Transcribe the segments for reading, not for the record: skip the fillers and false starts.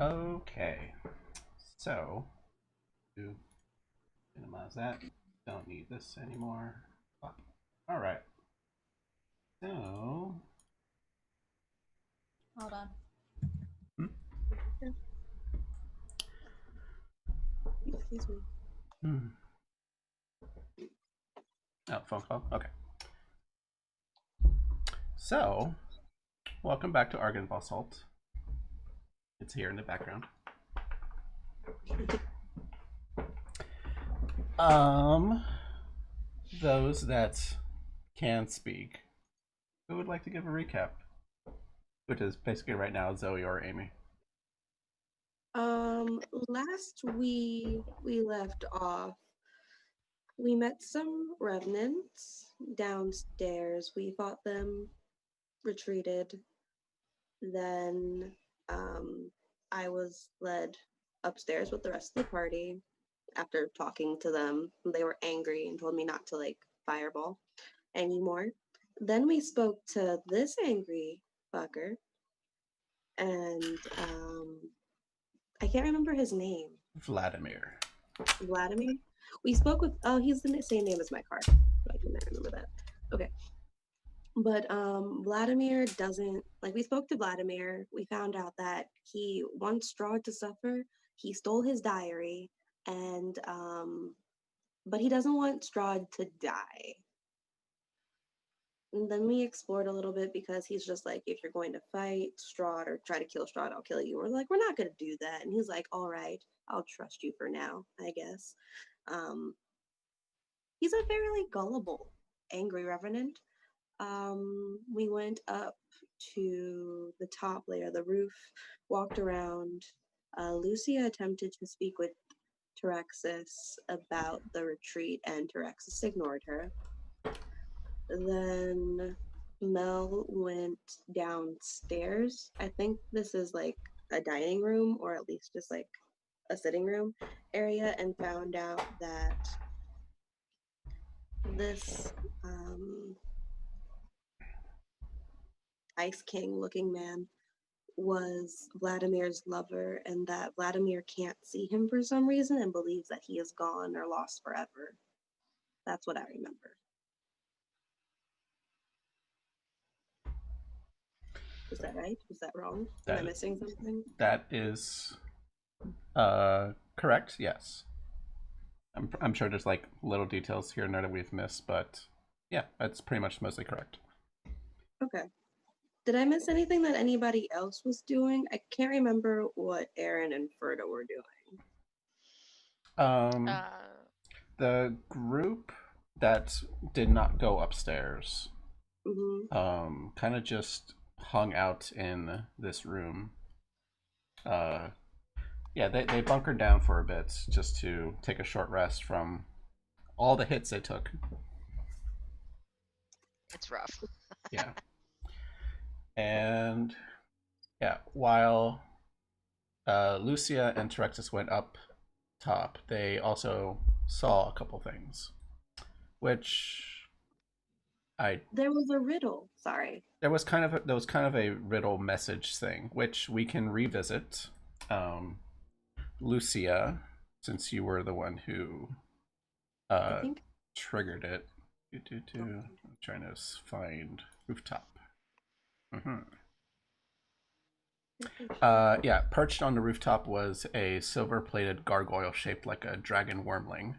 Okay. So, to minimize that. Don't need this anymore. All right. So, Hold on. hmm? Excuse me. Hmm. Oh, phone call. Okay. So, welcome back to Argonvostholt. It's here in the background. Um, those that can speak, who would like to give a recap? Which is basically right now Zoe or Amy. Last we left off, we met some revenants downstairs. We fought them, retreated. Then, I was led upstairs with the rest of the party. After talking to them, they were angry and told me not to like fireball anymore. Then we spoke to this angry fucker, and I can't remember his name. Vladimir. Vladimir. We spoke with. Oh, he's the same name as my car. I can remember that. Okay, but Vladimir doesn't like. We spoke to Vladimir. We found out that he wants Strahd to suffer. He stole his diary, and but he doesn't want Strahd to die. And then we explored a little bit because he's just like, if you're going to fight Strahd or try to kill Strahd, I'll kill you. We're like, we're not going to do that. And he's like, all right, I'll trust you for now, I guess. Um, he's a fairly gullible, angry revenant. We went up to the top layer of the roof, walked around. Lucia attempted to speak with Terexis about the retreat, and Terexis ignored her. Then Mel went downstairs. I think this is like a dining room, or at least just like a sitting room area, and found out that this Ice King looking man was Vladimir's lover, and that Vladimir can't see him for some reason and believes that he is gone or lost forever. That's what I remember. Is that right? Is that wrong? Am I That missing something? that is correct. Yes. I'm sure there's like little details here and there that we've missed, but yeah, that's pretty much mostly correct. Okay. Did I miss anything that anybody else was doing? I can't remember what Aaron and Ferda were doing. Um, Uh, the group that did not go upstairs, Mm-hmm. kind of just hung out in this room. Uh, yeah, they bunkered down for a bit just to take a short rest from all the hits they took. it's rough. Yeah, and yeah, while Lucia and Terexis went up top, they also saw a couple things, which I There was a riddle. Sorry. there was kind of a riddle message thing, which we can revisit. Um, Lucia, since you were the one who I uh, think. triggered it. I'm trying to find rooftop. Mm-hmm. Yeah, perched on the rooftop was a silver-plated gargoyle shaped like a dragon wormling,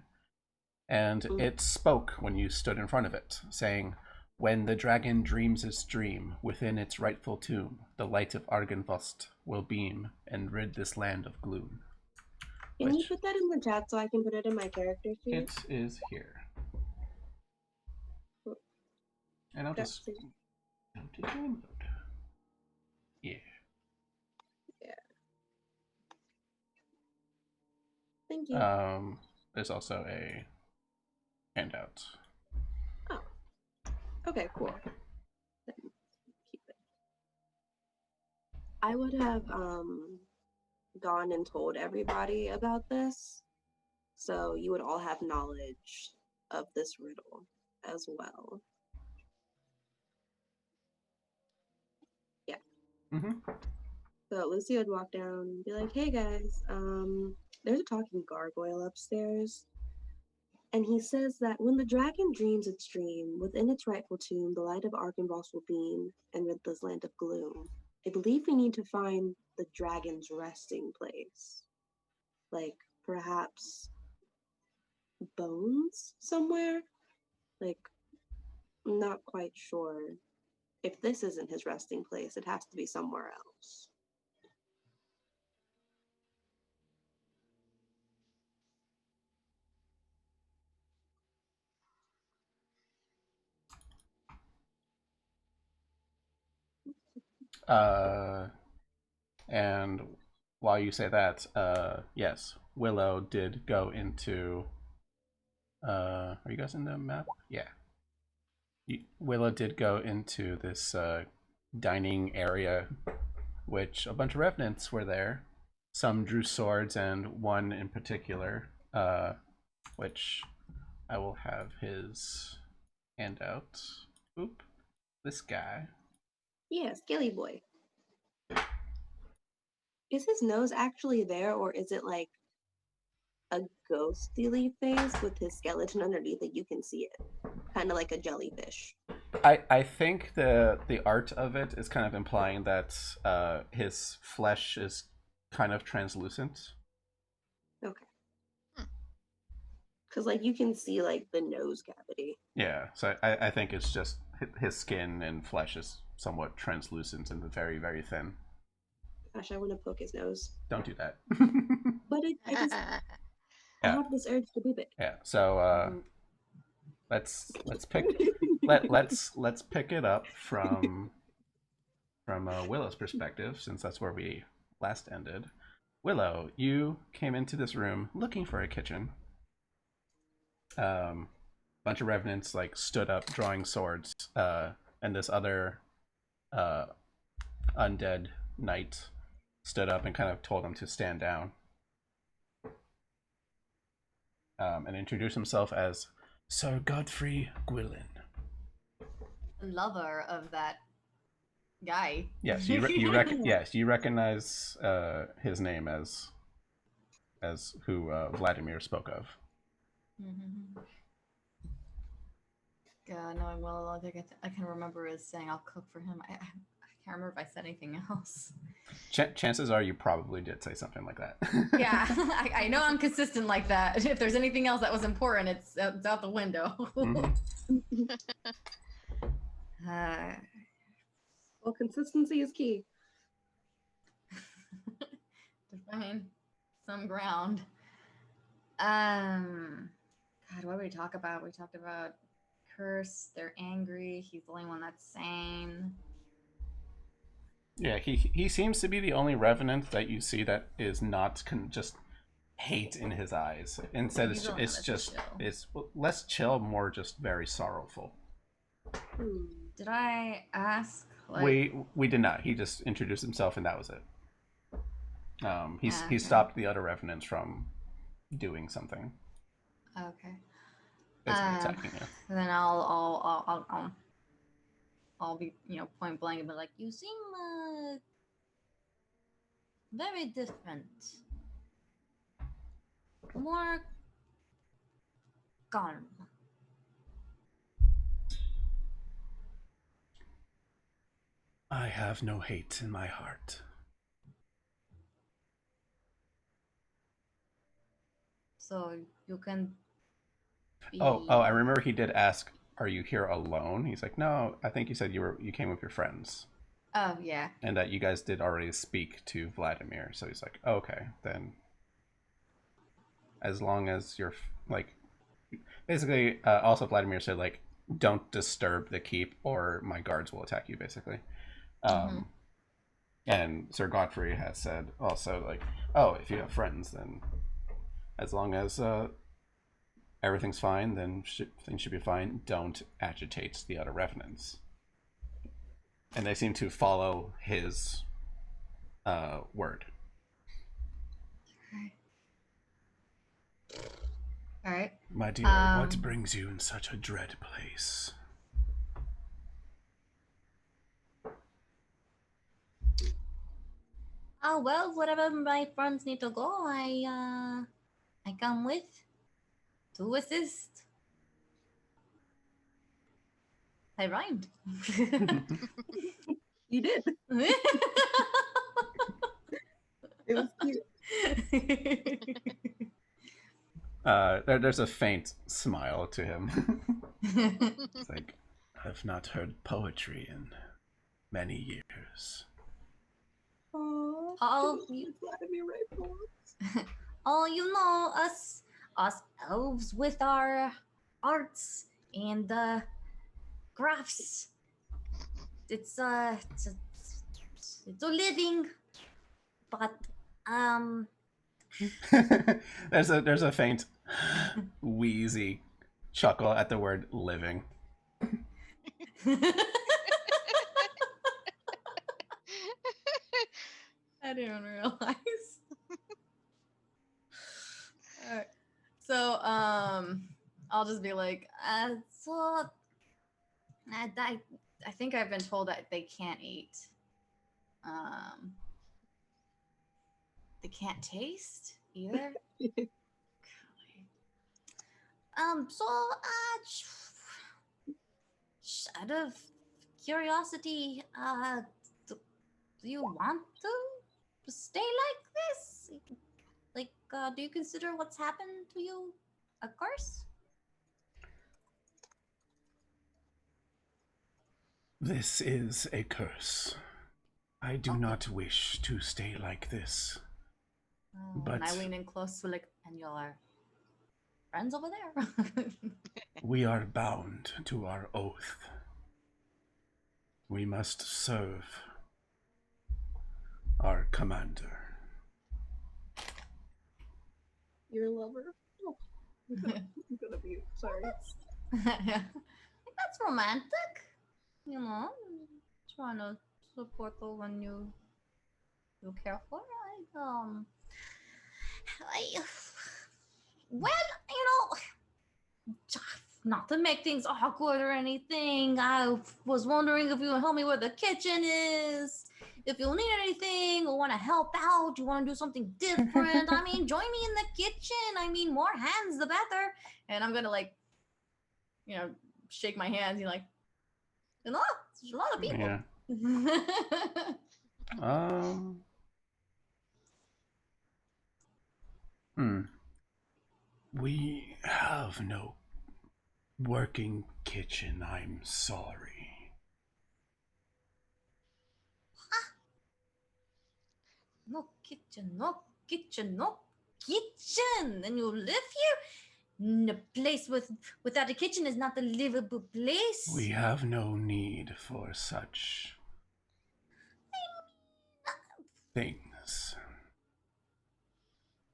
and Mm. it spoke when you stood in front of it, saying, "When the dragon dreams its dream within its rightful tomb, the light of Argonvost will beam and rid this land of gloom." Can you Which put that in the chat so I can put it in my character sheet? it is here, and I'll just That's go to download. Yeah. yeah. Thank you. Um, there's also a handout. Oh, okay, cool. Then keep it. I would have gone and told everybody about this, so you would all have knowledge of this riddle as well. Yeah. Mm-hmm. So Lucy would walk down and be like, "Hey guys, there's a talking gargoyle upstairs." And he says that when the dragon dreams its dream, within its rightful tomb, the light of Argonvostholt will beam and rid this land of gloom. I believe we need to find the dragon's resting place. Like, perhaps bones somewhere? Like, I'm not quite sure. If this isn't his resting place, it has to be somewhere else. Uh, and while you say that, yes, Willow did go into. Are you guys in the map? Yeah. Willow did go into this dining area, which a bunch of revenants were there. Some drew swords, and one in particular, which I will have his handout. Oop, this guy. Yeah, Skelly Boy. Is his nose actually there, or is it like a ghostly face with his skeleton underneath that you can see it? Kind of like a jellyfish. I think the art of it is kind of implying that his flesh is kind of translucent. Okay. Because, like, you can see, like, the nose cavity. Yeah, so I think it's just his skin and flesh is somewhat translucent and very, very thin. Gosh, I want to poke his nose. Don't do that. But I have this urge to do it. Yeah. So let's pick let's pick it up from Willow's perspective, since that's where we last ended. Willow, you came into this room looking for a kitchen. Bunch of revenants like stood up drawing swords, and this other undead knight stood up and kind of told them to stand down, and introduced himself as Sir Godfrey Gwillin. Lover of that guy. Yes, you recognize his name as who Vladimir spoke of. Mm-hmm. God, knowing well, I can remember as saying I'll cook for him. I can't remember if I said anything else. Chances are you probably did say something like that. Yeah, I know I'm consistent like that. If there's anything else that was important, it's out the window. Mm-hmm. Well, consistency is key. To find some ground. God, what did we talk about? We talked about curse. They're angry. He's the only one that's sane. Yeah, he seems to be the only revenant that you see that is not just hate in his eyes. Instead, it's less chill, more just very sorrowful. Did I ask? Like... We did not. He just introduced himself, and that was it. He stopped the other revenants from doing something. Okay. Attacking you. Then I'll be, point blank and be like, you seem very different. More calm. I have no hate in my heart. So you can be... Oh, I remember he did ask, are you here alone? He's like, no, I think you said you came with your friends. Oh, yeah. And that you guys did already speak to Vladimir. So he's like, oh, okay, then as long as you're, like, basically, also Vladimir said, like, don't disturb the keep or my guards will attack you, basically. And Sir Godfrey has said also, like, oh, if you have friends, then as long as everything's fine, then things should be fine. Don't agitate the other revenants. And they seem to follow his word. All right. My dear, what brings you in such a dread place? Oh well, whatever my friends need to go, I come with to assist. I rhymed. You did. It was cute. There's a faint smile to him. It's like, I've not heard poetry in many years. Oh, Oh, you flattered me right for once. Oh, you know us elves with our arts and crafts. It's a living, but um. There's a faint wheezy chuckle at the word living. I didn't realize. Alright. So, I'll just be like, so, I think I've been told that they can't eat. They can't taste either. So, out of curiosity, do you want to stay like this? Like, do you consider what's happened to you a curse? This is a curse. I do not wish to stay like this. And I But lean in close to and your friends over there. we are bound to our oath. We must serve our commander. Your lover? Oh, I'm gonna be sorry. That's romantic. You know, trying to support the one you care for. Well, not to make things awkward or anything, I was wondering if you would help me where the kitchen is. If you'll need anything or want to help out, you want to do something different, I mean, join me in the kitchen. I mean, more hands, the better. And I'm going to, shake my hands. You're like, there's a lot of people. Yeah. We have no working kitchen, I'm sorry. No kitchen, no kitchen, no kitchen. And you live here? A place without a kitchen is not a livable place. We have no need for such things.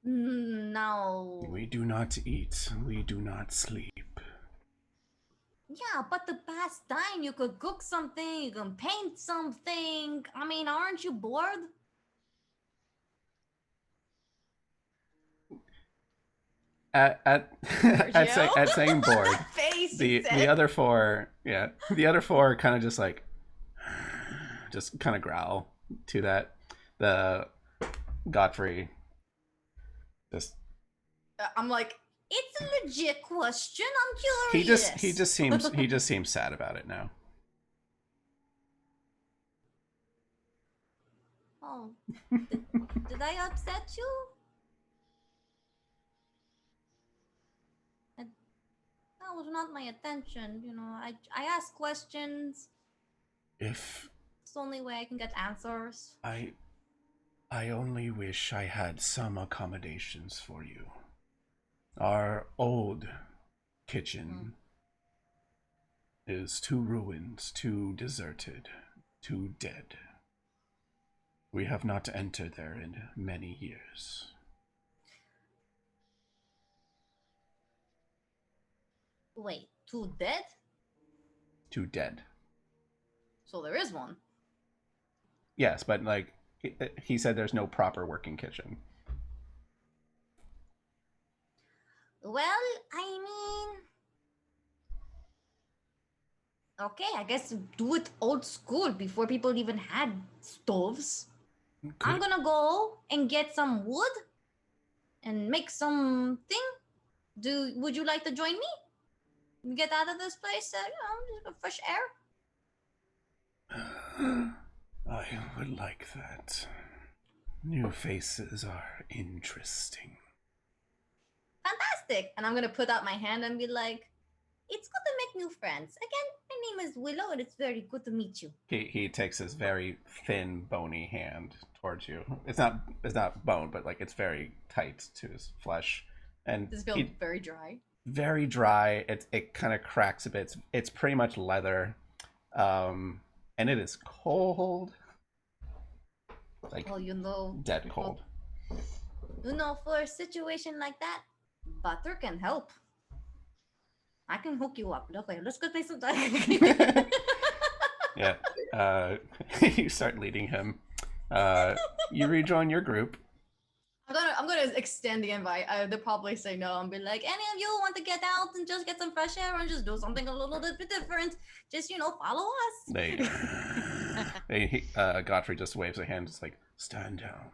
No. We do not eat, we do not sleep. Yeah, but the past time you could cook something, you can paint something. I mean, aren't you bored? At at saying bored, Face, the other four, the other four kind of just like just kind of growl to that. The Godfrey just I'm like, it's a legit question. I'm curious. he just seems sad about it now. Oh, did I upset you? That was not my intention. I ask questions. If It's the only way I can get answers. I only wish I had some accommodations for you. Our old kitchen is too ruined, too deserted, too dead. We have not entered there in many years. Wait, too dead? Too dead. So there is one. Yes, but like he said, there's no proper working kitchen. Well, I mean, okay, I guess do it old school before people even had stoves. I'm gonna go and get some wood and make something. Would you like to join me? Get out of this place, just fresh air. I would like that. New faces are interesting. Fantastic! And I'm gonna put out my hand and be like, "It's good to make new friends. Again, my name is Willow, and it's very good to meet you." He takes his very thin, bony hand towards you. It's not bone, but like it's very tight to his flesh, and This feels very dry. very dry. It kind of cracks a bit. It's pretty much leather, and it is cold. Like Well, dead cold. For a situation like that, butter can help. I can hook you up. Okay, let's go play some time. Yeah. You start leading him. You rejoin your group. I'm gonna extend the invite. They'll probably say no and be like, any of you want to get out and just get some fresh air and just do something a little bit different? Just follow us. Godfrey just waves a hand, just like, stand down.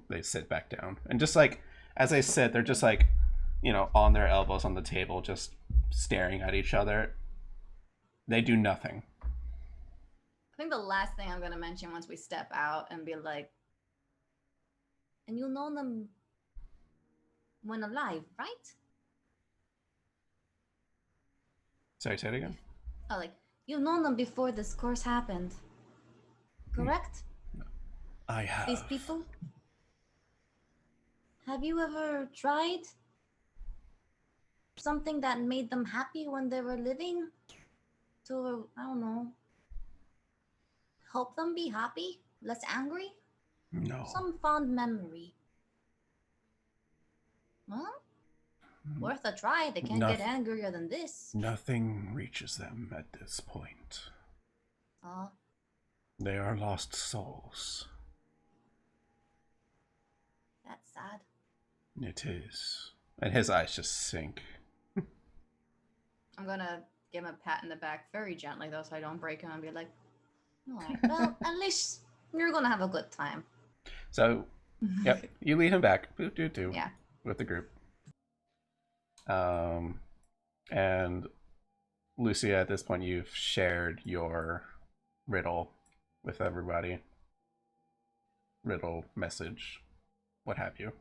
They sit back down, and just like as they sit, they're just like, on their elbows on the table, just staring at each other. They do nothing. I think the last thing I'm gonna mention once we step out and be like, and you know them when alive, right? Sorry, say it again. Oh, like you've known them before this course happened, correct? I have. These people. Have you ever tried something that made them happy when they were living? To, I don't know, help them be happy, less angry? No. Some fond memory. Well, worth a try. They can't get angrier than this. Nothing reaches them at this point. They are lost souls. That's sad. It is. And his eyes just sink. I'm gonna give him a pat in the back very gently, though, so I don't break him and be like, alright, well, at least you're gonna have a good time. So, yep, you lead him back. Yeah. With the group. And Lucia, at this point, you've shared your riddle with everybody. Riddle, message, what have you.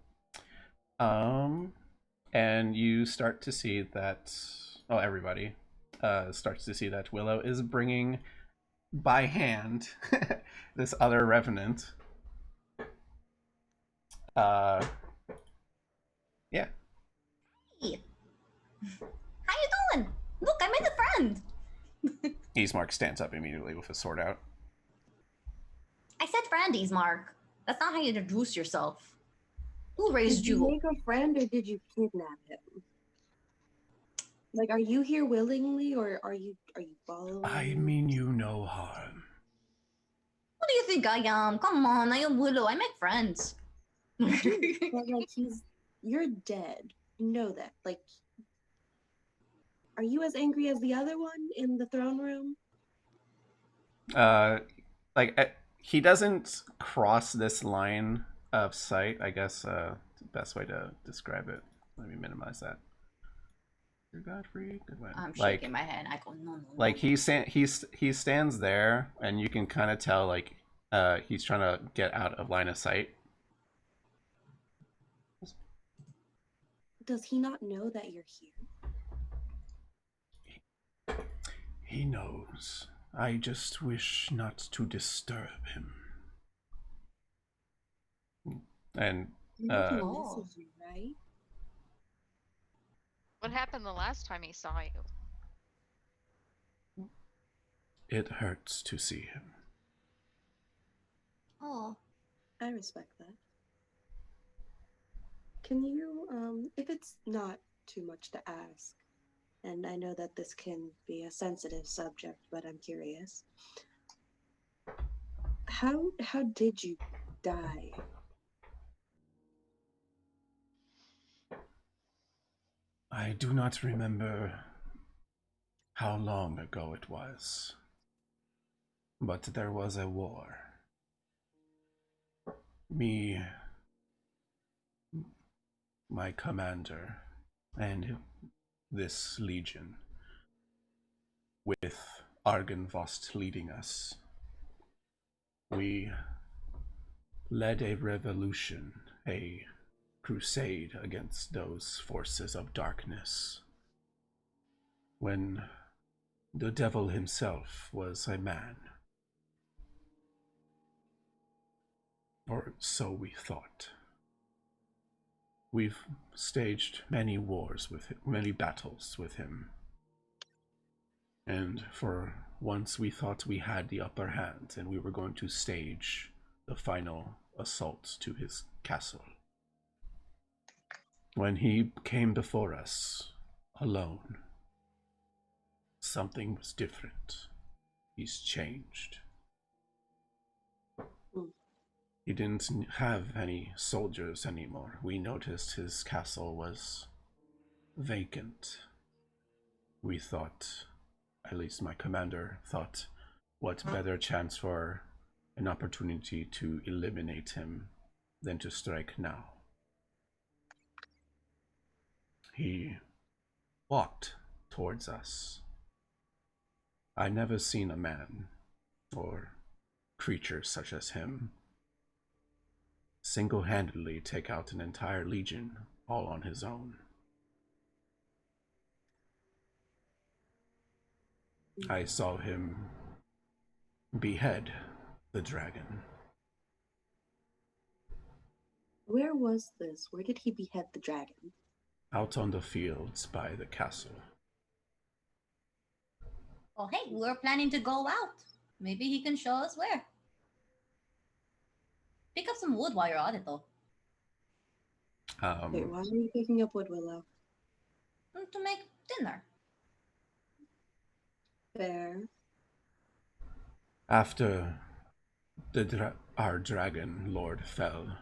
And you start to see that, everybody starts to see that Willow is bringing by hand this other revenant. Yeah. Hey. How you doing? Look, I made a friend. Ismark stands up immediately with his sword out. I said friend, Ismark. That's not how you introduce yourself. Who raised you? Did you make a friend or did you kidnap him? Like, are you here willingly or are you following? I mean you no harm. What do you think I am? Come on, I am Willow. I make friends. But like you're dead. You know that. Like, are you as angry as the other one in the throne room? He doesn't cross this line of sight, I guess. The best way to describe it. Let me minimize that. Godfrey, good one. I'm shaking my head. I go no. Like he stands there, and you can kind of tell like he's trying to get out of line of sight. Does he not know that you're here? He knows. I just wish not to disturb him. And message you, right? What happened the last time he saw you? It hurts to see him. Oh, I respect that. Can you, if it's not too much to ask, and I know that this can be a sensitive subject, but I'm curious. How did you die? I do not remember how long ago it was, but there was a war, Me, my commander, and this legion, with Argonvost leading us, we led a revolution, a crusade against those forces of darkness, when the devil himself was a man. Or so we thought. We've staged many wars with him, many battles with him. And for once we thought we had the upper hand and we were going to stage the final assault to his castle. When he came before us, alone, something was different. He's changed. He didn't have any soldiers anymore. We noticed his castle was vacant. We thought, at least my commander thought, what better chance for an opportunity to eliminate him than to strike now. He walked towards us. I never seen a man or creature such as him single-handedly take out an entire legion all on his own. I saw him behead the dragon. Where was this? Where did he behead the dragon? Out on the fields by the castle. Well, hey, we're planning to go out. Maybe he can show us where. Pick up some wood while you're on it, though. Wait, why are you picking up wood, Willow? To make dinner. Fair. After our dragon lord fell,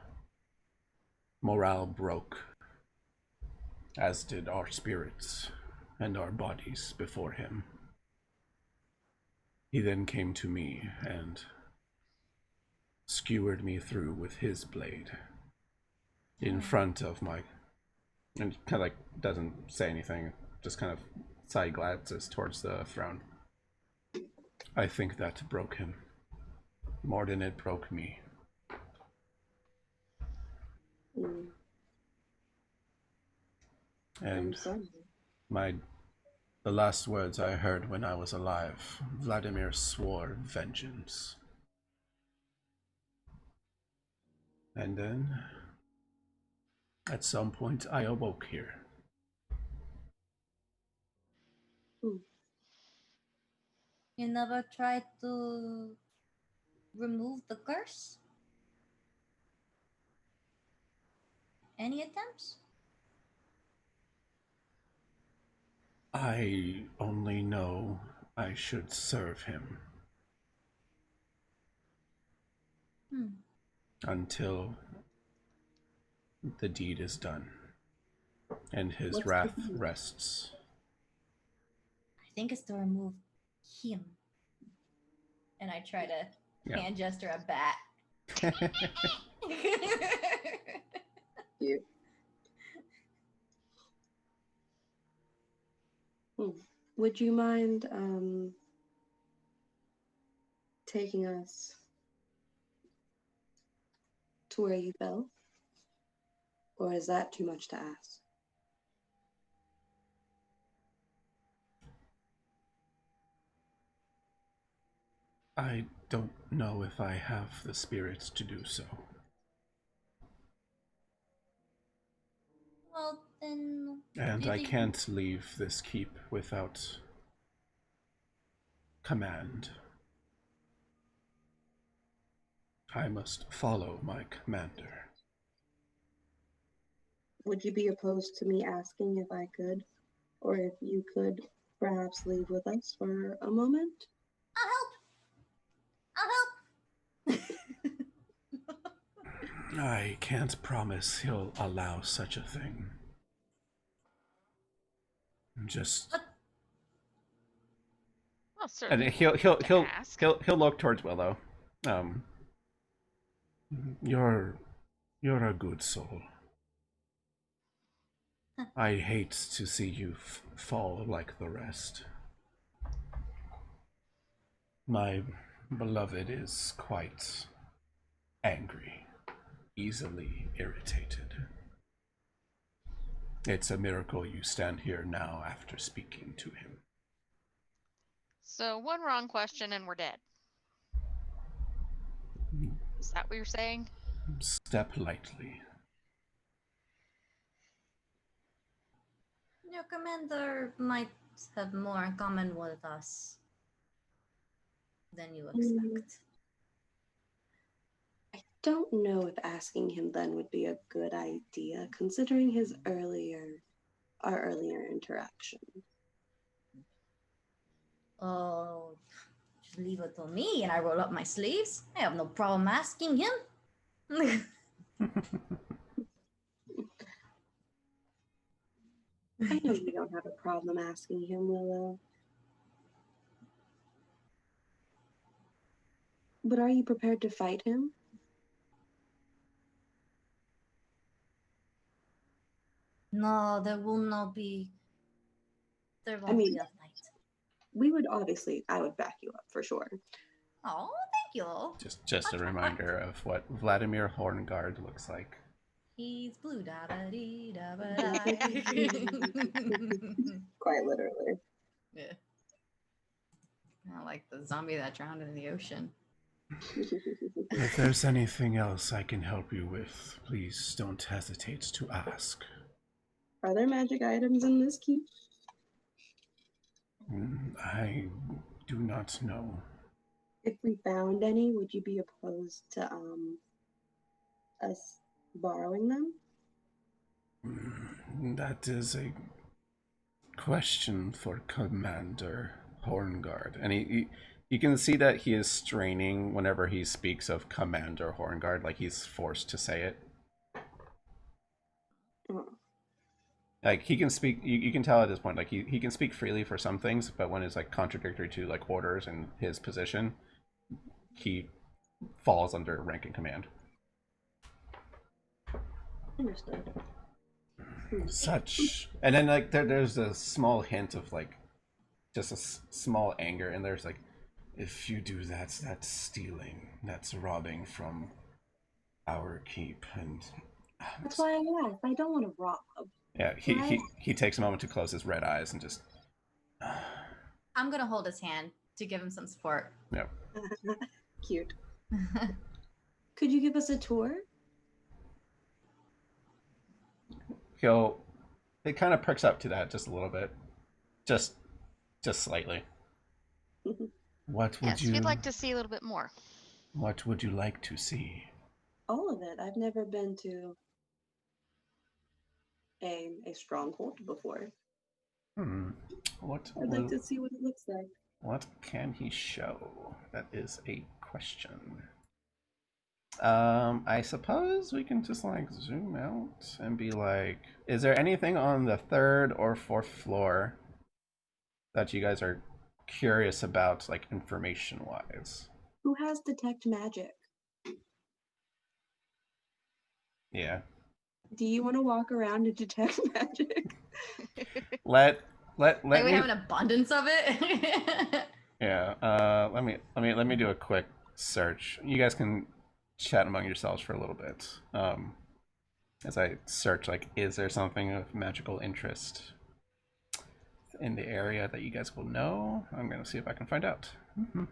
morale broke, as did our spirits and our bodies before him. He then came to me and skewered me through with his blade in front of my, and kind of like doesn't say anything, just kind of side glances towards the throne. I think that broke him more than it broke me. And the last words I heard when I was alive, Vladimir swore vengeance. And then, at some point, I awoke here. You never tried to remove the curse? Any attempts? I only know I should serve him. Until the deed is done and his wrath rests. I think it's to remove him. And I try to hand gesture a bat. Cute. Would you mind taking us to where you fell? Or is that too much to ask? I don't know if I have the spirits to do so. Well, then... And I can't leave this keep without command. I must follow my commander. Would you be opposed to me asking if I could? Or if you could perhaps leave with us for a moment? I'll help! I can't promise he'll allow such a thing. Just... Well, and certainly. he'll look towards Willow. You're you're a good soul. I hate to see you fall like the rest. My beloved is quite angry, easily irritated. It's a miracle you stand here now after speaking to him. So one wrong question and we're dead. Is that what you're saying? Step lightly. Your commander might have more in common with us than you expect. I don't know if asking him then would be a good idea, considering our earlier interaction. Oh, just leave it to me and I roll up my sleeves. I have no problem asking him. I know you don't have a problem asking him, Willow. But are you prepared to fight him? No, there will not be. There won't mean- be a fight. I would back you up for sure. Oh, thank you. Just a reminder of what Vladimir Horngard looks like. He's blue da da dee da ba da. Quite literally. Yeah. Not like the zombie that drowned in the ocean. If there's anything else I can help you with, please don't hesitate to ask. Are there magic items in this keep? I do not know. If we found any, would you be opposed to us borrowing them? That is a question for Commander Horngard. And you can see that he is straining whenever he speaks of Commander Horngard, like he's forced to say it. Oh. Like he can speak, you can tell at this point, like he can speak freely for some things, but when it's like contradictory to like orders and his position, he falls under rank and command. Understood. Such, and then like there's a small hint of like just a small anger, and there's like, if you do that, that's stealing, that's robbing from our keep, and That's why I asked. I don't want to rob. yeah, he takes a moment to close his red eyes and just I'm gonna hold his hand to give him some support. yeah. Cute. Could you give us a tour? It kind of perks up to that just a little bit, just slightly. What would Yes, we'd like to see a little bit more. What would you like to see? All of it. I've never been to a stronghold before. What I'd like to see what it looks like. What can he show? That is a question. I suppose we can just like zoom out and be like, is there anything on the 3rd or 4th floor that you guys are curious about, like information wise? Who has detect magic? Yeah. Do you want to walk around and detect magic? Let Like we me have an abundance of it. Yeah. Let me do a quick search. You guys can chat among yourselves for a little bit. As I search, like, is there something of magical interest in the area that you guys will know? I'm gonna see if I can find out.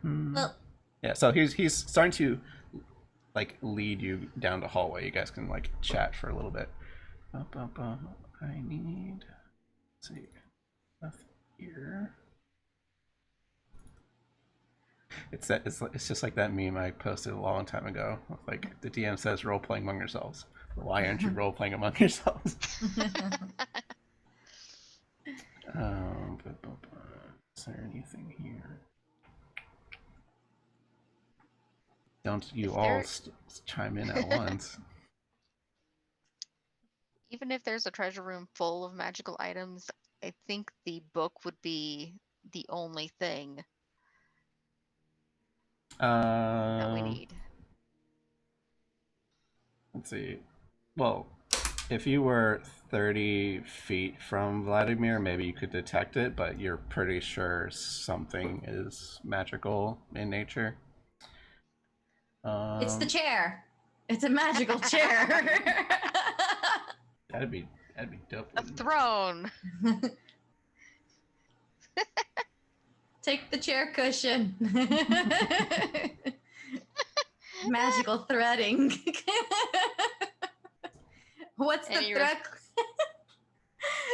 Well, Yeah. So he's starting to like lead you down the hallway. You guys can like chat for a little bit. I need. Let's see. Left here. It's just like that meme I posted a long time ago. Like the DM says, role playing among yourselves. Why aren't you role playing among yourselves? Is there anything here? Don't you all chime in at once? Even if there's a treasure room full of magical items, I think the book would be the only thing that we need. let's see. Well, if you were 30 feet from Vladimir, maybe you could detect it, but you're pretty sure something is magical in nature. It's the chair. It's a magical chair. That'd be dope. A throne. Take the chair cushion. Magical threading. What's the Any thread?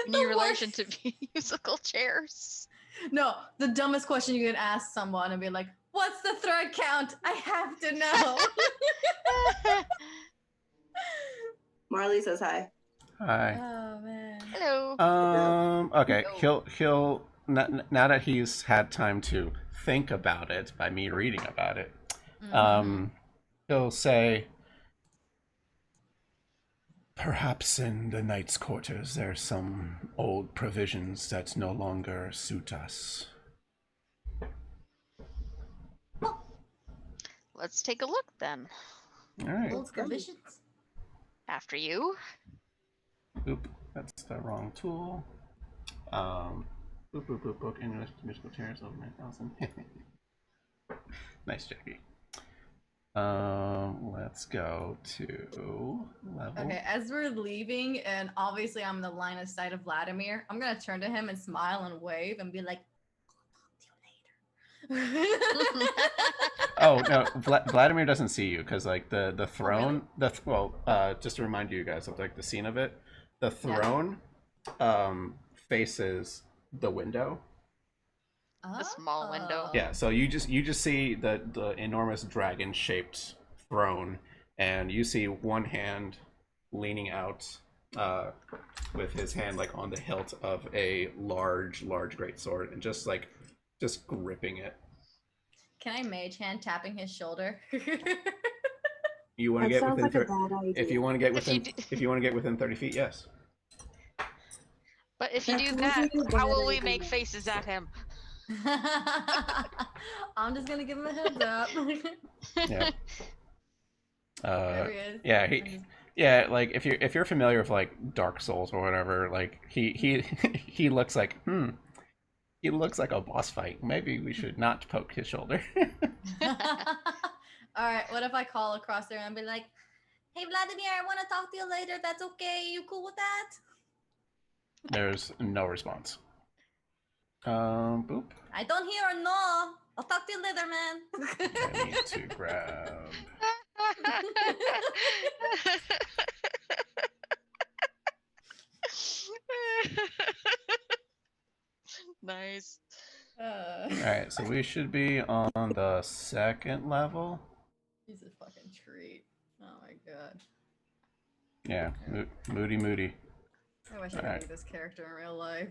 Any relation to musical chairs? No, the dumbest question you could ask someone and be like, "What's the thread count? I have to know." Marley says hi. Hi. Oh man. Hello. Okay. No. He'll now that he's had time to think about it by me reading about it. He'll say, perhaps in the knight's quarters there's some old provisions that no longer suit us. Let's take a look then. All right. Old provisions. After you. Oop, that's the wrong tool. Book English musical chairs over 9,000. Nice, Jackie. Let's go to level. Okay, as we're leaving, and obviously I'm in the line of sight of Vladimir, I'm gonna turn to him and smile and wave and be like, "I'll talk to you later." Oh no, Vladimir doesn't see you because like the throne. Just to remind you guys of like the scene of it, the throne, faces the window. The small window. Yeah, so you just see the enormous dragon shaped throne, and you see one hand leaning out, with his hand like on the hilt of a large great sword, and just gripping it. Can I mage hand tapping his shoulder? You want to That get sounds within like a bad idea. if you want to get within 30 feet, yes. But if you do That that, sounds like a how bad will we idea. make faces at him? I'm just gonna give him a heads up. Yeah. There he is. Yeah, I'm just- yeah, like if you're familiar with like Dark Souls or whatever, like he he looks like he looks like a boss fight. Maybe we should not poke his shoulder. All right, what if I call across there and be like, "Hey Vladimir, I want to talk to you later. That's okay. You cool with that?" There's no response. Boop. I don't hear a no. I'll talk to you later, man. I need to grab. Nice. All right, so we should be on the second level. He's a fucking treat. Oh my god. Yeah, moody. I wish I could Alright. be this character in real life.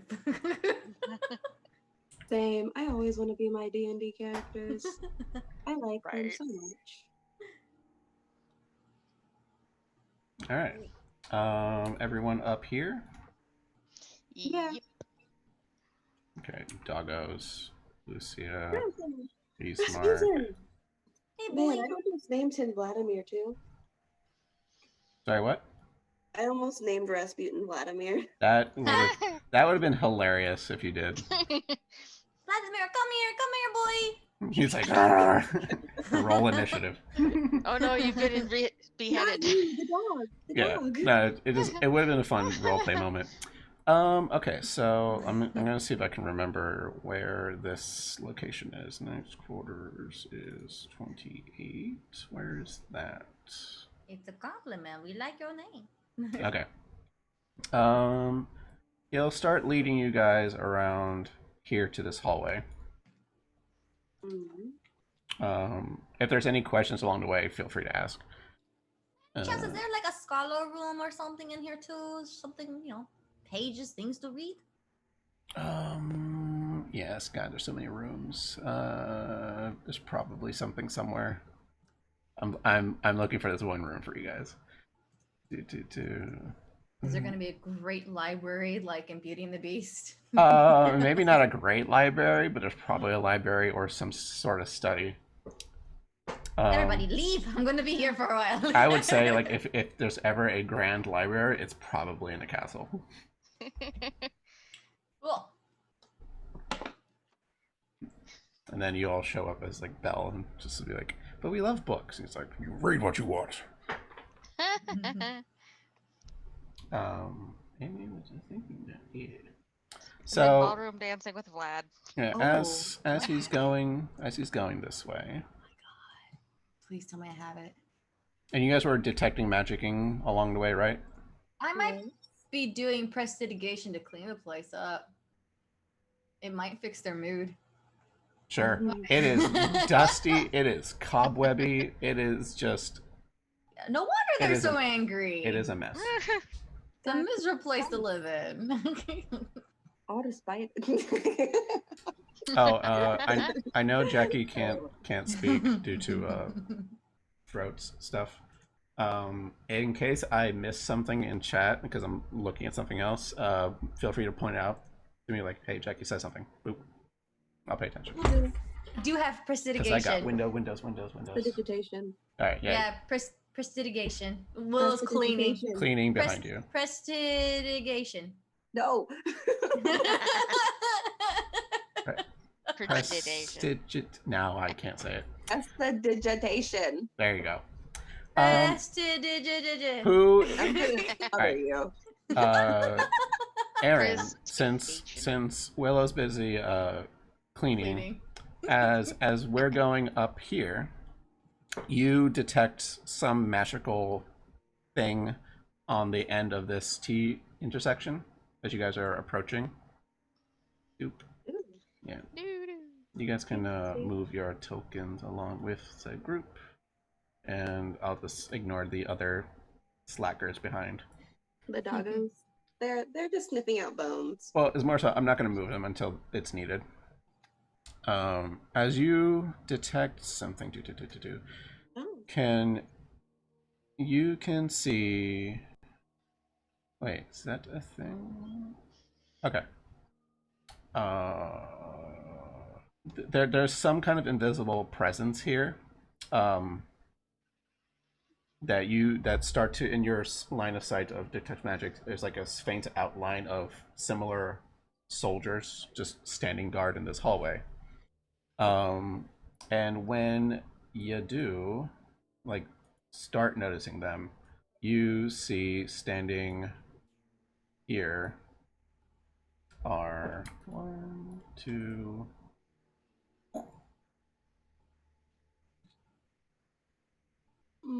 Same. I always want to be my D&D characters. I like them Right. so much. All right. Everyone up here. Yeah. Yep. Okay, doggos. Lucia. Rasputin! He's smart. Rasputin! Hey boy. Man, I almost named him Vladimir too. Sorry, what? I almost named Rasputin Vladimir. That would have been hilarious if you did. Vladimir, come here, boy. He's like, "Arr." Roll initiative. Oh no, you've been Not beheaded. me, the dog. The Yeah, dog. no, it would have been a fun roleplay moment. Okay, so I'm gonna see if I can remember where this location is. Next quarters is 28. Where's that? It's a compliment. We like your name. Okay. He'll start leading you guys around here to this hallway. If there's any questions along the way, feel free to ask. Chance, is there like a scholar room or something in here too? Something, pages, things to read? Yes, God, there's so many rooms. There's probably something somewhere. I'm looking for this one room for you guys. Is there going to be a great library like in Beauty and the Beast? Maybe not a great library, but there's probably a library or some sort of study. Everybody leave. I'm gonna be here for a while. I would say, like, if there's ever a grand library, it's probably in a castle. Cool. And then you all show up as like Belle and just be like, "But we love books." And he's like, "You read what you want." Amy, what you thinking? Yeah. So So ballroom dancing with Vlad. yeah, as he's going this way, Please tell me I have it. and you guys were detecting magicking along the way, right? I might be doing prestidigitation to clean the place up. It might fix their mood. Sure. It is dusty. It is cobwebby. It is just. No wonder they're so angry. It is a mess. It's a miserable place to live in. All despite. Oh, I know Jackie can't speak due to throat stuff. In case I missed something in chat because I'm looking at something else, feel free to point out to me, like, "Hey, Jackie said something." Boop. I'll pay attention. Do have prestidigitation. Because I got windows. Prestidigitation. All right, yeah. Yeah, prestidigitation. Will's cleaning. Cleaning behind you. Prestidigitation. No. Now I can't say it. Prestidigitation. There you go. Prestidigitation. Who? I'm gonna cover you. Aaron, since Willow's busy cleaning, as we're going up here, you detect some magical thing on the end of this T intersection as you guys are approaching. Oop. Yeah. You guys can move your tokens along with the group, and I'll just ignore the other slackers behind. The doggos. They're just sniffing out bones. Well, it's more so I'm not going to move them until it's needed. As you detect something, you can see. Wait, is that a thing? Okay. There's some kind of invisible presence here. That start to, in your line of sight of detect magic, there's like a faint outline of similar soldiers just standing guard in this hallway. And when you do, like, start noticing them, you see standing here are 1, 2.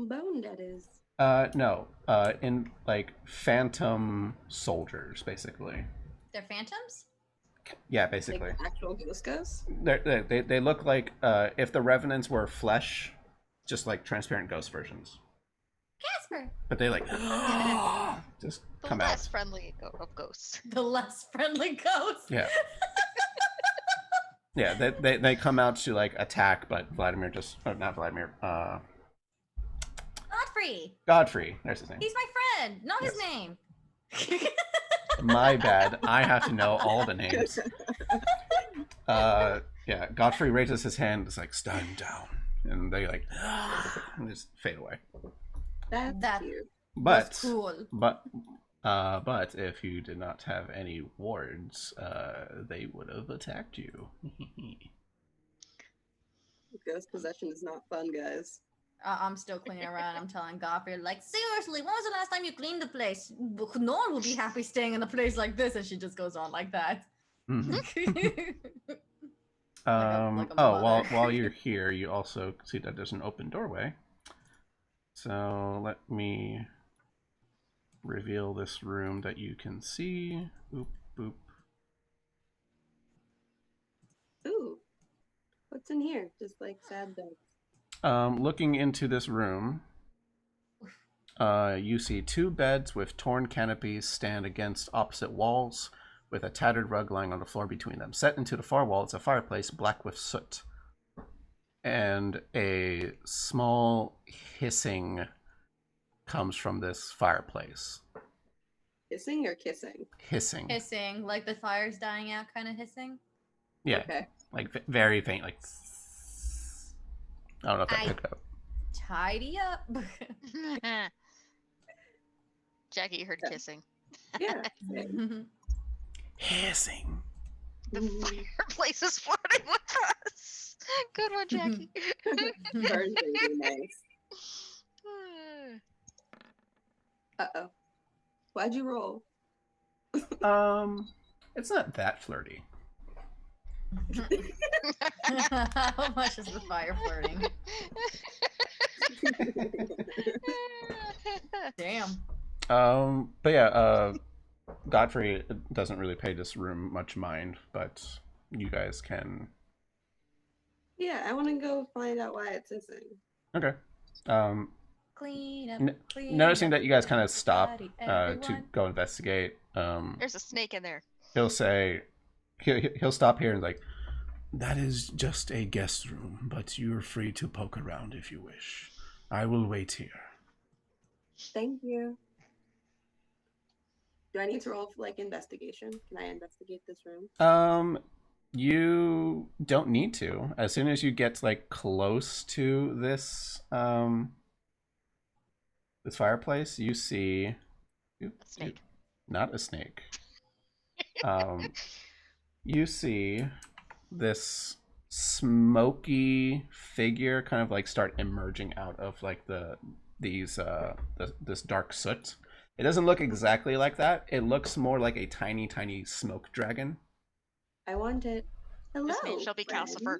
Bone, that is. No. In like phantom soldiers, basically. They're phantoms? Yeah, basically. Like actual ghosts? They look like if the revenants were flesh, just like transparent ghost versions. Casper. But they like just come the out. less friendly of ghosts. The less friendly ghost. Yeah. Yeah, they come out to like attack, but Vladimir just not Vladimir. Godfrey. There's his name. He's my friend. Know his name. My bad. I have to know all the names. Yeah, Godfrey raises his hand. It's like, "Stand down," and they like and just fade away. That's cute. But cool. But if you did not have any wards, they would have attacked you. Ghost possession is not fun, guys. I'm still cleaning around. I'm telling Godfrey, like, seriously, when was the last time you cleaned the place? No one will be happy staying in a place like this. And she just goes on like that. While you're here, you also see that there's an open doorway. So let me reveal this room that you can see. Boop, boop. Ooh. What's in here? Just like sad beds. Looking into this room, you see 2 beds with torn canopies stand against opposite walls, with a tattered rug lying on the floor between them. Set into the far wall is a fireplace black with soot, and a small hissing comes from this fireplace. Hissing or kissing? Hissing. Hissing, like the fire's dying out kind of hissing? Yeah, okay. like very faint, like... I don't know if that picked up. tidy up. Jackie heard Yeah. kissing. Yeah. same. Hissing. The fireplace is flirting with us. Good one, Jackie. Burns really nice. Uh-oh. Why'd you roll? It's not that flirty. How much is the fire flirting? Damn. But yeah, Godfrey doesn't really pay this room much mind, but you guys can. Yeah, I want to go find out why it's missing. Okay. Clean up. N- Clean Noticing up, that you guys kind of stop everybody, to everyone. go investigate, There's a snake in there. he'll say, he'll stop here and like, that is just a guest room, but you're free to poke around if you wish. I will wait here. Thank you. Do I need to roll for like investigation? Can I investigate this room? You don't need to. As soon as you get like close to this this fireplace, you see A snake. not a snake. You see this smoky figure kind of like start emerging out of like this dark soot. It doesn't look exactly like that. It looks more like a tiny smoke dragon. I want it. Hello. This name shall be friend. Calcifer.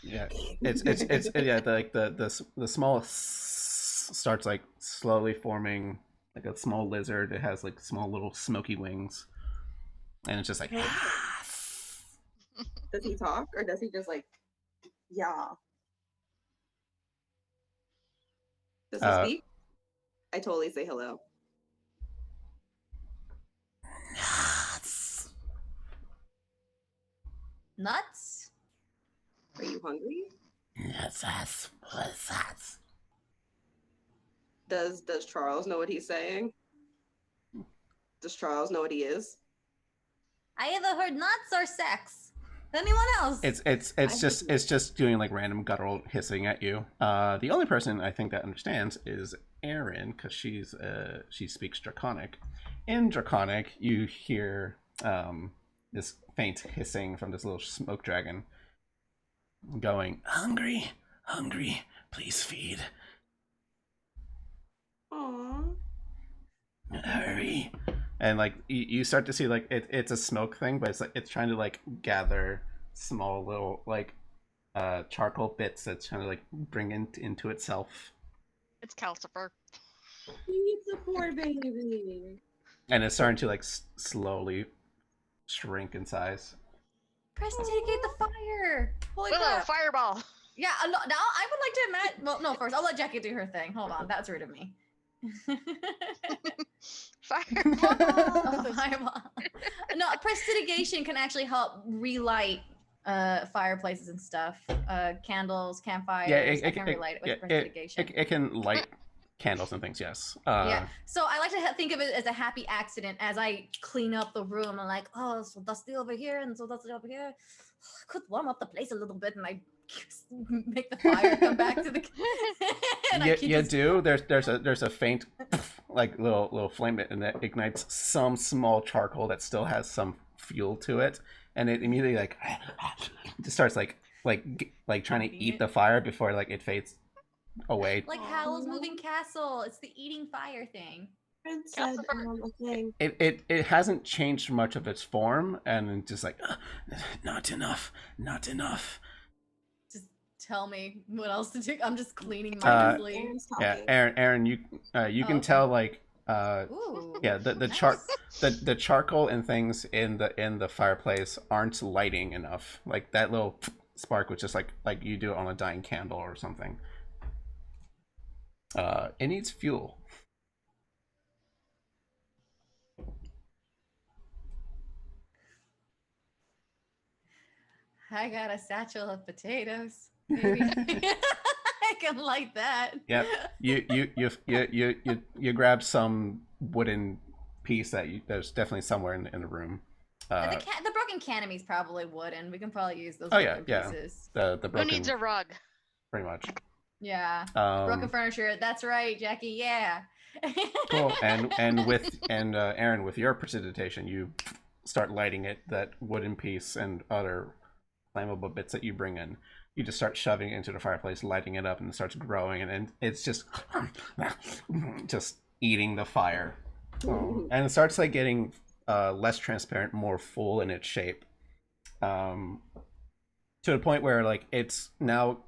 Yeah, it's yeah, the small starts like slowly forming like a small lizard. It has like small little smoky wings, and it's just like. Does he talk or does he just like, yeah? Does he speak? I totally say hello. Nuts? Are you hungry? Does Charles know what he's saying? Does Charles know what he is? I either heard nuts or sex. Anyone else? It's just doing like random guttural hissing at you. The only person I think that understands is Erin, because she speaks Draconic. In Draconic, you hear this faint hissing from this little smoke dragon, going, "Hungry, hungry, please feed. Aww. Hurry." And like you start to see like it's a smoke thing, but it's like it's trying to like gather small little like charcoal bits that's trying to like bring into itself. It's Calcifer. He's a poor baby. And it's starting to like slowly shrink in size. Prestidigate the fire. Holy Willow, crap. fireball. Yeah, now I would like to imagine. Well, no, first I'll let Jackie do her thing. Hold on, that's rude of me. Fireball. Oh, fireball. No, prestidigitation can actually help relight fireplaces and stuff. Candles, campfires. Yeah, I can relight it with prestidigitation. It can light candles and things. Yes. Yeah. So I like to think of it as a happy accident as I clean up the room. I'm like, oh, it's so dusty over here and so dusty over here. Could warm up the place a little bit, and I make the fire come back to the. And you do. There's a faint like little flame, and that ignites some small charcoal that still has some fuel to it, and it immediately like just starts like trying to eat the fire before like it fades away. Like Howl's Moving Castle. It's the eating fire thing. Friend said a thing. It hasn't changed much of its form, and just like not enough. Just tell me what else to do. I'm just cleaning mindlessly. Aaron's Yeah, talking. Aaron, you can tell like Ooh, yeah the nice. the charcoal and things in the fireplace aren't lighting enough. Like that little spark was just like you do on a dying candle or something. It needs fuel. I got a satchel of potatoes. Maybe I can light that. Yep. You grab some wooden piece there's definitely somewhere in the room. The broken canopies probably wood, and we can probably use those Oh, yeah, broken yeah. pieces. The Who broken, needs a rug? pretty much. Yeah. Broken Um, furniture. That's right, Jackie. Yeah. cool. And Aaron, with your precipitation, you start lighting it. That wooden piece and other flammable bits that you bring in, you just start shoving it into the fireplace, lighting it up, and it starts growing, and it's just eating the fire. And it starts like getting less transparent, more full in its shape, to the point where like it's now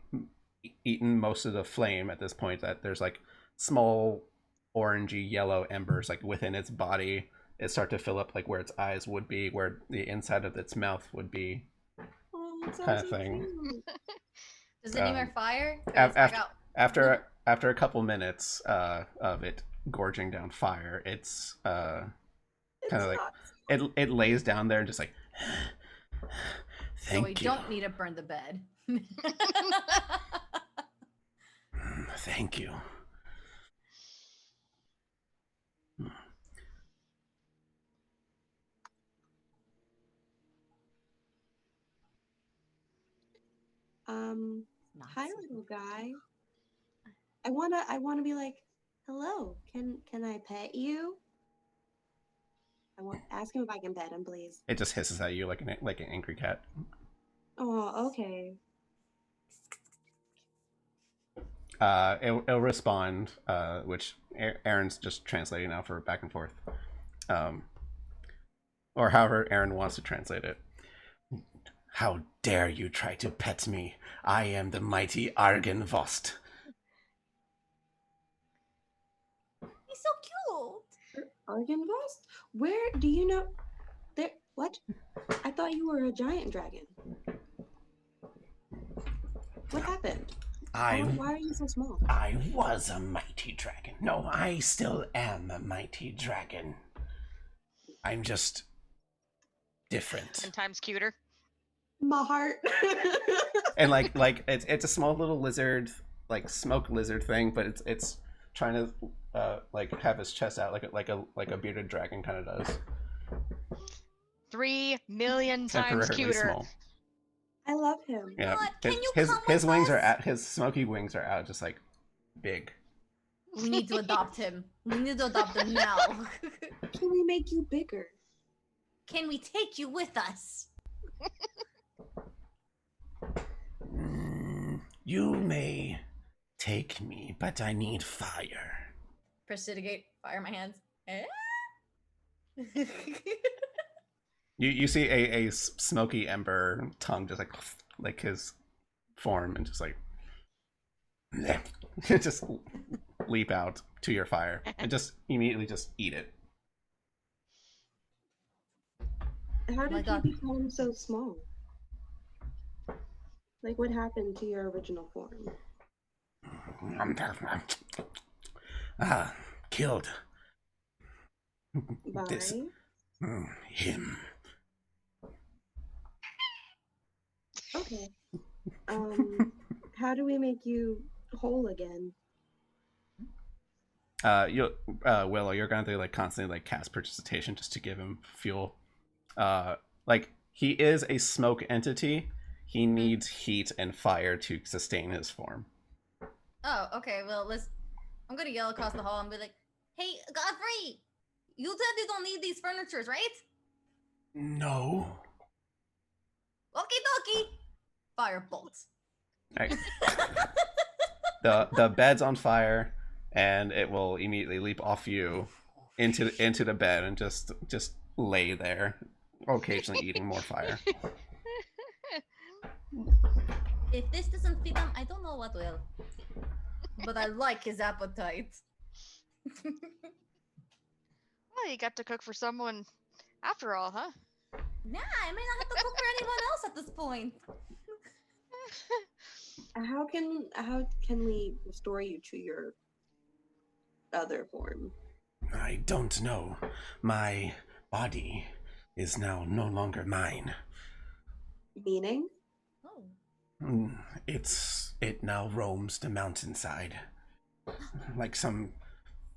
eaten most of the flame at this point. That there's like small orangey yellow embers like within its body. It start to fill up like where its eyes would be, where the inside of its mouth would be, Oh, it kind sounds of so thing. cute. Does it need more fire? 'Cause After I got after a couple minutes of it gorging down fire, it's kind It's of like not. it lays down there and just like so we thank you, don't need to burn the bed. thank you. Not Hi, so- little guy. I wanna be like, hello. Can I pet you? Ask him if I can pet him, please. It just hisses at you like an angry cat. Oh, okay. It'll respond, which Aaron's just translating now for back and forth, or however Aaron wants to translate it. How dare you try to pet me? I am the mighty Argonvostholt. He's so cute. Argonvost? Where do you know? There. What? I thought you were a giant dragon. What happened? Why are you so small? I was a mighty dragon. No, I still am a mighty dragon. I'm just different. 10 times cuter. My heart. And like it's a small little lizard, like smoke lizard thing, but it's trying to like have his chest out like a bearded dragon kind of does. 3 million times Temporarily cuter. small. I love him. Yeah, What? Can you his come his with wings us? are out. His smoky wings are out, just like big. We need to adopt him. We need to adopt him now. Can we make you bigger? Can we take you with us? You may take me, but I need fire. Prestidigate, fire my hands. Eh? You see a smoky ember tongue just like his form and just like just leap out to your fire and just immediately just eat it. How my did you God. become so small? Like, what happened to your original form? Killed By This- him. okay. How do we make you whole again? You Willow, you're going to like constantly like cast precipitation just to give him fuel. Like he is a smoke entity. He needs heat and fire to sustain his form. Oh, okay. Well, I'm gonna yell across the hall and be like, "Hey, Godfrey, you said you don't need these furnitures, right? No. Okie dokie. Firebolt." Right. The bed's on fire, and it will immediately leap off you into the bed and just lay there, occasionally eating more fire. If this doesn't feed him, I don't know what will. But I like his appetite. Well, you got to cook for someone after all, huh? Nah, I may not have to cook for anyone else at this point. How can we restore you to your other form? I don't know. My body is now no longer mine. Meaning? Oh. It now roams the mountainside like some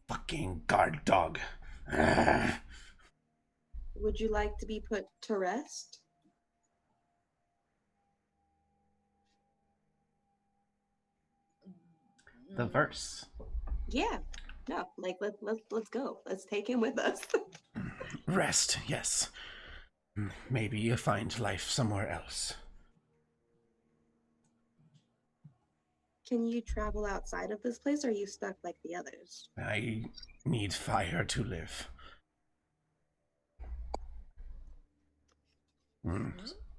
fucking guard dog. Would you like to be put to rest? the verse. Yeah. No, like let's go. Let's take him with us. Rest, yes. Maybe you find life somewhere else. Can you travel outside of this place, or are you stuck like the others? I need fire to live.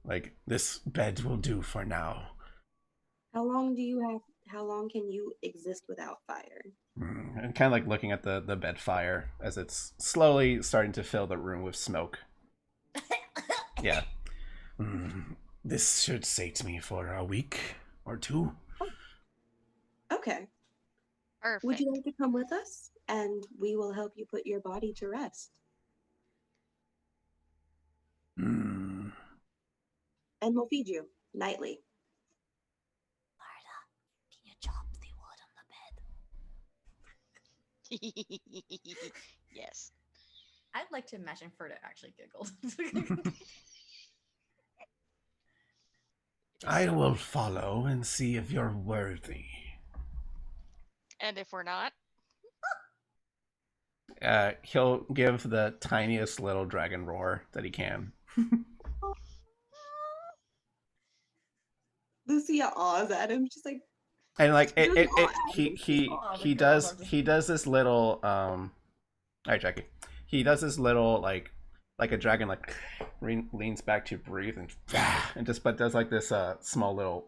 Like, this bed will do for now. How long do you have? How long can you exist without fire? And kind of like looking at the bed fire as it's slowly starting to fill the room with smoke. Yeah. This should sate me for a week or two. Okay. Perfect. Would you like to come with us, and we will help you put your body to rest, Hmm. and we'll feed you nightly. Marta, can you chop the wood on the bed? Yes. I'd like to imagine Ferda actually giggled. I will follow and see if you're worthy. And if we're not, He'll give the tiniest little dragon roar that he can. Lucia awes at him. She's like, And like He doesn't awe at him, he does this little alright, Jackie. He does this little like a dragon like leans back to breathe and just but does like this small little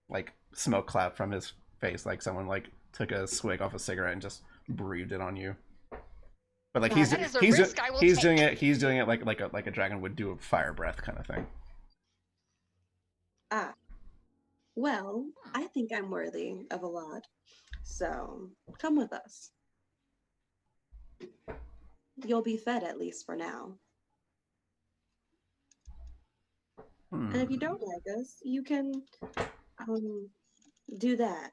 like smoke cloud from his face, like someone like took a swig off a cigarette and just breathed it on you. But like That is a risk I will take. doing it like a dragon would do a fire breath kind of thing. ah, well, I think I'm worthy of a lot. So come with us. You'll be fed at least for now. And if you don't like us, you can do that.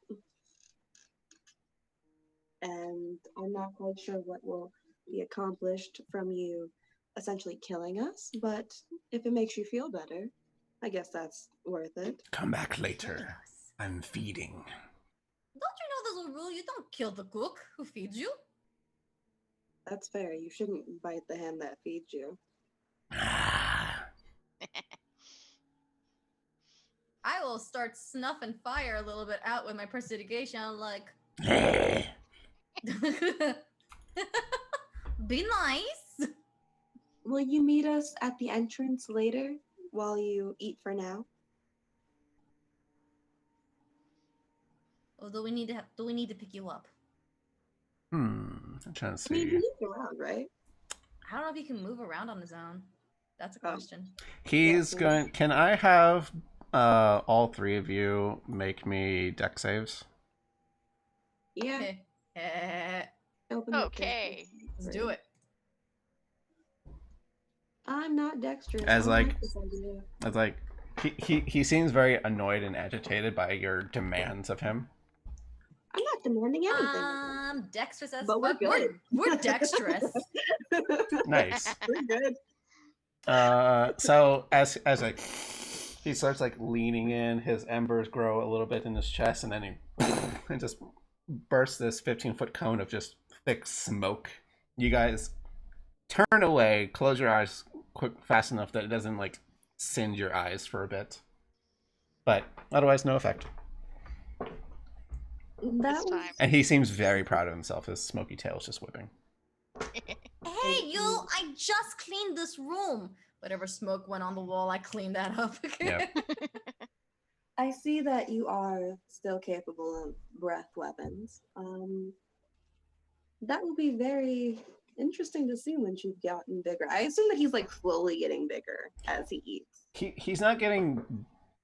And I'm not quite sure what will be accomplished from you essentially killing us, but if it makes you feel better, I guess that's worth it. Come back later. I'm feeding. Don't you know there's a rule? You don't kill the cook who feeds you. That's fair. You shouldn't bite the hand that feeds you. I will start snuffing fire a little bit out with my prestidigitation, like. Be nice. Will you meet us at the entrance later while you eat for now? Or do we need to pick you up? I'm trying to I mean, he see. moves around, right? I don't know if he can move around on his own. That's a Oh. question. He's Yeah. going. Can I have all three of you make me deck saves? Yeah. Open the Okay. Let's do it. I'm not dexterous. As I like- this idea. It's like he seems very annoyed and agitated by your demands of him. I'm not demanding anything. Dexterous as But we're fuck. good. We're dexterous. Nice. We're good. So as like he starts like leaning in, his embers grow a little bit in his chest, and then he just bursts this 15-foot cone of just thick smoke. You guys turn away, close your eyes fast enough that it doesn't like singe your eyes for a bit, but otherwise no effect. That This was time. And he seems very proud of himself. His smoky tail's just whipping. Hey, you! I just cleaned this room. Whatever smoke went on the wall, I cleaned that up. Yeah. I see that you are still capable of breath weapons. That will be very interesting to see once you've gotten bigger. I assume that he's like slowly getting bigger as he eats. He's not getting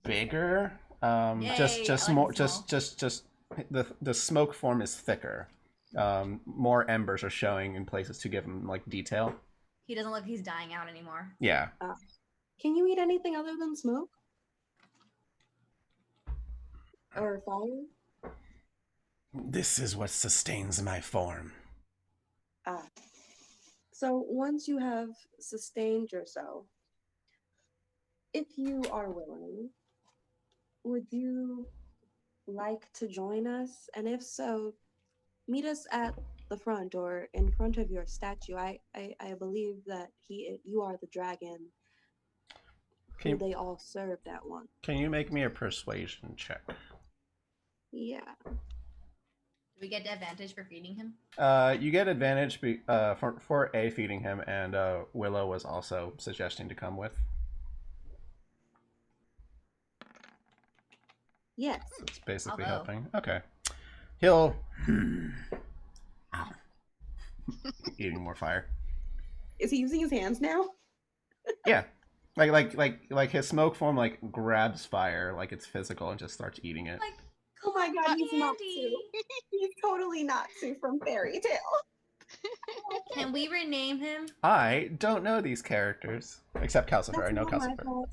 bigger. Yay, Just I like more. it Just the smoke form is thicker. More embers are showing in places to give him like detail. He doesn't look like he's dying out anymore. Yeah. Can you eat anything other than smoke? Or fire? This is what sustains my form. So once you have sustained yourself, if you are willing, would you like to join us? And if so, meet us at the front or in front of your statue. I believe that you are the dragon who Can, they all served at once. can you make me a persuasion check? Yeah. Do we get the advantage for feeding him? You get advantage for A, feeding him, and Willow was also suggesting to come with. Yes. So it's basically Although- helping. Okay. He'll... Ow. Eating more fire. Is he using his hands now? Yeah. Like his smoke form like grabs fire like it's physical and just starts eating it. Like Oh my god, he's candy. Natsu. He's totally Natsu from Fairy Tale. Can we rename him? I don't know these characters. Except Calcifer. I That's know not my Calcifer. fault.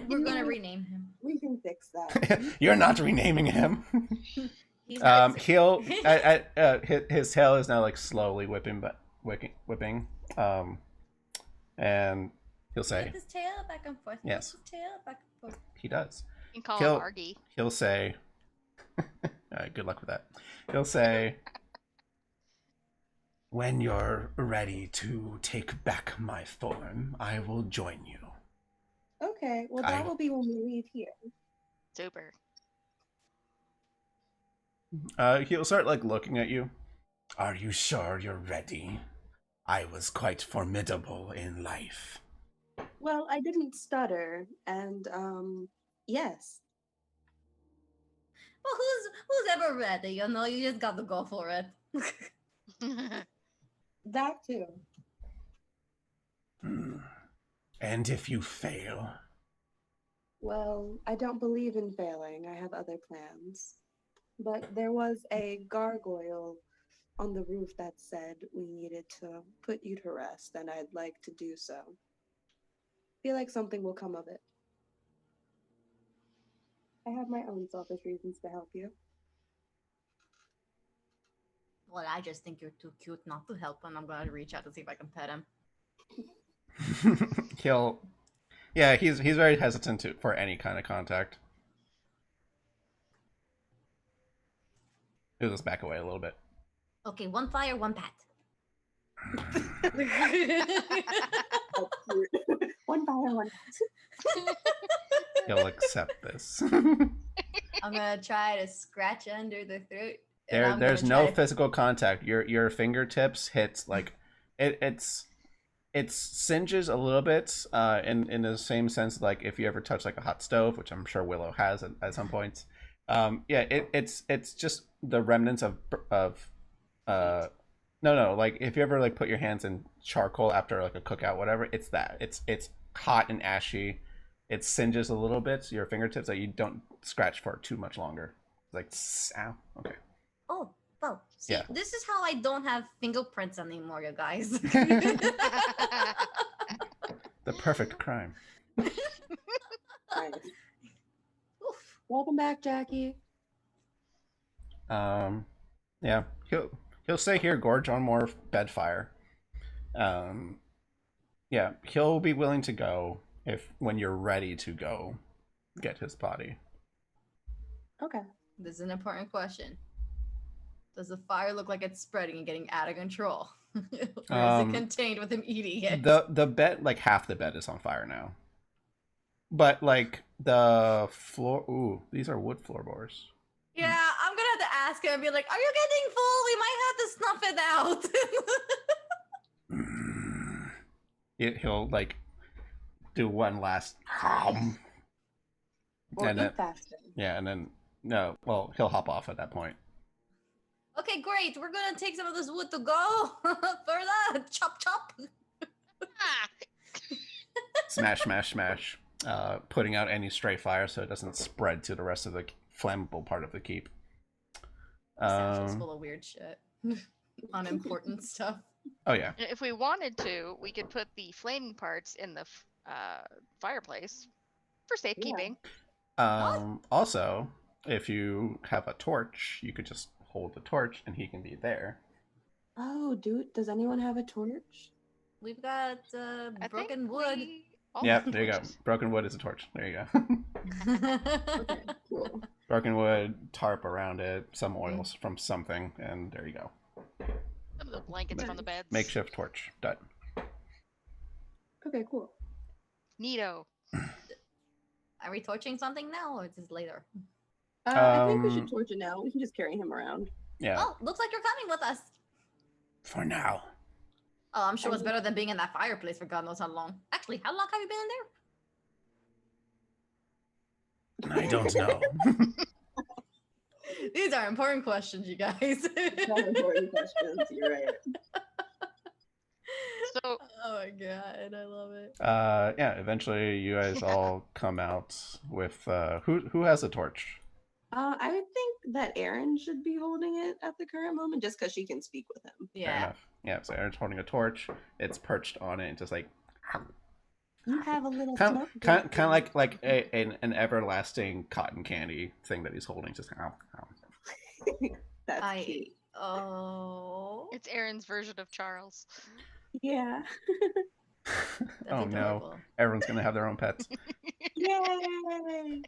We're gonna rename him. We can fix that. You're not renaming him. He's not He'll his tail is now like slowly whipping, and he'll say Whip his tail back and forth. whip Yes. His tail back and forth. he does. You can call He'll- him Argy. He'll say, good luck with that. He'll say, when you're ready to take back my form, I will join you. Okay, well that I- will be when we leave here. Super. He'll start like looking at you. Are you sure you're ready? I was quite formidable in life. Well, I didn't stutter, and yes. Well, who's ever ready? You know, you just got to go for it. That too. And if you fail, Well, I don't believe in failing. I have other plans. But there was a gargoyle on the roof that said we needed to put you to rest, and I'd like to do so. Feel like something will come of it. I have my own selfish reasons to help you. Well, I just think you're too cute not to help, and I'm gonna reach out to see if I can pet him. he's very hesitant for any kind of contact. He'll just back away a little bit. Okay, one fire, one pat. One by one. He'll accept this. I'm gonna try to scratch under the throat. and I'm There's gonna try no to- physical contact. Your fingertips hits like it singes a little bit in the same sense like if you ever touch like a hot stove, which I'm sure Willow has at some points. It's just the remnants of no, like if you ever like put your hands in charcoal after like a cookout, whatever, it's that. It's hot and ashy. It singes a little bit your fingertips that you don't scratch for too much longer. It's like, ow, okay. Oh, well, see, Yeah. this is how I don't have fingerprints anymore, you guys. The perfect crime. Nice. Oof. Welcome back, Jackie. Yeah, he'll stay here, gorge on more bed fire. Yeah, he'll be willing to go when you're ready to go get his body. Okay. This is an important question. Does the fire look like it's spreading and getting out of control? Or is it contained with him eating it? The bed, like half the bed is on fire now. But like the floor, ooh, these are wood floorboards. Yeah, I'm gonna have to ask him and be like, "Are you getting full? We might have to snuff it out." He'll like do one last Or and eat then faster. yeah, and then no, well, he'll hop off at that point. Okay, great. We're gonna take some of this wood to go for the chop chop. Ah! Smash, smash, smash. Putting out any stray fire so it doesn't spread to the rest of the flammable part of the keep. Satchel's full of weird shit. Unimportant stuff. Oh yeah. If we wanted to, we could put the flaming parts in the fireplace for safekeeping. Also, if you have a torch, you could just hold the torch and he can be there. Oh, dude, does anyone have a torch? We've got I think broken wood. we all Yep, have there you go. torches. Broken wood is a torch. There you go. Okay, cool. Brokenwood, tarp around it, some oils from something, and there you go. Some of the blankets from the beds. Makeshift torch. Done. Okay, cool. Neato. Are we torching something now, or is this later? I think we should torch it now. We can just carry him around. Yeah. Oh, looks like you're coming with us. For now. Oh, I'm sure it's better than being in that fireplace for God knows how long. Actually, how long have you been in there? I don't know. These are important questions, you guys. Not important questions. You're right. So, oh my god, I love it. Yeah, eventually you guys all come out with who has a torch? I would think that Erin should be holding it at the current moment, just because she can speak with him. Fair Yeah. enough. Yeah, so Aaron's holding a torch. It's perched on it, and just like You have a little kind smoke. of like an everlasting cotton candy thing that he's holding. Just That's cute. Oh. it's Aaron's version of Charles. Yeah. That's oh no, adorable. everyone's gonna have their own pets. Yay!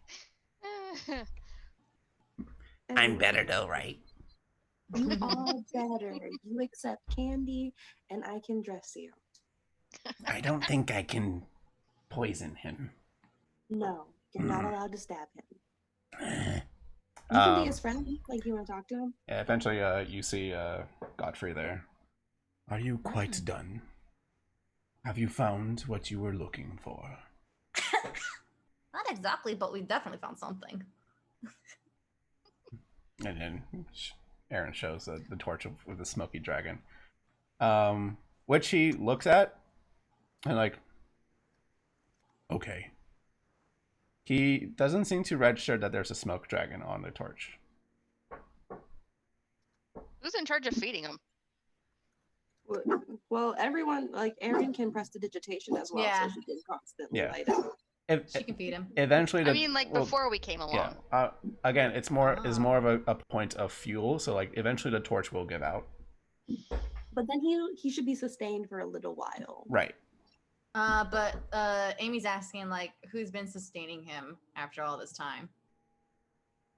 I'm better though, right? You are better. You accept candy, and I can dress you. I don't think I can poison him. No, you're not allowed to stab him. You can be his friend. Like, you want to talk to him? Yeah, eventually, you see Godfrey there. Are you quite done? Have you found what you were looking for? Not exactly, but we definitely found something. And then Aaron shows the torch with the smoky dragon, which he looks at and like, okay. He doesn't seem to register that there's a smoke dragon on the torch. Who's in charge of feeding him? Well, everyone, like, Erin can prestidigitation as well, Yeah. so she can constantly Yeah. light it. She can feed him. Eventually, I mean, like, before we came along. Yeah. Again, it's more of a point of fuel. So like, eventually the torch will give out. But then he should be sustained for a little while. Right. But Amy's asking, like, who's been sustaining him after all this time?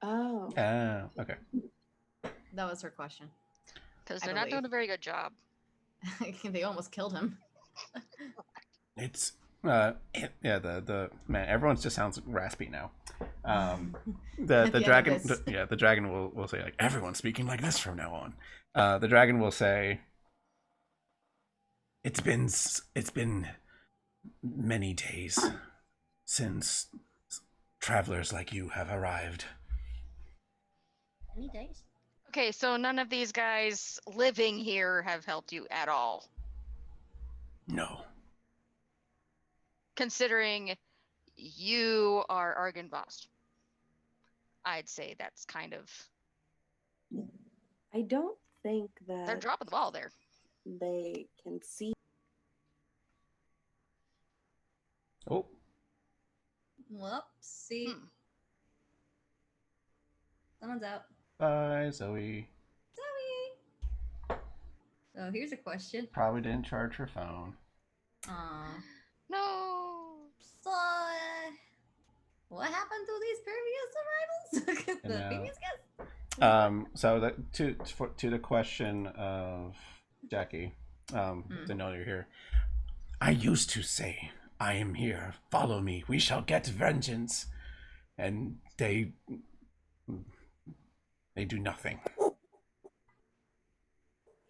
Oh. Okay. That was her question. Because I they're not believe. doing a very good job. They almost killed him. It's yeah, the man, everyone just sounds raspy now. The dragon, the dragon will say, like, everyone's speaking like this from now on. The dragon will say, it's been many days since travelers like you have arrived. Many days? Okay, so none of these guys living here have helped you at all. No. Considering you are Argonvostholt. I'd say that's kind of... I don't think They're that dropping the ball there. they can see. Oh. Whoopsie. Someone's out. Bye, Zoe. Zoe! So here's a question. Probably didn't charge her phone. No. So, what happened to these previous arrivals? The previous guests? So to the question of Jackie, to know you're here. I used to say, I am here. Follow me. We shall get vengeance. And they do nothing.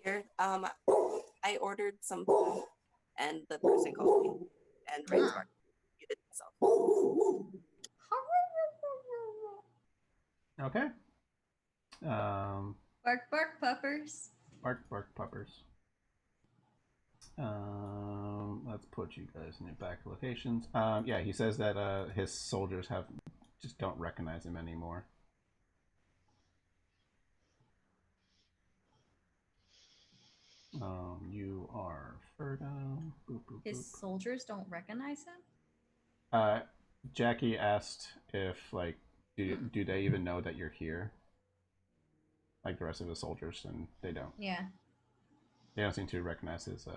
Here, I ordered some food, and the person called me, and Rainspark muted himself. Okay. Bark, bark, puppers. Bark, puppers. Let's put you guys in your back locations. Yeah, he says that his soldiers just don't recognize him anymore. You are Fergo. Boop, boop, His boop. soldiers don't recognize him? Jackie asked if, like, do they even know that you're here? Like the rest of the soldiers, and they don't. Yeah. They don't seem to recognize his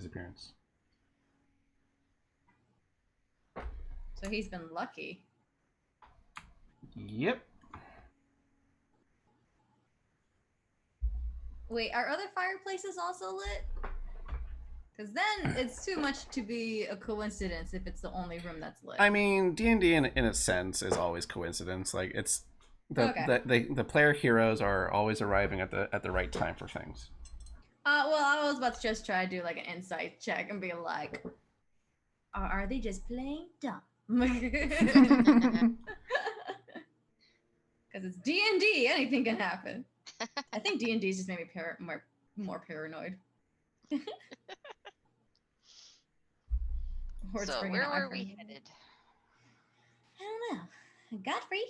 appearance. So he's been lucky. Yep. Wait, are other fireplaces also lit? Because then it's too much to be a coincidence if it's the only room that's lit. I mean, D&D in a sense is always coincidence. Like it's the player heroes are always arriving at the right time for things. Well, I was about to just try to do like an insight check and be like, are they just playing dumb? Because it's D&D, anything can happen. I think D&D is just maybe more paranoid. So where were we headed? I don't know. Godfrey?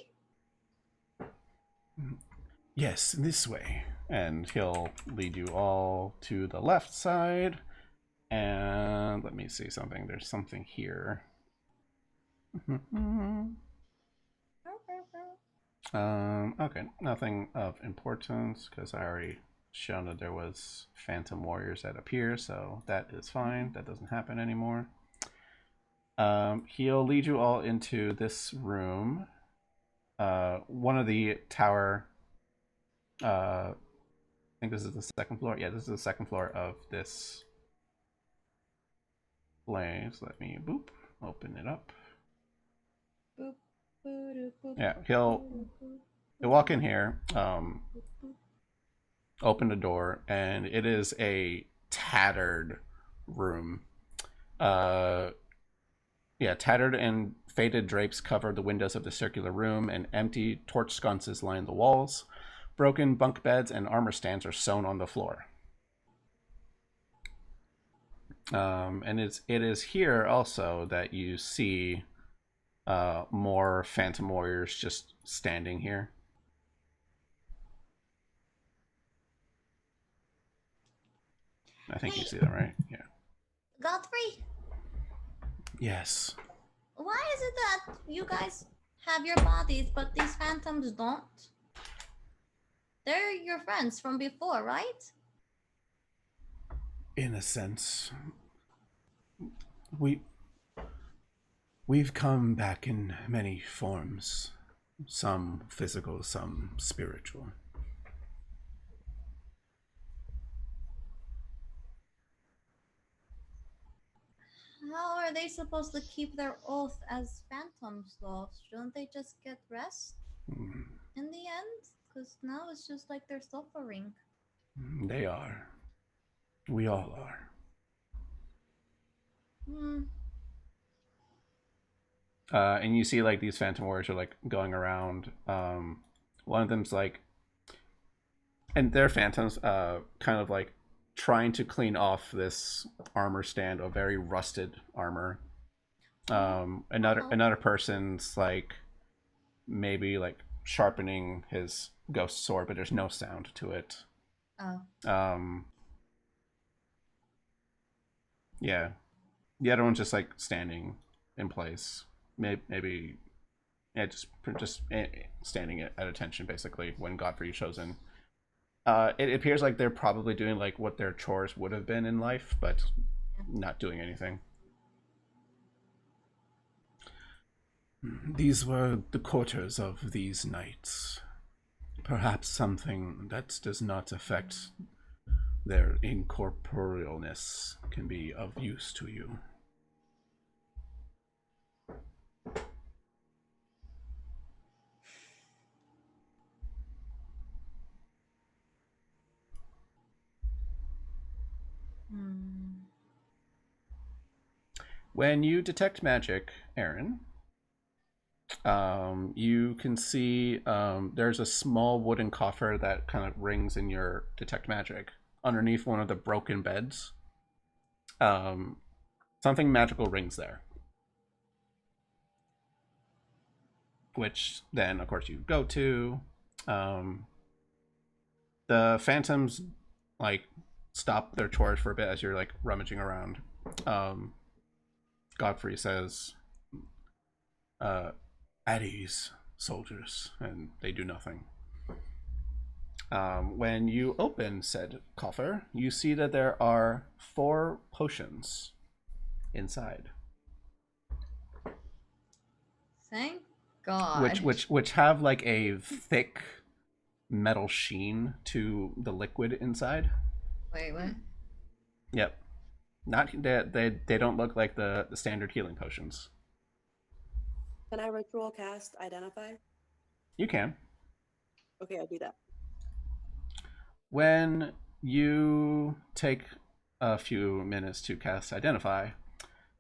Yes, this way. And he'll lead you all to the left side. And let me see something. There's something here. Okay, nothing of importance because I already shown that there was phantom warriors that appear, so that is fine. That doesn't happen anymore. He'll lead you all into this room. One of the tower. I think this is the second floor. Yeah, this is the second floor of this place. Let me open it up. Yeah, he'll walk in here, open the door, and it is a tattered room. Tattered and faded drapes cover the windows of the circular room, and empty torch sconces line the walls. Broken bunk beds and armor stands are sewn on the floor. And it is here also that you see more phantom warriors just standing here. I think you see them, right? Yeah. Godfrey? Yes. Why is it that you guys have your bodies, but these phantoms don't? They're your friends from before, right? In a sense. We've come back in many forms. Some physical, some spiritual. How are they supposed to keep their oath as phantoms, though? Shouldn't they just get rest in the end? Because now it's just like they're suffering. They are. We all are. And you see like these phantom warriors are like going around. One of them's like, and they're phantoms, kind of like trying to clean off this armor stand of very rusted armor. Another person's like maybe like sharpening his ghost sword, but there's no sound to it. Yeah, the other one's just like standing in place. Maybe just standing at attention basically when Godfrey shows in. It appears like they're probably doing like what their chores would have been in life, but not doing anything. These were the quarters of these knights. Perhaps something that does not affect their incorporealness can be of use to you. When you detect magic, Aaron, you can see there's a small wooden coffer that kind of rings in your detect magic underneath one of the broken beds. Something magical rings there, which then of course you go to. The phantoms like stop their chores for a bit as you're like rummaging around. Godfrey says, at ease, soldiers, and they do nothing. When you open said coffer, you see that there are 4 potions inside. Thank God. which have like a thick metal sheen to the liquid inside. Wait, what? Yep. Not they don't look like the standard healing potions. Can I ritual cast Identify? You can. Okay, I'll do that. When you take a few minutes to cast Identify,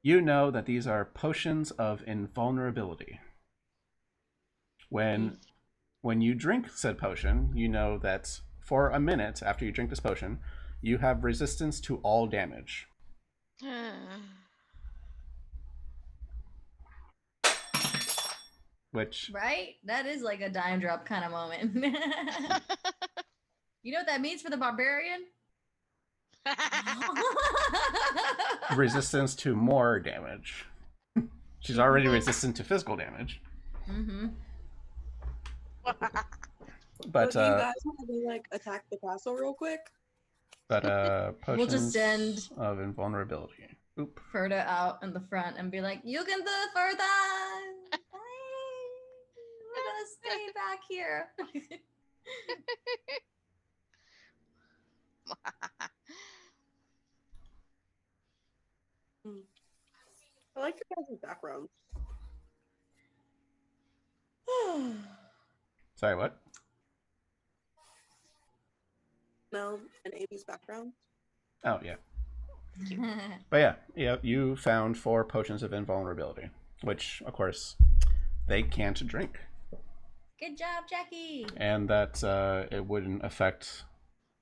you know that these are potions of invulnerability. When you drink said potion, you know that for a minute after you drink this potion, you have resistance to all damage. Which Right? That is like a dime drop kind of moment. You know what that means for the barbarian? resistance to more damage. She's already resistant to physical damage. Mm-hmm. But So do you guys want to like attack the castle real quick? potions We'll just send of invulnerability. Oop. Ferda out in the front and be like, "You can do it, Ferda. Bye. We're gonna stay back here." I like your guys' background. Sorry, what? Mel and Amy's background. Oh yeah. But yeah, you found 4 potions of invulnerability, which of course they can't drink, Good job, Jackie. and that it wouldn't affect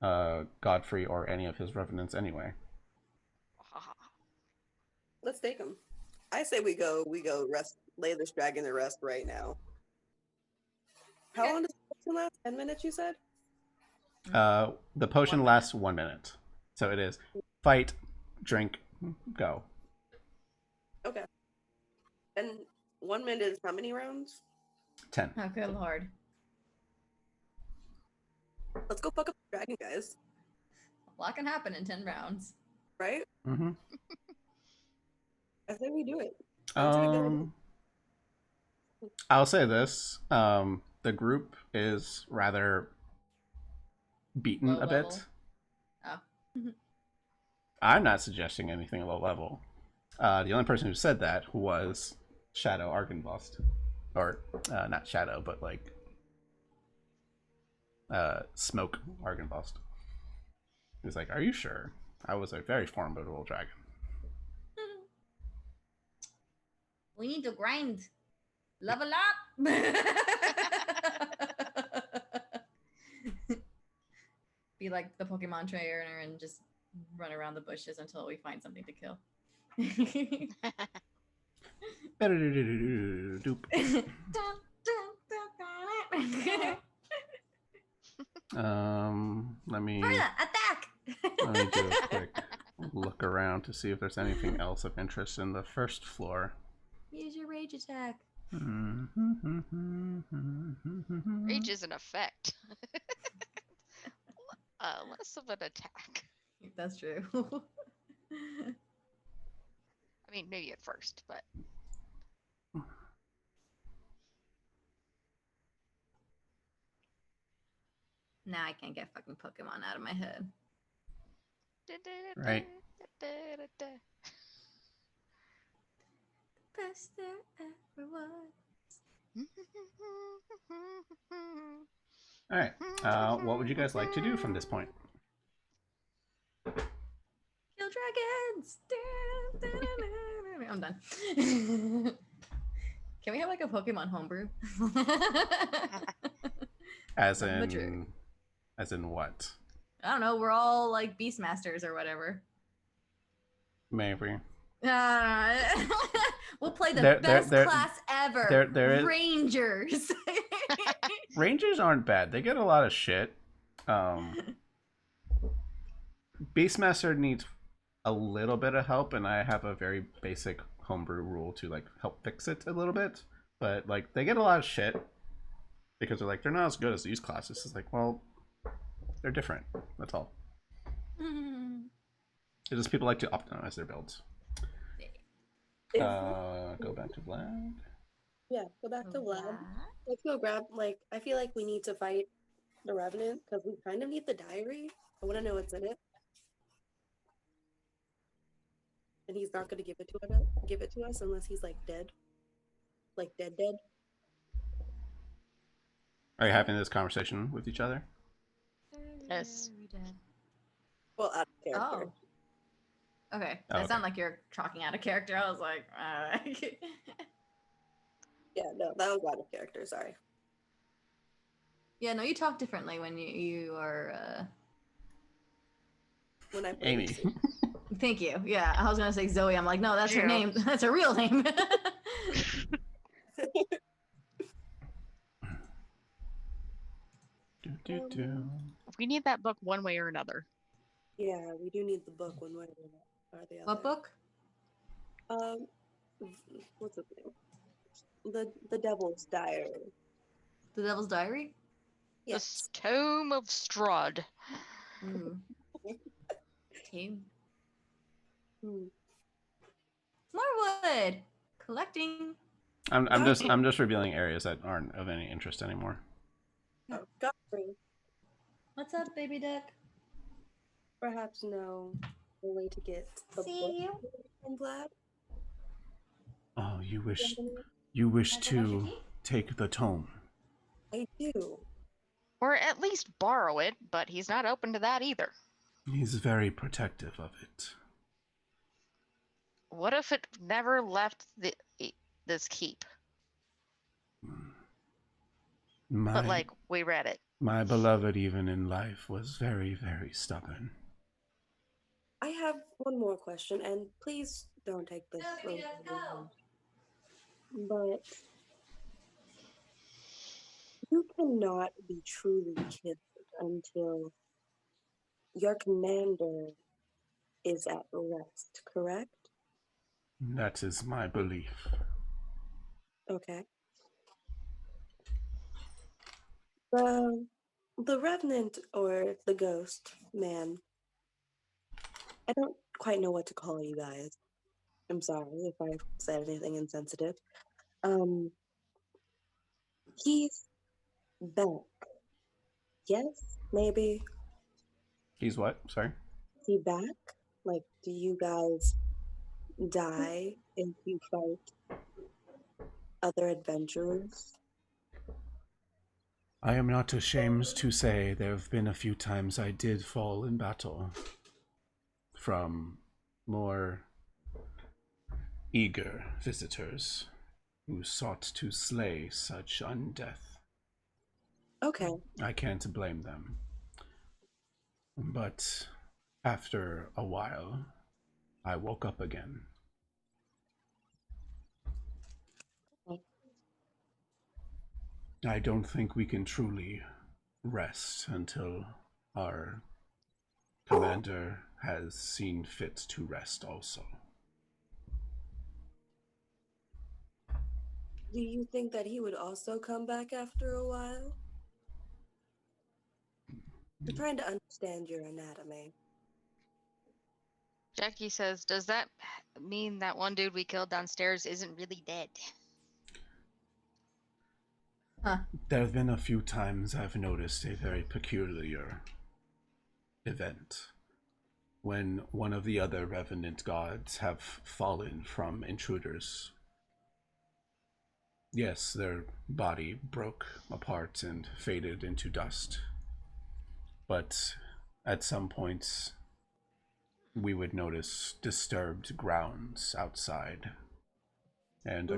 Godfrey or any of his revenants anyway. Let's take them. I say we go rest, lay this dragon to rest right now. How long does the potion last? 10 minutes, you said? The potion lasts 1 minute, so it is fight, drink, go. Okay. And 1 minute is how many rounds? 10. Oh, good lord. Let's go fuck up the dragon, guys. A lot can happen in 10 rounds. Right? Mm-hmm. I say we do it. I'll say this: the group is rather beaten Low a level. bit. Oh. I'm not suggesting anything low level. The only person who said that was Shadow Argonvost, or not Shadow, but like Smoke Argonvost. He's like, "Are you sure? I was a very formidable dragon." We need to grind. Level up. Be like the Pokemon trainer and just run around the bushes until we find something to kill. Doop. Let me Ferda, attack! let me do a quick look around to see if there's anything else of interest in the first floor. Use your rage attack. Rage is an effect. Less of an attack. That's true. I mean, maybe at first, but Now I can't get fucking Pokemon out of my head. Right. Best there ever was. All right. What would you guys like to do from this point? Kill dragons! I'm done. Can we have like a Pokemon homebrew? As Butcher. in what? I don't know. We're all like Beastmasters or whatever. Maybe. We'll play the There- best there- class ever. there is- Rangers. Rangers aren't bad. They get a lot of shit. Beastmaster needs a little bit of help, and I have a very basic homebrew rule to like help fix it a little bit. But like they get a lot of shit because they're not as good as these classes. It's like, well, they're different. That's all. It's just people like to optimize their builds. Go back to Vlad. Yeah, go back to lab. That. Let's go grab, like, I feel like we need to fight the Revenant because we kind of need the diary. I want to know what's in it. And he's not going to give it to us unless he's, like, dead. Like, dead, dead. Are you having this conversation with each other? Yes. Well, out of character. Oh. Okay. Oh, That okay. sounded like you're talking out of character. I was like, Yeah, no, that was out of character, sorry. yeah, no, you talk differently when you are. When I play Amy. Lucy. Thank you. Yeah, I was gonna say Zoe. I'm like, no, that's her Yeah. name. That's her real name. We need that book one way or another. Yeah, we do need the book one way or the other. What book? What's its name? The Devil's Diary. The Devil's Diary. Yes. The Tome of Strahd. Ooh. Team. Hmm. More wood. Collecting. I'm just revealing areas that aren't of any interest anymore. Oh, Godfrey. What's up, baby duck? Perhaps know a way to get the See book. I'm glad. Oh, you wish to take the tome. I do. Or at least borrow it, but he's not open to that either. He's very protective of it. What if it never left this keep? But like, we read it. My beloved, even in life, was very, very stubborn. I have one more question, and please don't take this. Go, baby duck, go. But you cannot be truly killed until your commander is at rest, correct? That is my belief. Okay. The Revenant or the Ghost man, I don't quite know what to call you guys. I'm sorry if I said anything insensitive. He's back. Yes, maybe. He's what? Sorry? Is he back? Like, do you guys die if you fight other adventurers? I am not ashamed to say there have been a few times I did fall in battle from more eager visitors who sought to slay such undeath. Okay. I can't blame them. But after a while, I woke up again. I don't think we can truly rest until our commander has seen fit to rest also. Do you think that he would also come back after a while? I'm trying to understand your anatomy. Jackie says, does that mean that one dude we killed downstairs isn't really dead? Huh. There have been a few times I've noticed a very peculiar event when one of the other revenant gods have fallen from intruders. Yes, their body broke apart and faded into dust. But at some points, we would notice disturbed grounds outside, and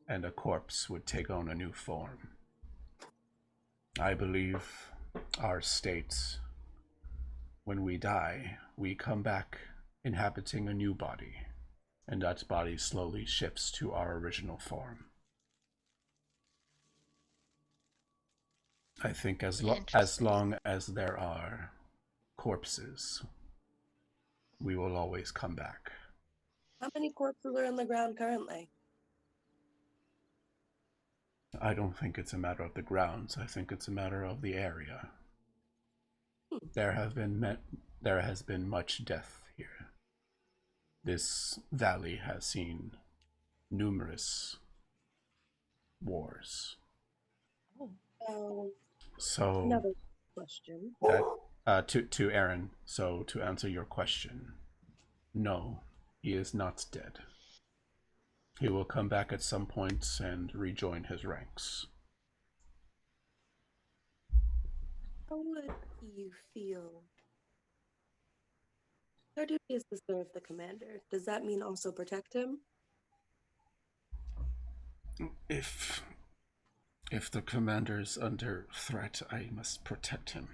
a corpse would take on a new form. I believe our state, when we die, we come back inhabiting a new body, and that body slowly shifts to our original form. I think as long as there are corpses, we will always come back. How many corpses are on the ground currently? I don't think it's a matter of the grounds. I think it's a matter of the area. There has been much death here. This valley has seen numerous wars. Oh, So another question. that to Aaron. So to answer your question, no, he is not dead. He will come back at some point and rejoin his ranks. How would you feel? Our duty is to serve the commander. Does that mean also protect him? If the commander is under threat, I must protect him.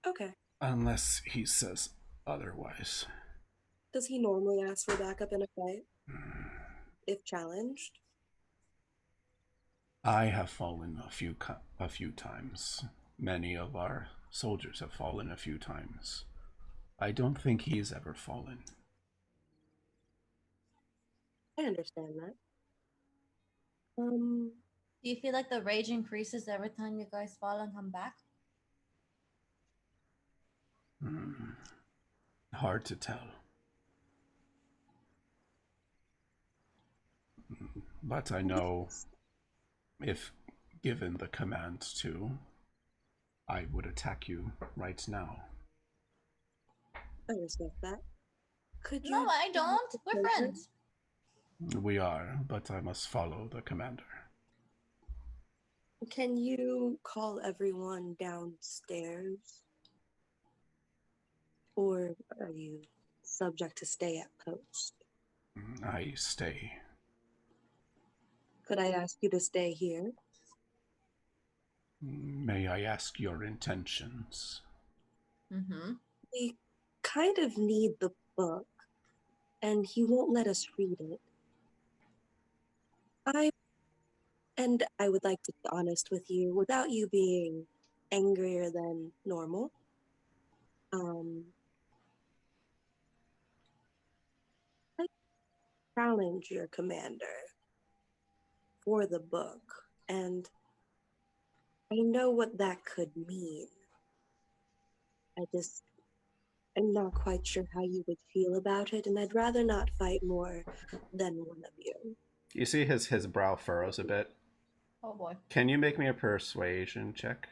Okay. Unless he says otherwise. Does he normally ask for backup in a fight? If challenged? I have fallen a few times. Many of our soldiers have fallen a few times. I don't think he's ever fallen. I understand that. Do you feel like the rage increases every time you guys fall and come back? Hard to tell. But I know if given the command to, I would attack you right now. I respect that. Could you? No, I don't. We're friends. We are, but I must follow the commander. Can you call everyone downstairs? Or are you subject to stay at post? I stay. Could I ask you to stay here? May I ask your intentions? We kind of need the book, and he won't let us read it. I would like to be honest with you without you being angrier than normal. I challenge your commander for the book, and I know what that could mean. I'm not quite sure how you would feel about it, and I'd rather not fight more than one of you. You see his brow furrows a bit. Oh boy. Can you make me a persuasion check?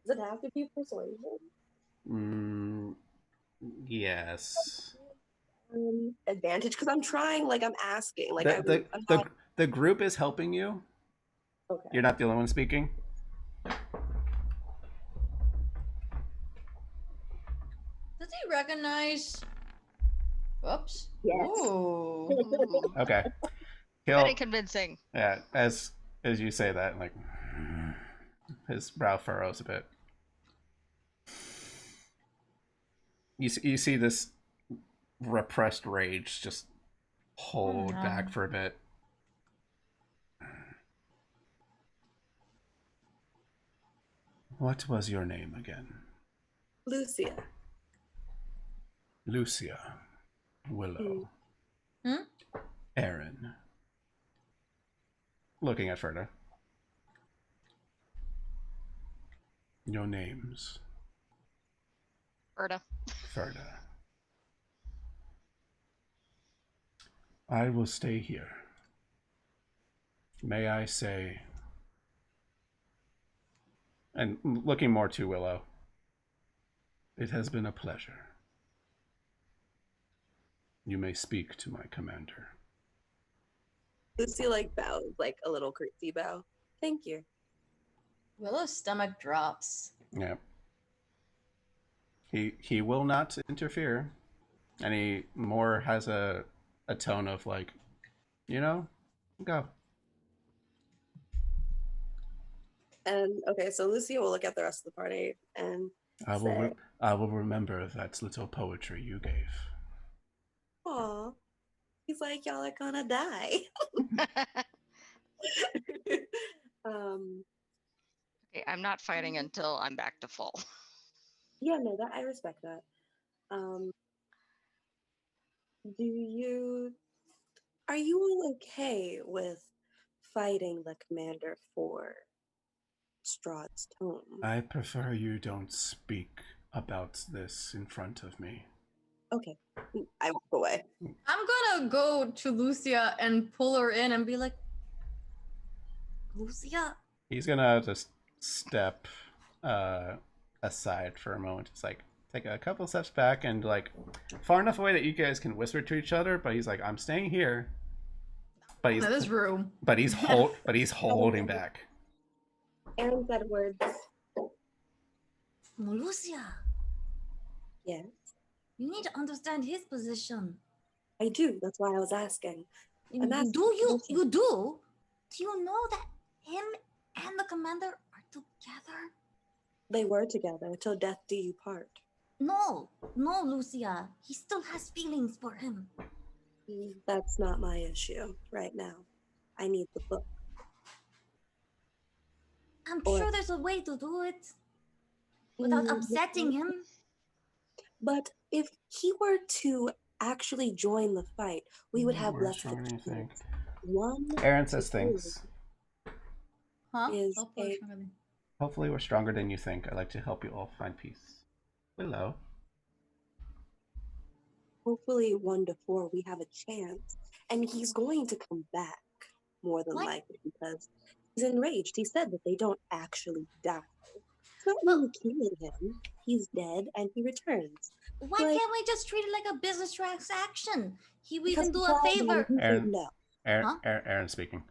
Does it have to be persuasion? Yes. Advantage, because I'm trying, like I'm asking. Like the group is helping you. Okay. You're not the only one speaking. Does he recognize? Whoops. Yes. Ooh. Okay. Very convincing. Yeah, as you say that, like his brow furrows a bit. You see this repressed rage just hold back for a bit. What was your name again? Lucia. Lucia. Willow. Aaron. Looking at Ferda. Your names. Ferda. Ferda. I will stay here. May I say, and looking more to Willow, it has been a pleasure. You may speak to my commander. Lucy like bows, like a little curtsy bow. Thank you. Willow's stomach drops. Yeah. He will not interfere. And he more has a tone of like, go. And okay, so Lucia will look at the rest of the party and I will remember that little poetry you gave. Aw. He's like, y'all are gonna die. Okay, I'm not fighting until I'm back to full. Yeah, no, that I respect that. Are you all okay with fighting the commander for Strahd's tome? I prefer you don't speak about this in front of me. Okay, I walk away. I'm gonna go to Lucia and pull her in and be like, Lucia? He's gonna just step aside for a moment. It's like take a couple steps back and like far enough away that you guys can whisper to each other. But he's like, "I'm staying here." But he's No, this room. but he's holding back. Aaron said words. Lucia, Yes, you need to understand his position. I do. That's why I was asking. I'm asking Do you? permission. You do? Do you know that him and the commander are together? They were together till death do you part. No, Lucia. He still has feelings for him. That's not my issue right now. I need the book. I'm Or- sure there's a way to do it without upsetting him. But if he were to actually join the fight, we would have We're less of stronger than a you think. chance. One Aaron says to things. Huh? Is Oh, poor a- Charlie. Hopefully, we're stronger than you think. I'd like to help you all find peace. Willow. hopefully 1 to 4 we have a chance, and he's going to come back more than What? likely because he's enraged. He said that they don't actually die. It's not Well- really killing him. He's dead and he returns. Why Like- can't we just treat it like a business transaction? We Because can do he a tried and favor. he said Aaron. no. Aaron, Huh? Aaron speaking.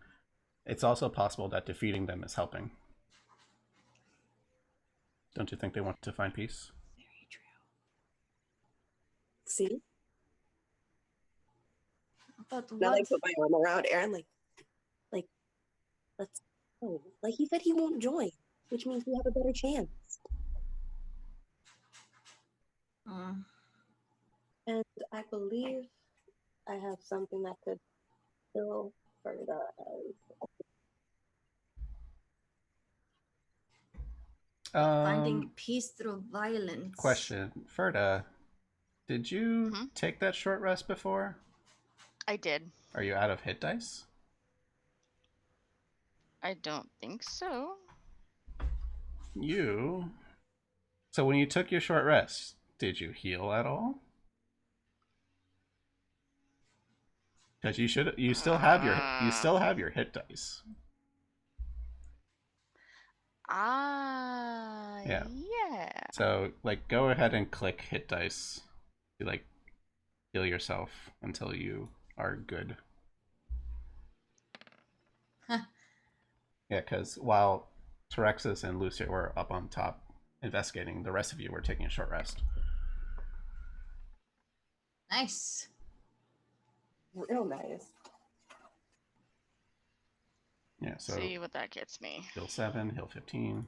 It's also possible that defeating them is helping. Don't you think they want to find peace? Very true. See? But I what? like put my arm around Aaron, like, let's go. Like he said he won't join, which means we have a better chance. Mm. And I believe I have something that could fill Ferda Finding peace through violence. Question, Ferda, did you Mhm. take that short rest before? I did. Are you out of hit dice? I don't think so. So when you took your short rest, did you heal at all? Because you still have your hit dice. Yeah. Yeah. So like go ahead and click hit dice to like heal yourself until you are good. Huh. Yeah, because while Terexis and Lucia were up on top investigating, the rest of you were taking a short rest. Nice. real nice. Yeah, so See what that gets me. heal 7, heal 15.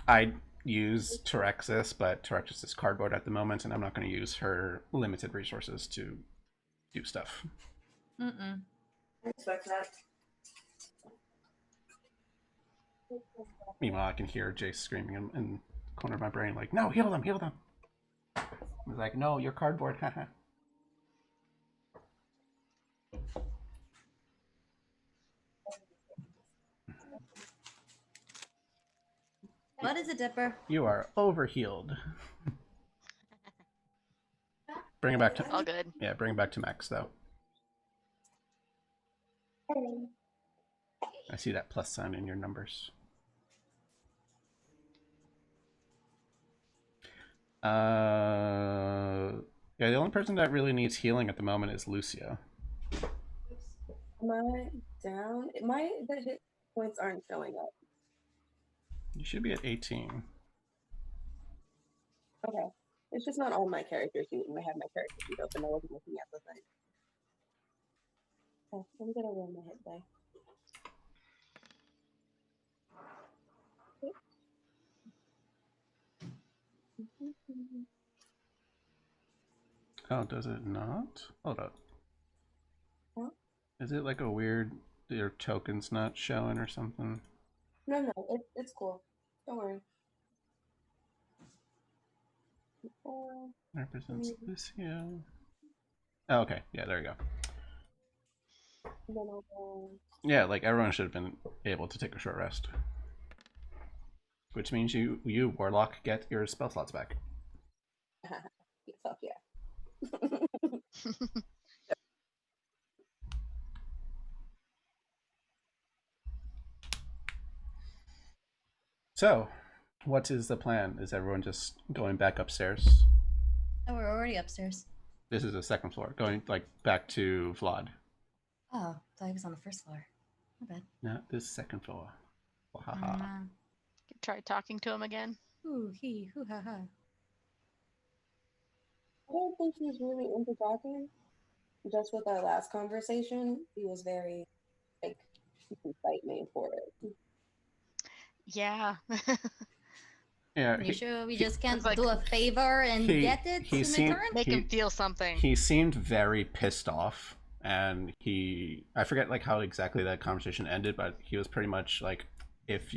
I use Terexis, but Terexis is cardboard at the moment, and I'm not going to use her limited resources to do stuff. Mm-mm. I respect that. Meanwhile, I can hear Jace screaming in the corner of my brain, like, "No, heal them, heal them!" He's like, "No, you're cardboard, haha." What is it, Dipper? You are overhealed. Bring it back to All good. bring it back to max though. I see that plus sign in your numbers. Yeah, the only person that really needs healing at the moment is Lucia. Am I down? The hit points aren't showing up. You should be at 18. Okay. It's just not on my character sheet, and I have my character sheet open. I wasn't looking at the thing. Okay, I'm gonna roll my hit die. Oh, does it not? Hold up. Huh? Is it like a weird, your token's not showing or something? No, it's cool. Don't worry. Represents Lucia. Oh, okay, yeah, there you go. Then I'll go. Yeah, like everyone should have been able to take a short rest. Which means you Warlock, get your spell slots back. Fuck yeah. So, what is the plan? Is everyone just going back upstairs? Oh, we're already upstairs. This is the second floor. Going like back to Vlad. Oh, thought he was on the first floor. My bad. No, this is second floor. Wahaha. Try talking to him again. Ooh, hee, hoo, ha, ha. I don't think he's really into talking. Just with our last conversation, he was very like, you can fight me for it. Yeah. Yeah. You sure we just can't It's like- do a favor and get it in return? Make him feel something. He seemed very pissed off, and I forget like how exactly that conversation ended, but he was pretty much like, if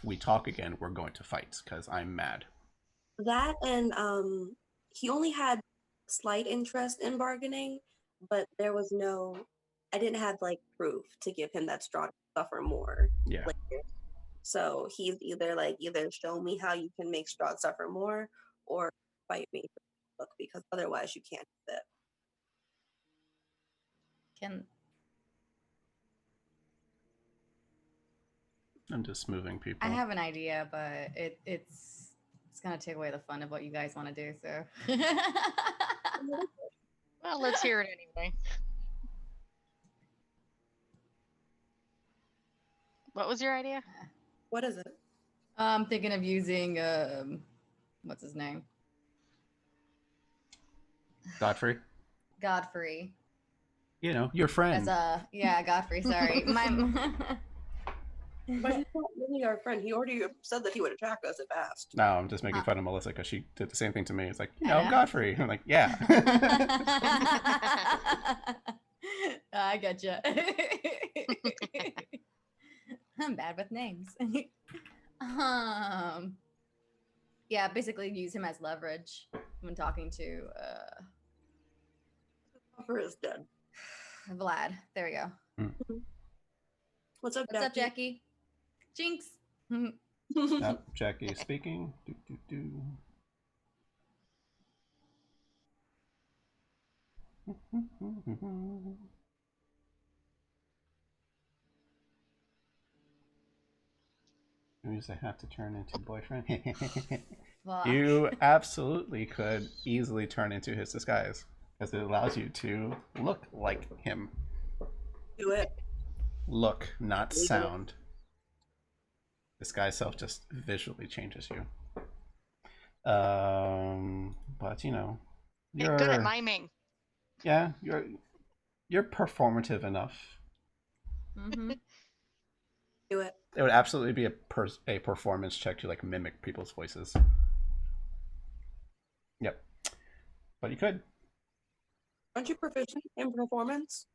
we talk again, we're going to fight because I'm mad. That and he only had slight interest in bargaining, but there was I didn't have like proof to give him that Strahd suffer more. Yeah. Later. So he's either show me how you can make Strahd suffer more, or fight me for the book, because otherwise you can't do that. I'm just moving people. I have an idea, but it's gonna take away the fun of what you guys want to do. So. Well, let's hear it anyway. What was your idea? What is it? I'm thinking of using what's his name? Godfrey. Godfrey. You know, your friend. Godfrey. Sorry, But he's not really our friend. He already said that he would attack us if asked. No, I'm just making fun of Melissa because she did the same thing to me. It's like, I know. Godfrey. I'm like, yeah. I gotcha. I'm bad with names. Yeah, basically use him as leverage when talking to Offer is dead. Vlad. There we go. What's up, What's up, Jackie? Jinx. Yep, Jackie is speaking. Means I have to turn into boyfriend. Fuck. You absolutely could easily turn into his disguise because it allows you to look like him. Do it. Look, not sound. Disguise self just visually changes you. But you know, You're good at miming. Yeah, you're performative enough. Mm-hmm. Do it. It would absolutely be a performance check to like mimic people's voices. Yep, but you could. Aren't you proficient in performance?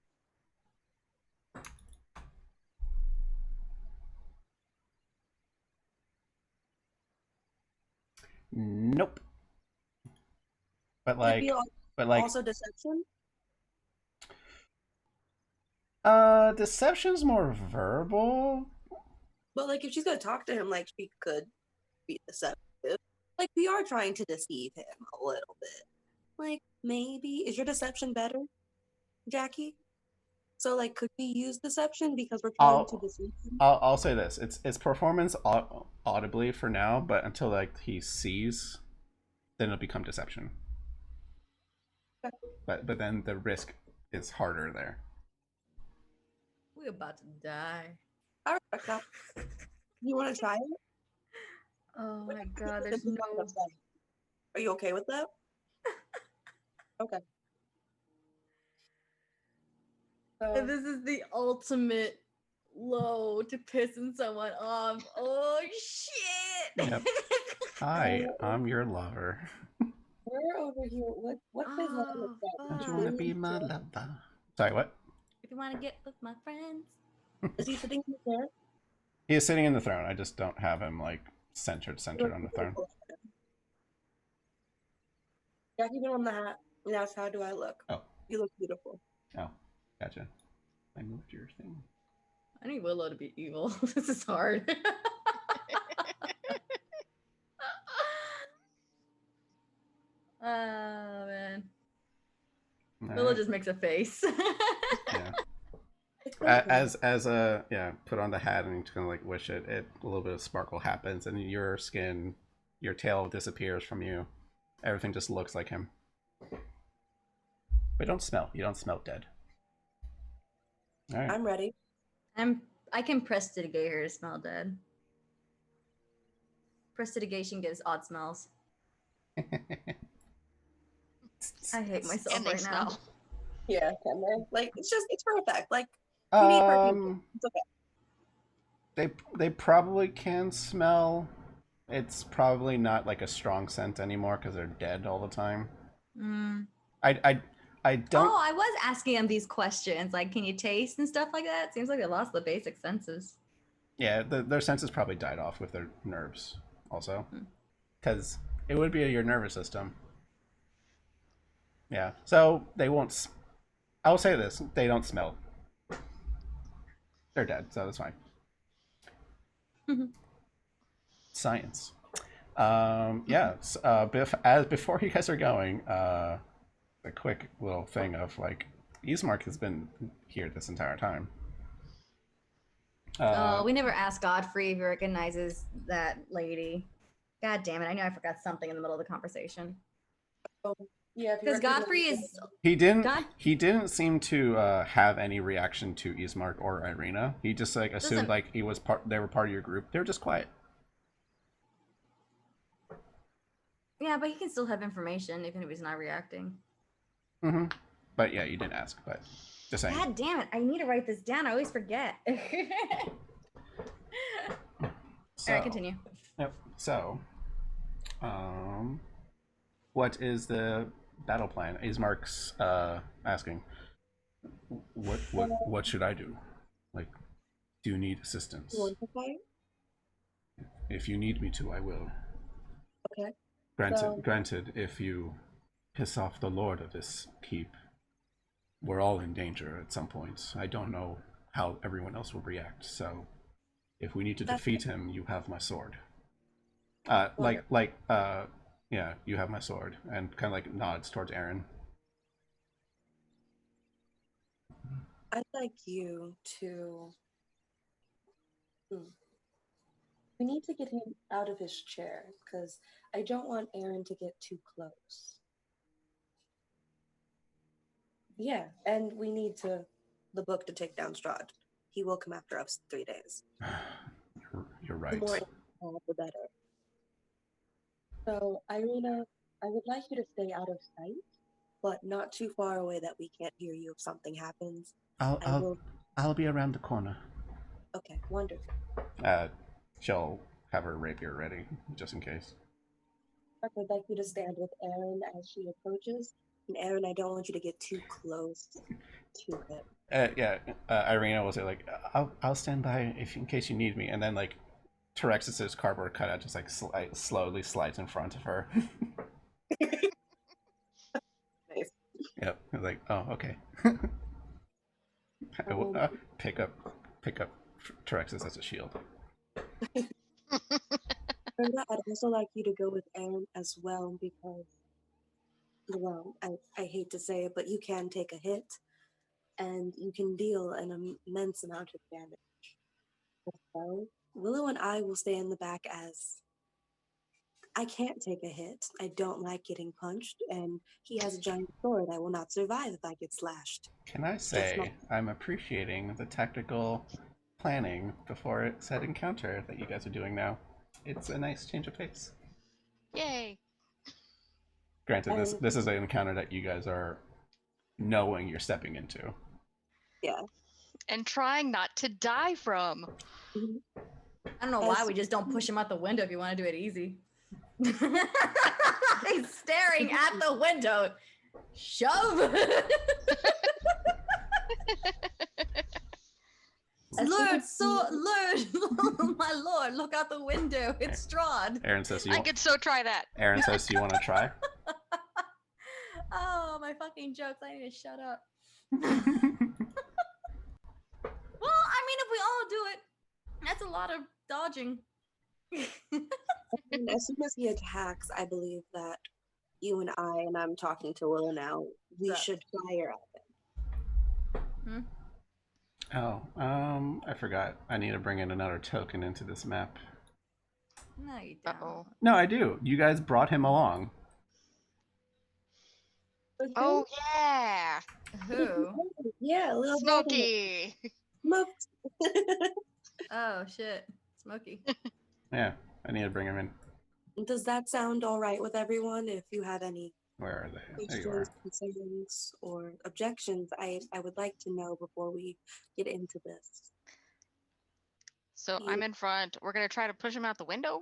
Nope. But Could it be also deception? Deception's more verbal. But like, if she's gonna talk to him, like she could be deceptive. Like we are trying to deceive him a little bit. Like maybe is your deception better, Jackie? So like, could we use deception because we're trying to deceive him? I'll say this: it's performance audibly for now, but until like he sees, then it'll become deception. Okay. But then the risk is harder there. We're about to die. I respect that. You want to try it? Oh my god, there's no. Are you okay with that? Okay. So, This is the ultimate low to pissing someone off. Oh shit! Yep. Hi, I'm your lover. we're over here. What's his name? Oh, Don't you wanna be my lover? Sorry, what? If you want to get with my friends. Is he sitting in the chair? He is sitting in the throne. I just don't have him like centered on the throne. Jackie put on the hat and asked, "How do I look?" Oh. You look beautiful. Oh, gotcha. I moved your thing. I need Willow to be evil. This is hard. Oh man. All Willow right. just makes a face. Yeah. Like As a put on the hat and kind of like wish it. A little bit of sparkle happens, and your skin, your tail disappears from you. Everything just looks like him. But don't smell. You don't smell dead. All right. I'm ready. I can prestidigate her to smell dead. Prestidigation gives odd smells. I hate myself And they right now. smell. Yeah, can they? Like it's perfect. Like you need perfume. It's okay. They probably can smell. It's probably not like a strong scent anymore because they're dead all the time. Mm. I don't. Oh, I was asking them these questions. Like, can you taste and stuff like that? Seems like they lost the basic senses. Yeah, their senses probably died off with their nerves also, because it would be your nervous system. Yeah, so they won't. I will say this: they don't smell. They're dead, so that's fine. Science. Yeah. Before you guys are going, a quick little thing of like, Ismark has been here this entire time. We never asked Godfrey if he recognizes that lady. God damn it! I knew I forgot something in the middle of the conversation. Yeah, Because Godfrey is He didn't. God- He didn't seem to have any reaction to Ismark or Irina. He just like assumed Doesn't- like he was part. They were part of your group. They were just quiet. Yeah, but he can still have information even if he's not reacting. Mm-hmm. But yeah, you didn't ask. But just saying. God damn it! I need to write this down. I always forget. So, All right, continue. Yep. So, what is the battle plan? Ismark's asking. What should I do? Like, do you need assistance? You want to fight? If you need me to, I will. Okay. Granted, if you piss off the lord of this keep, we're all in danger at some point. I don't know how everyone else will react, so if we need to defeat him, you have my sword. Yeah, you have my sword, and kind of like nods towards Aaron. I'd like you to. We need to get him out of his chair because I don't want Aaron to get too close. Yeah, and we need the book to take down Strahd. He will come after us 3 days. You're right. The more the better. So, Irina, I would like you to stay out of sight, but not too far away that we can't hear you if something happens. I'll be around the corner. Okay, wonderful. She'll have her rapier ready just in case. I'd like you to stand with Aaron as she approaches. And Aaron, I don't want you to get too close to him. Irina will say like, I'll stand by in case you need me, and then like Terexis's cardboard cutout just like slowly slides in front of her. Nice. Yep. Like, oh, okay. I will pick up Terexis as a shield. Brenda, I'd also like you to go with Aaron as well because, well, I hate to say it, but you can take a hit and you can deal an immense amount of damage. So, Willow and I will stay in the back as I can't take a hit. I don't like getting punched, and he has a giant sword. I will not survive if I get slashed. Can I say I'm appreciating the tactical planning before said encounter that you guys are doing now. It's a nice change of pace. Yay! Granted, this is an encounter that you guys are knowing you're stepping into. Yeah. And trying not to die from. Mm-hmm. I don't know why we just don't push him out the window if you want to do it easy. He's staring at the window. Shove! Lord, my lord, look out the window. It's Strahd. Aaron says I could so try that. Aaron says, "Do you want to try?" Oh, my fucking jokes. I need to shut up. Well, I mean, if we all do it, that's a lot of dodging. As soon as he attacks, I believe that you and I'm talking to Willow now, we should fire at him. Oh, I forgot. I need to bring in another token into this map. No, you Uh don't. oh. No, I do. You guys brought him along. But Oh yeah, Who? yeah, little brother Smokey. smoked. Oh shit, Smokey. Yeah, I need to bring him in. Does that sound all right with everyone? If you have any Where are they? There you questions, are. concerns, or objections, I would like to know before we get into this. So You I'm in front. We're gonna try to push him out the window.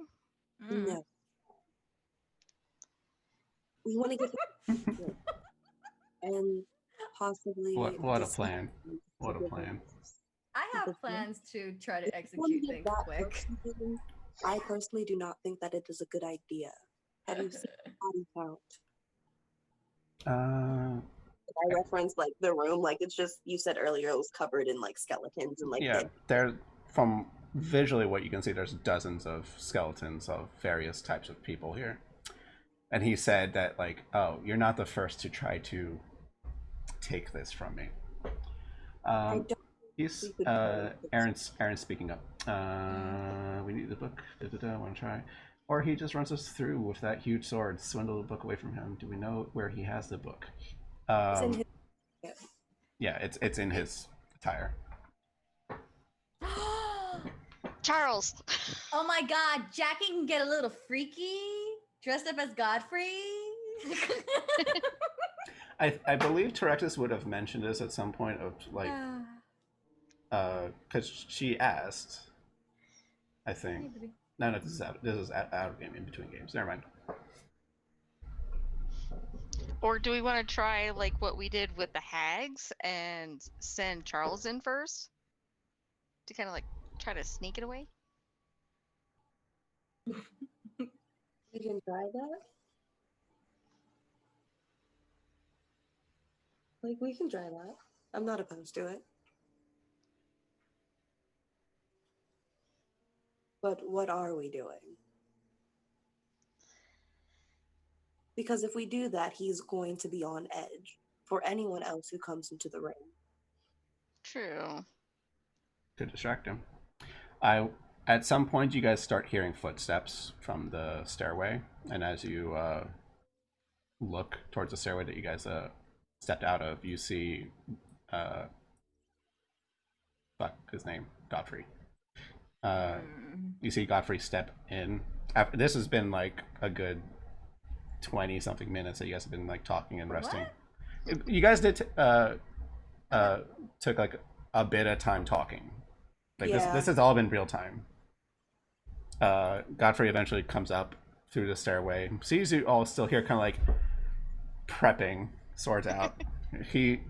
know, we want to get the and possibly What a discuss plan. to What a give plan. us I the have plans to try If to you want to execute get things that quick. person, I personally do not think that it is a good idea. Have you seen the body count? Uh, I referenced like the room, like it's just you said earlier it was covered in like skeletons and like yeah, dead. there. From visually what you can see, there's dozens of skeletons of various types of people here. And he said that, like, oh, you're not the first to try to take this from me. I Um, don't he's think we could. Aaron's speaking up. We need the book. I want to try. Or he just runs us through with that huge sword, swindle the book away from him. Do we know where he has the book? It's in his. Yeah, it's in his attire. Charles. Oh my god, Jackie can get a little freaky, dressed up as Godfrey. I believe Terectus would have mentioned this at some point of like because she asked. I think. No, this is out. This is out of game, in between games. Never mind. Or do we want to try like what we did with the hags and send Charles in first to kind of like try to sneak it away? We can try that. Like we can try that. I'm not opposed to it. But what are we doing? Because if we do that, he's going to be on edge for anyone else who comes into the room. True. To distract him. At some point you guys start hearing footsteps from the stairway, and as you look towards the stairway that you guys stepped out of, you see fuck his name, Godfrey. You see Godfrey step in. After, this has been like a good 20 something minutes that you guys have been like talking and resting. You guys did took like a bit of time talking. Like this has all been real time. Godfrey eventually comes up through the stairway, sees you all still here, kind of like prepping, swords out. He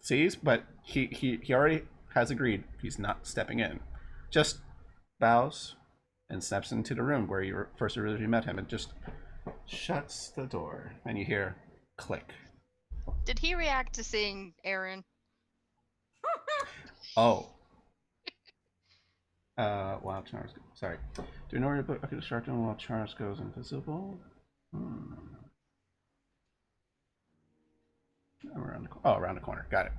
sees, but he already has agreed he's not stepping in. Just bows and steps into the room where you first originally met him, and just shuts the door. And you hear click. Did he react to seeing Aaron? Oh. While Charles, sorry. Do you know where your book? I could distract him while Charles goes invisible. Around the corner. Got it.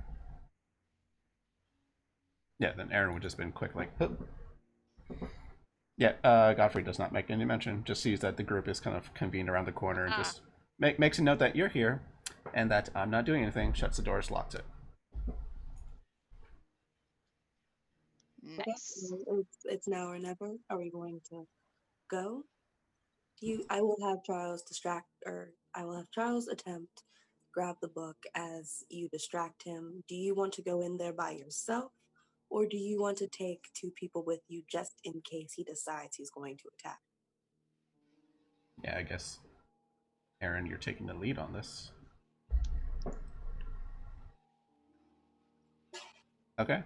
Yeah, then Aaron would just been quick, like. Hoop. Yeah, Godfrey does not make any mention. Just sees that the group is kind of convened around the corner, and just makes a note that you're here, and that I'm not doing anything. Shuts the doors, locks it. Nice. It's now or never. Are we going to go? I will have Charles I will have Charles attempt grab the book as you distract him. Do you want to go in there by yourself, or do you want to take two people with you just in case he decides he's going to attack? Yeah, I guess, Aaron, you're taking the lead on this. Okay.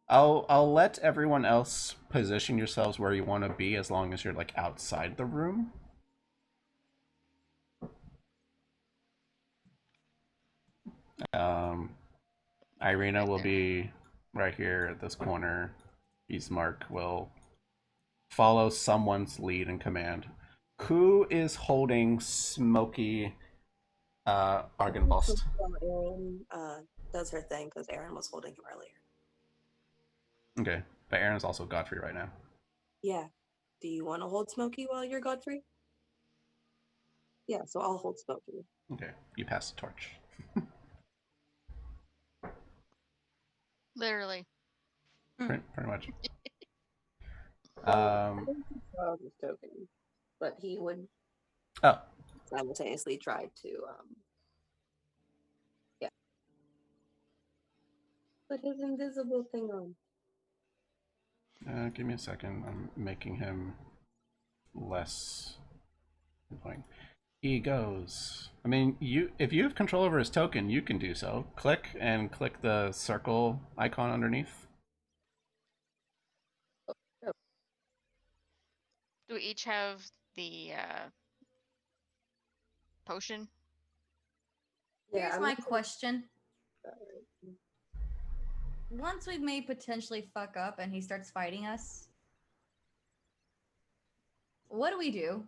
I'll let everyone else position yourselves where you want to be as long as you're like outside the room. Irina will be right here at this corner. Eastmark will follow someone's lead and command. Who is holding Smoky Argonvost? Aaron does her thing because Aaron was holding him earlier. Okay, but Aaron's also Godfrey right now. Yeah. Do you want to hold Smokey while you're Godfrey? Yeah, so I'll hold Smokey. Okay, you pass the torch. Literally. Pretty much. I think he saw his token, but he would Oh, simultaneously try to, yeah, put his invisible thing on. give me a second. I'm making him less annoying. He goes. I mean, if you have control over his token, you can do so. Click the circle icon underneath. Oh, Do we each have the potion? yeah, Here's I'm my not gonna- question. Alright. Once we may potentially fuck up and he starts fighting us, what do we do?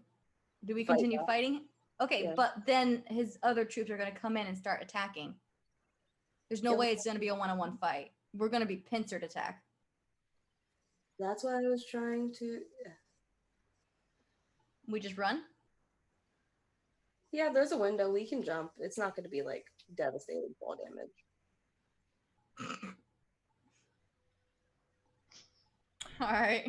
Do we Fight continue back. fighting? Okay, Yeah. but then his other troops are going to come in and start attacking. There's no Yeah. way it's going to be a one-on-one fight. We're going to be pincered attack. That's why I was trying to. We just run? Yeah, there's a window. We can jump. It's not going to be like devastating fall damage. All right.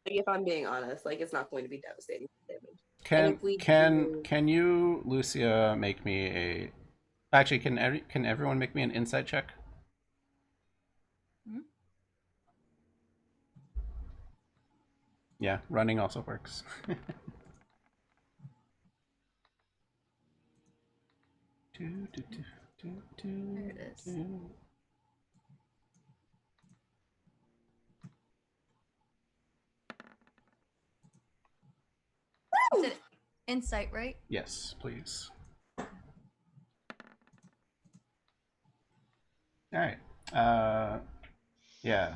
Like, if I'm being honest, like it's not going to be devastating damage. Can you, Lucia, make me a? Actually, can everyone make me an insight check? Hmm? Yeah, running also works. There it is. You said insight, right? Yes, please. All right. Yeah.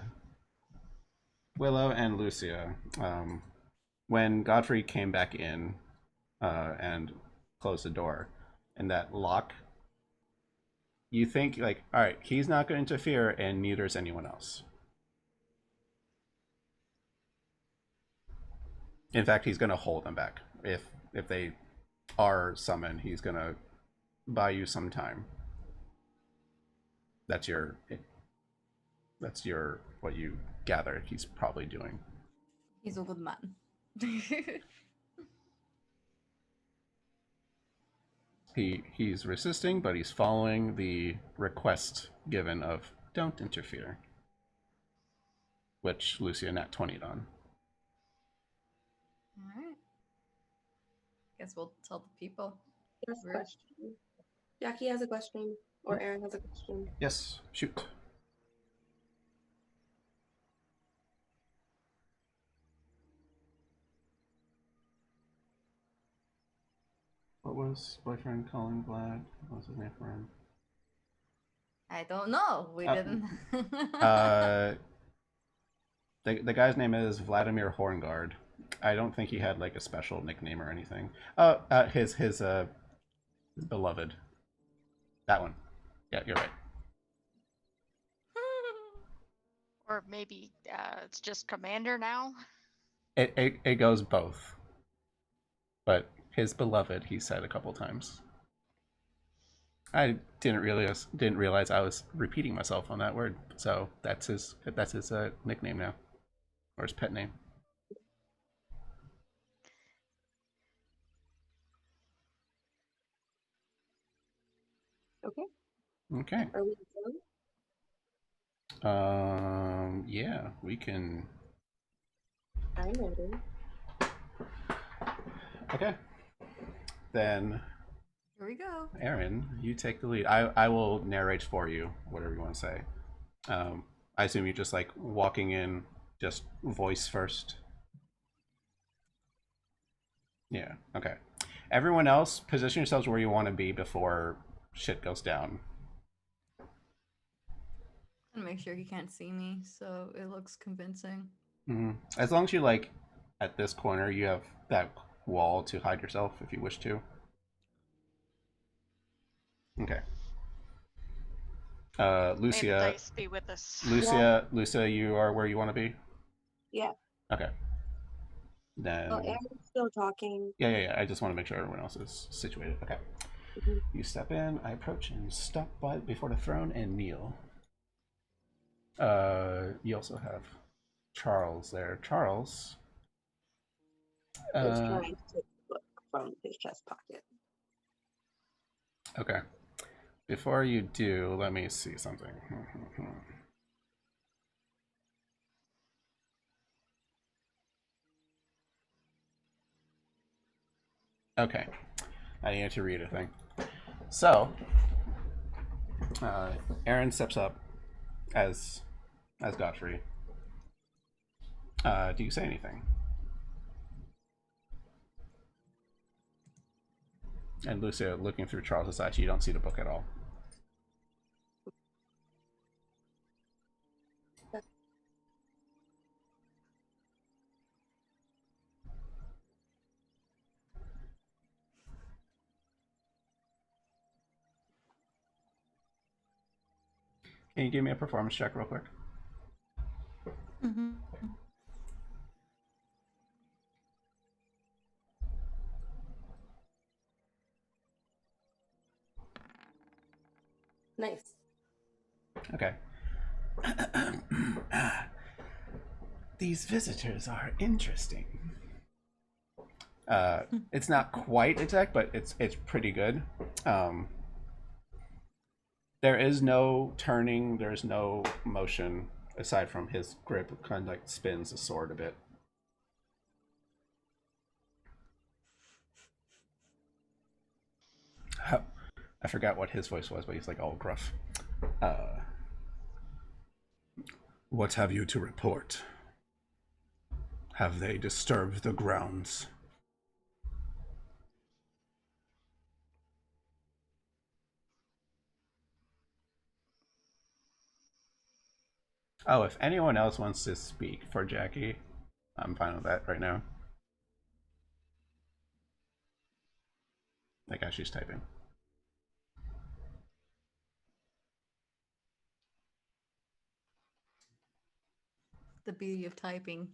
Willow and Lucia. When Godfrey came back in and closed the door, and that lock, you think like, all right, he's not going to interfere, and neither is anyone else. In fact, he's going to hold them back. If they are summoned, he's going to buy you some time. That's your what you gather he's probably doing. He's a good man. He's resisting, but he's following the request given of don't interfere, which Lucia nat 20'd on. All right. Guess we'll tell the people. Yes, Rude. question. Jackie has a question, or Aaron has a question. Yes, shoot. What was boyfriend calling Vlad? What was his name for him? I don't know. We didn't. The guy's name is Vladimir Horngard. I don't think he had like a special nickname or anything. His beloved. That one. Yeah, you're right. Or maybe it's just Commander now? It goes both. But his beloved, he said a couple times. I didn't realize I was repeating myself on that word. So that's his nickname now, or his pet name. Okay. Okay. Are we done? Yeah, we can. I'm ready. Okay. Then, Here we go. Aaron, you take the lead. I will narrate for you, whatever you want to say. I assume you're just like walking in, just voice first. Yeah, okay. Everyone else, position yourselves where you want to be before shit goes down. And make sure he can't see me, so it looks convincing. Mm-hmm. As long as you like at this corner, you have that wall to hide yourself if you wish to. Okay. May the Lucia, dice be with us. Lucia, you are where you want to be. Yeah. Okay. Then. Oh, Aaron's still talking. Yeah. I just want to make sure everyone else is situated. Okay. Mhm. You step in. I approach and stop by before the throne and kneel. You also have Charles there. Charles. Is trying to take the book from his chest pocket. Okay. Before you do, let me see something. Okay. I need to read a thing. So, Aaron steps up as Godfrey. Do you say anything? And Lucia, looking through Charles's eyes, you don't see the book at all. Can you give me a performance check real quick? Mm-hmm. Nice. Okay. These visitors are interesting. It's not quite exact, but it's pretty good. There is no turning, there's no motion aside from his grip kind of like spins the sword a bit. I forgot what his voice was, but he's like all gruff. What have you to report? Have they disturbed the grounds? Oh, if anyone else wants to speak for Jackie, I'm fine with that right now. Like as she's typing. The beauty of typing.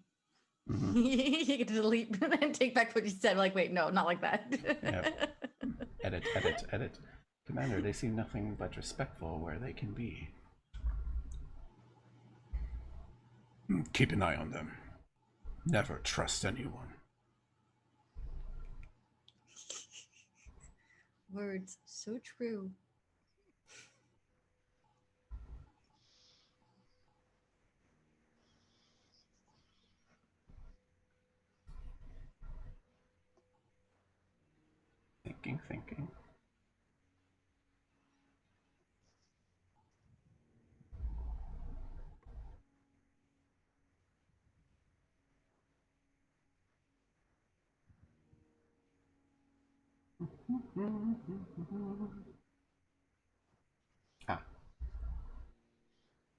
Mm-hmm. You get to delete and take back what you said. Like, wait, no, not like that. Yep. Edit. Commander, they seem nothing but respectful where they can be. Keep an eye on them. Never trust anyone. Words so true. Thinking. Ah.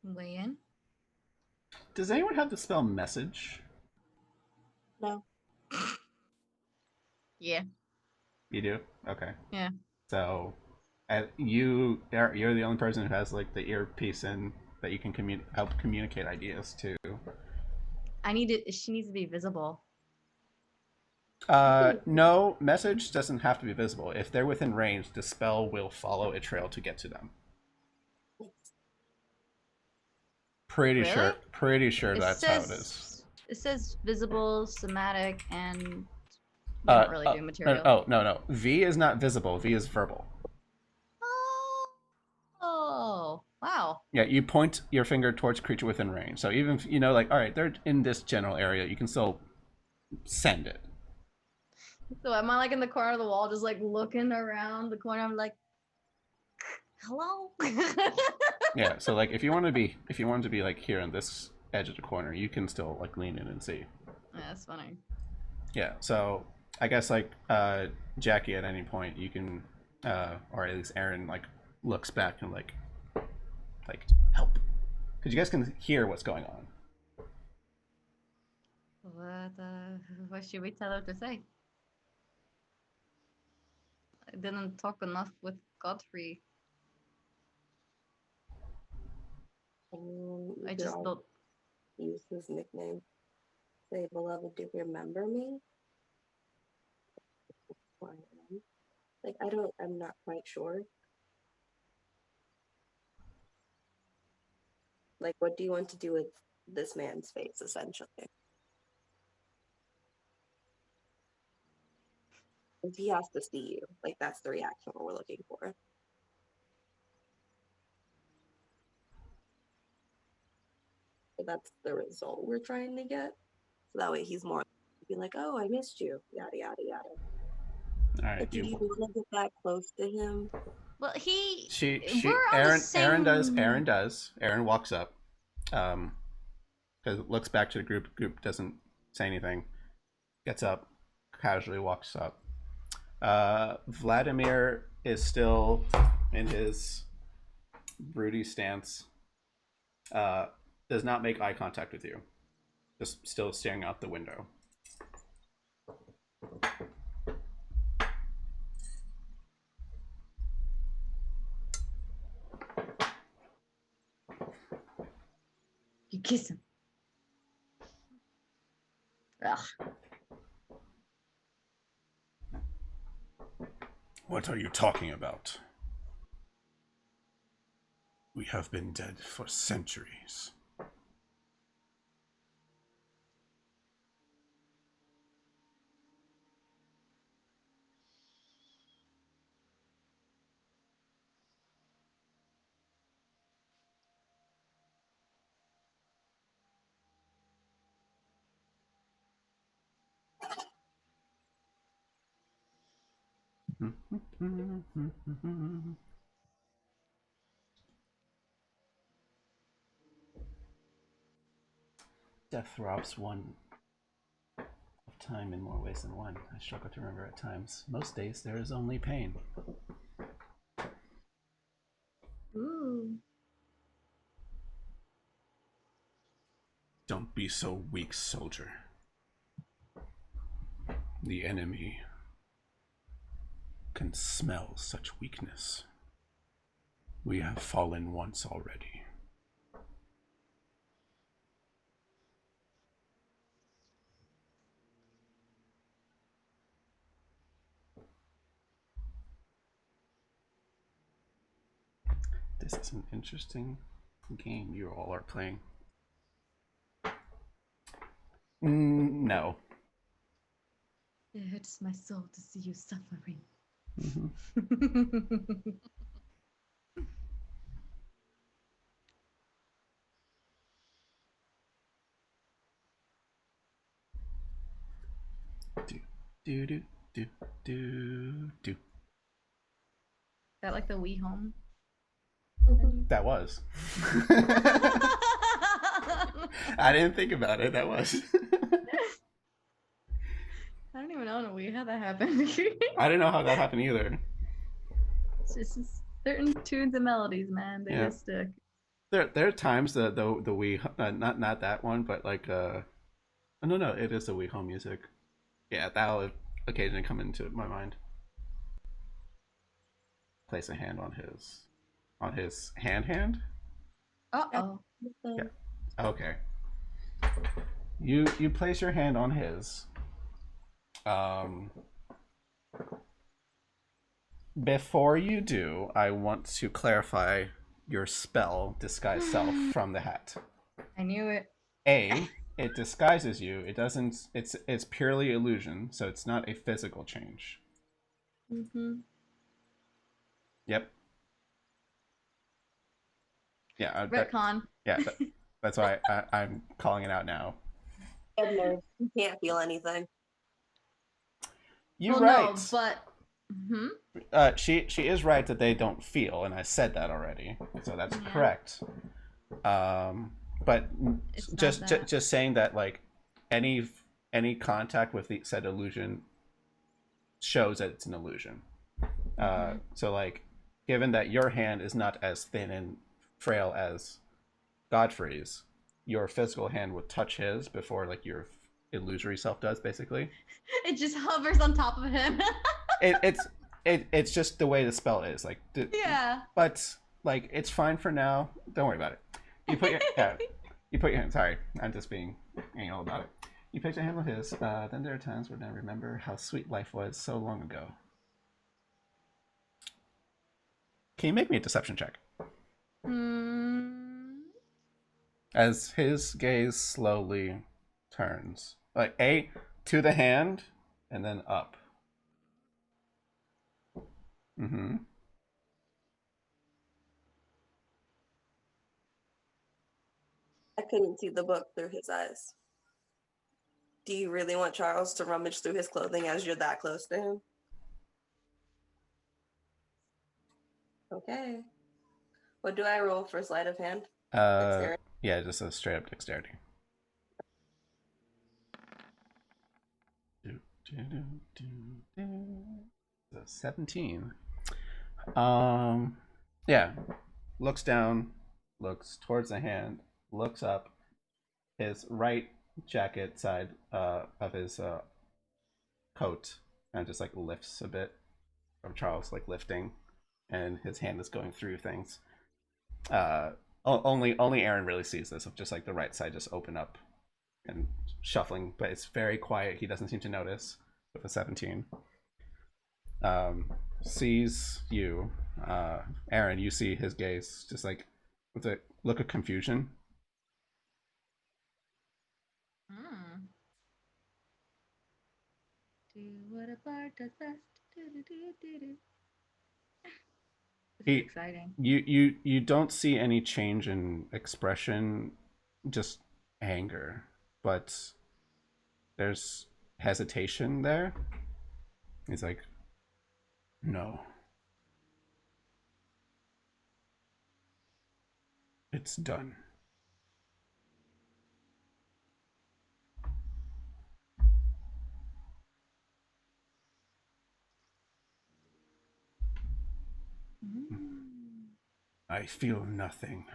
Weigh in. Does anyone have the spell message? No. Yeah. You do? Okay. Yeah. So, you're the only person who has like the earpiece in that you can help communicate ideas to. She needs to be visible. No, message doesn't have to be visible. If they're within range, the spell will follow a trail to get to them. Pretty sure It that's says, how it is. It says visible, somatic, and we don't really do material. No. V is not visible. V is verbal. Oh, wow. Yeah, you point your finger towards creature within range. So even if, like, all right, they're in this general area, you can still send it. So am I like in the corner of the wall, just like looking around the corner? I'm like, hello. Yeah. So like, if you want to be like here on this edge of the corner, you can still like lean in and see. Yeah, that's funny. Yeah. So I guess like Jackie, at any point you can, or at least Aaron, like looks back and like help, because you guys can hear what's going on. What should we tell her to say? I didn't talk enough with Godfrey. We I could just all don't. use his nickname. Say, beloved, do you remember me? Who I am. Like, I'm not quite sure. Like, what do you want to do with this man's face, essentially? If he has to see you, like, that's the reaction we're looking for. So that's the result we're trying to get. So that way he's more be like, oh, I missed you, yada, yada, yada. All right, Like, do you want to get that close to him? Well, she we're on the Aaron same. Aaron does. Aaron walks up, because looks back to the group. Group doesn't say anything. Gets up, casually walks up. Vladimir is still in his broody stance. Does not make eye contact with you. Just still staring out the window. You kiss him. Ugh. What are you talking about? We have been dead for centuries. Death robs one of time in more ways than one. I struggle to remember at times. Most days there is only pain. Ooh. Don't be so weak, soldier. The enemy can smell such weakness. We have fallen once already. This is an interesting game you all are playing. No. It hurts my soul to see you suffering. Do. That like the Wii Home? That was. I didn't think about it. That was. I don't even know how that happened. I didn't know how that happened either. It's just certain tunes and melodies, man. They just stick. There are times the Wii not that one, but like no, it is the Wii Home music. Yeah, that'll occasionally come into my mind. Place a hand on his hand. Uh-oh. Yeah. Okay. You place your hand on his. Before you do, I want to clarify your spell, Disguise Self, from the hat. I knew it. It disguises you. It doesn't. It's purely illusion, so it's not a physical change. Mm-hmm. Yep. Yeah. Retcon. That's why I'm calling it out now. You can't feel anything. You're right. No, but she is right that they don't feel, and I said that already, so that's correct. But just saying that, like, any contact with the said illusion shows that it's an illusion. So like, given that your hand is not as thin and frail as Godfrey's, your physical hand would touch his before like your illusory self does, basically. It just hovers on top of him. It's just the way the spell is, like. Yeah. But like, it's fine for now. Don't worry about it. You put your You put your hand. Sorry, I'm just being anal about it. You picked a hand with his. Then there are times when I remember how sweet life was so long ago. Can you make me a deception check? As his gaze slowly turns, like A to the hand, and then up. Mm-hmm. I couldn't see the book through his eyes. Do you really want Charles to rummage through his clothing as you're that close to him? Okay. What do I roll for sleight of hand? Dexterity? Yeah, just a straight up dexterity. 17. Yeah. Looks down, looks towards the hand, looks up. His right jacket side of his coat and just like lifts a bit from Charles, like lifting, and his hand is going through things. Uh, only Aaron really sees this, of just like the right side just open up and shuffling, but it's very quiet. He doesn't seem to notice with a 17. Sees you, Aaron. You see his gaze, just like with a look of confusion. Do what a bard does best. This He, is exciting. you don't see any change in expression, just anger, but there's hesitation there. He's like, no, it's done. I feel nothing.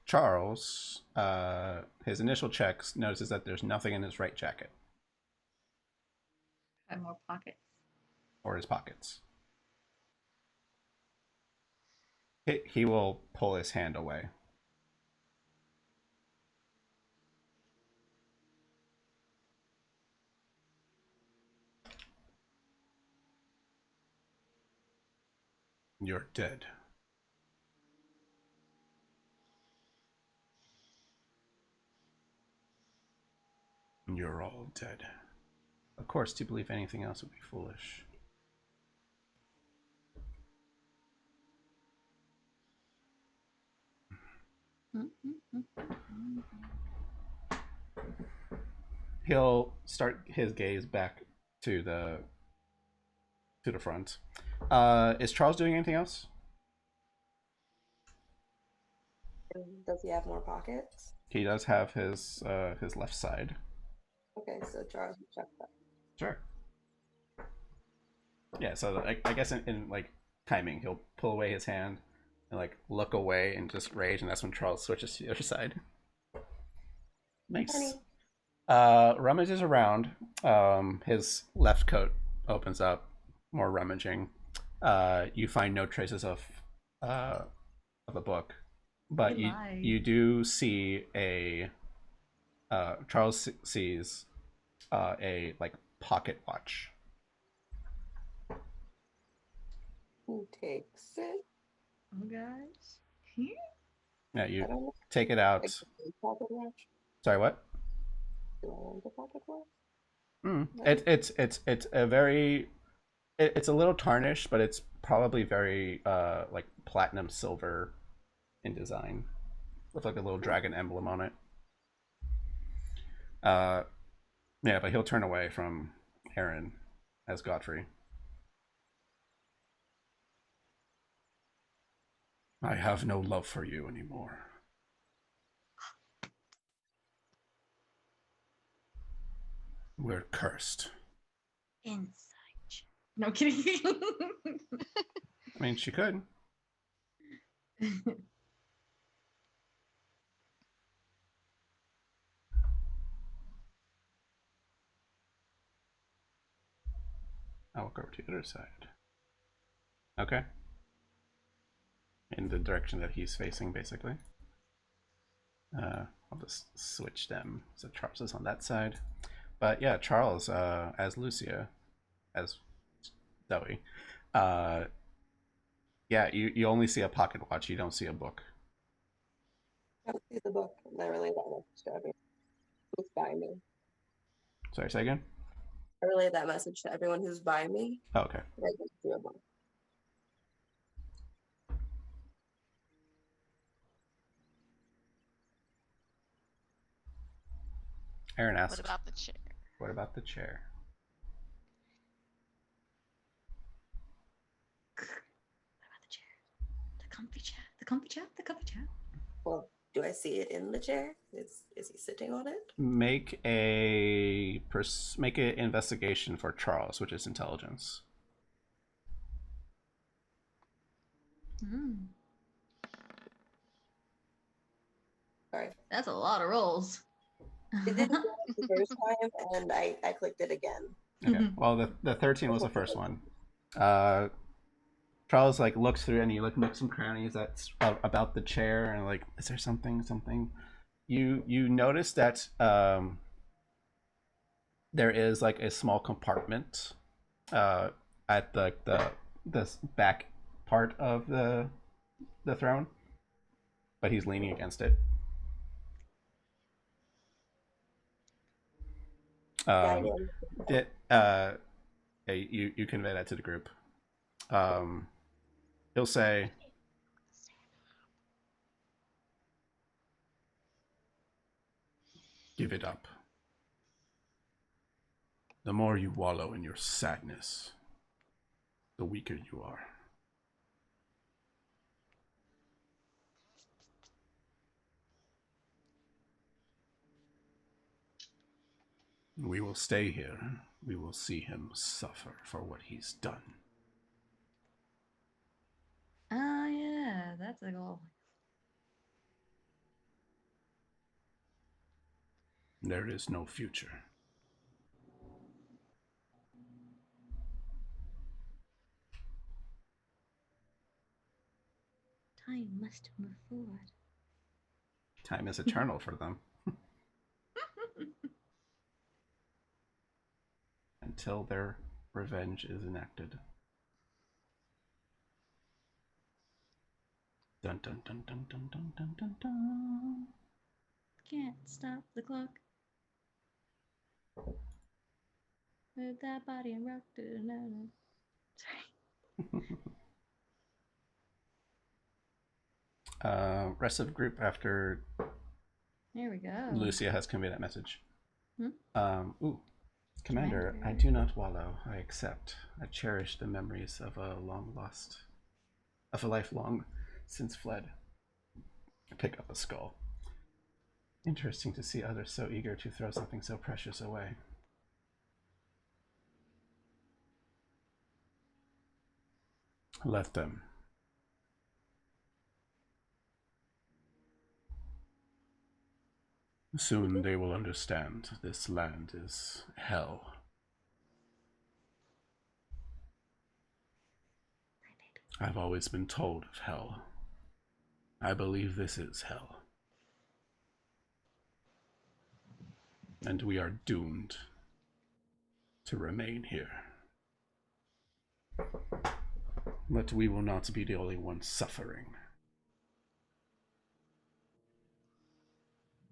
Charles, his initial checks notices that there's nothing in his right jacket Have more pockets. or his pockets. He will pull his hand away. You're dead. You're all dead. Of course, to believe anything else would be foolish. He'll start his gaze back to the front. Is Charles doing anything else? Does he have more pockets? He does have his left side. Okay, so Charles will check that. Sure. Yeah, so I guess in like timing, he'll pull away his hand and like look away and just rage, and that's when Charles switches to the other side. Nice. Rummages around. His left coat opens up. More rummaging. You find no traces of a book, but you do see a Charles sees a like pocket watch. Who takes it? Oh, guys. Yeah, I you don't know. take it out. Like, pocket watch? Sorry, what? Do I want the pocket watch? It's a very it's a little tarnished, but it's probably very like platinum silver in design, with like a little dragon emblem on it. Yeah, but he'll turn away from Aaron as Godfrey. I have no love for you anymore. We're cursed. Inside. No kidding. I mean, she could. I'll walk over to the other side. Okay. In the direction that he's facing, basically. I'll just switch them so Charles is on that side. But yeah, Charles, as Lucia, as Zoe, yeah, you only see a pocket watch. You don't see a book. I don't see the book, and I relay that message to everyone who's by me. Sorry, say again? I relay that message to everyone who's by me. Oh, okay. I don't see a book. Aaron asks, What about the chair? what about the chair? What about the chair? The comfy chair. The comfy chair. The comfy chair. Well, do I see it in the chair? Is he sitting on it? Make a make an investigation for Charles, which is intelligence. Sorry. That's a lot of rolls. It didn't do it the first time, and I clicked it again. Okay. Well, the 13 was the first one. Charles like looks through and you look nooks and crannies that's about the chair and like, is there something? You notice that there is like a small compartment at the back part of the throne, but he's leaning against it. You convey that to the group. He'll say, "Give it up. The more you wallow in your sadness, the weaker you are. We will stay here. We will see him suffer for what he's done." Oh, yeah, that's a goal. There is no future. Time must move forward. Time is eternal for them. Until their revenge is enacted. Dun dun dun dun dun dun dun dun dun. Can't stop the clock. Move that body and rock to the night. Sorry. Rest of the group after There we go. Lucia has conveyed that message. Hmm? Commander, I do not wallow. I accept. I cherish the memories of a life long since fled. Pick up a skull. Interesting to see others so eager to throw something so precious away. Let them. Soon they will understand this land is hell. I've always been told of hell. I believe this is hell. And we are doomed to remain here. But we will not be the only ones suffering.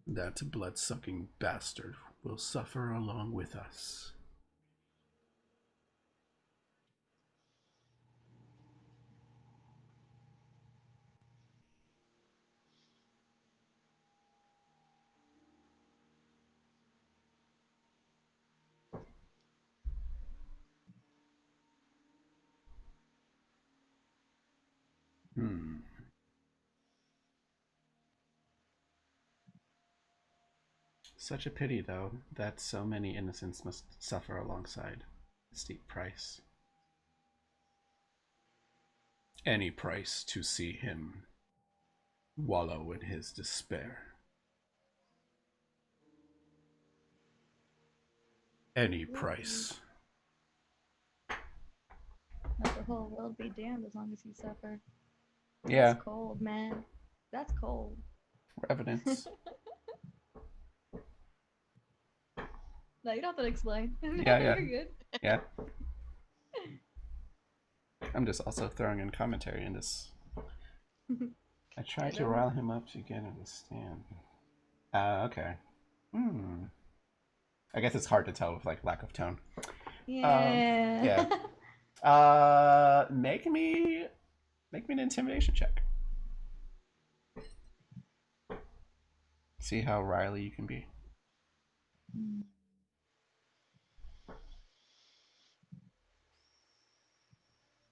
That blood-sucking bastard will suffer along with us. Such a pity, though, that so many innocents must suffer alongside a steep price. Any price to see him wallow in his despair. Any price. whole world be damned as long as you suffer. Yeah, That's cold, man. That's cold. evidence. No, you don't have to explain. Yeah, yeah. You're good. Yeah. I'm just also throwing in commentary in this. I tried to rile him up to get him to stand. Okay. I guess it's hard to tell with like lack of tone. Yeah. Make me an intimidation check. See how Riley you can be.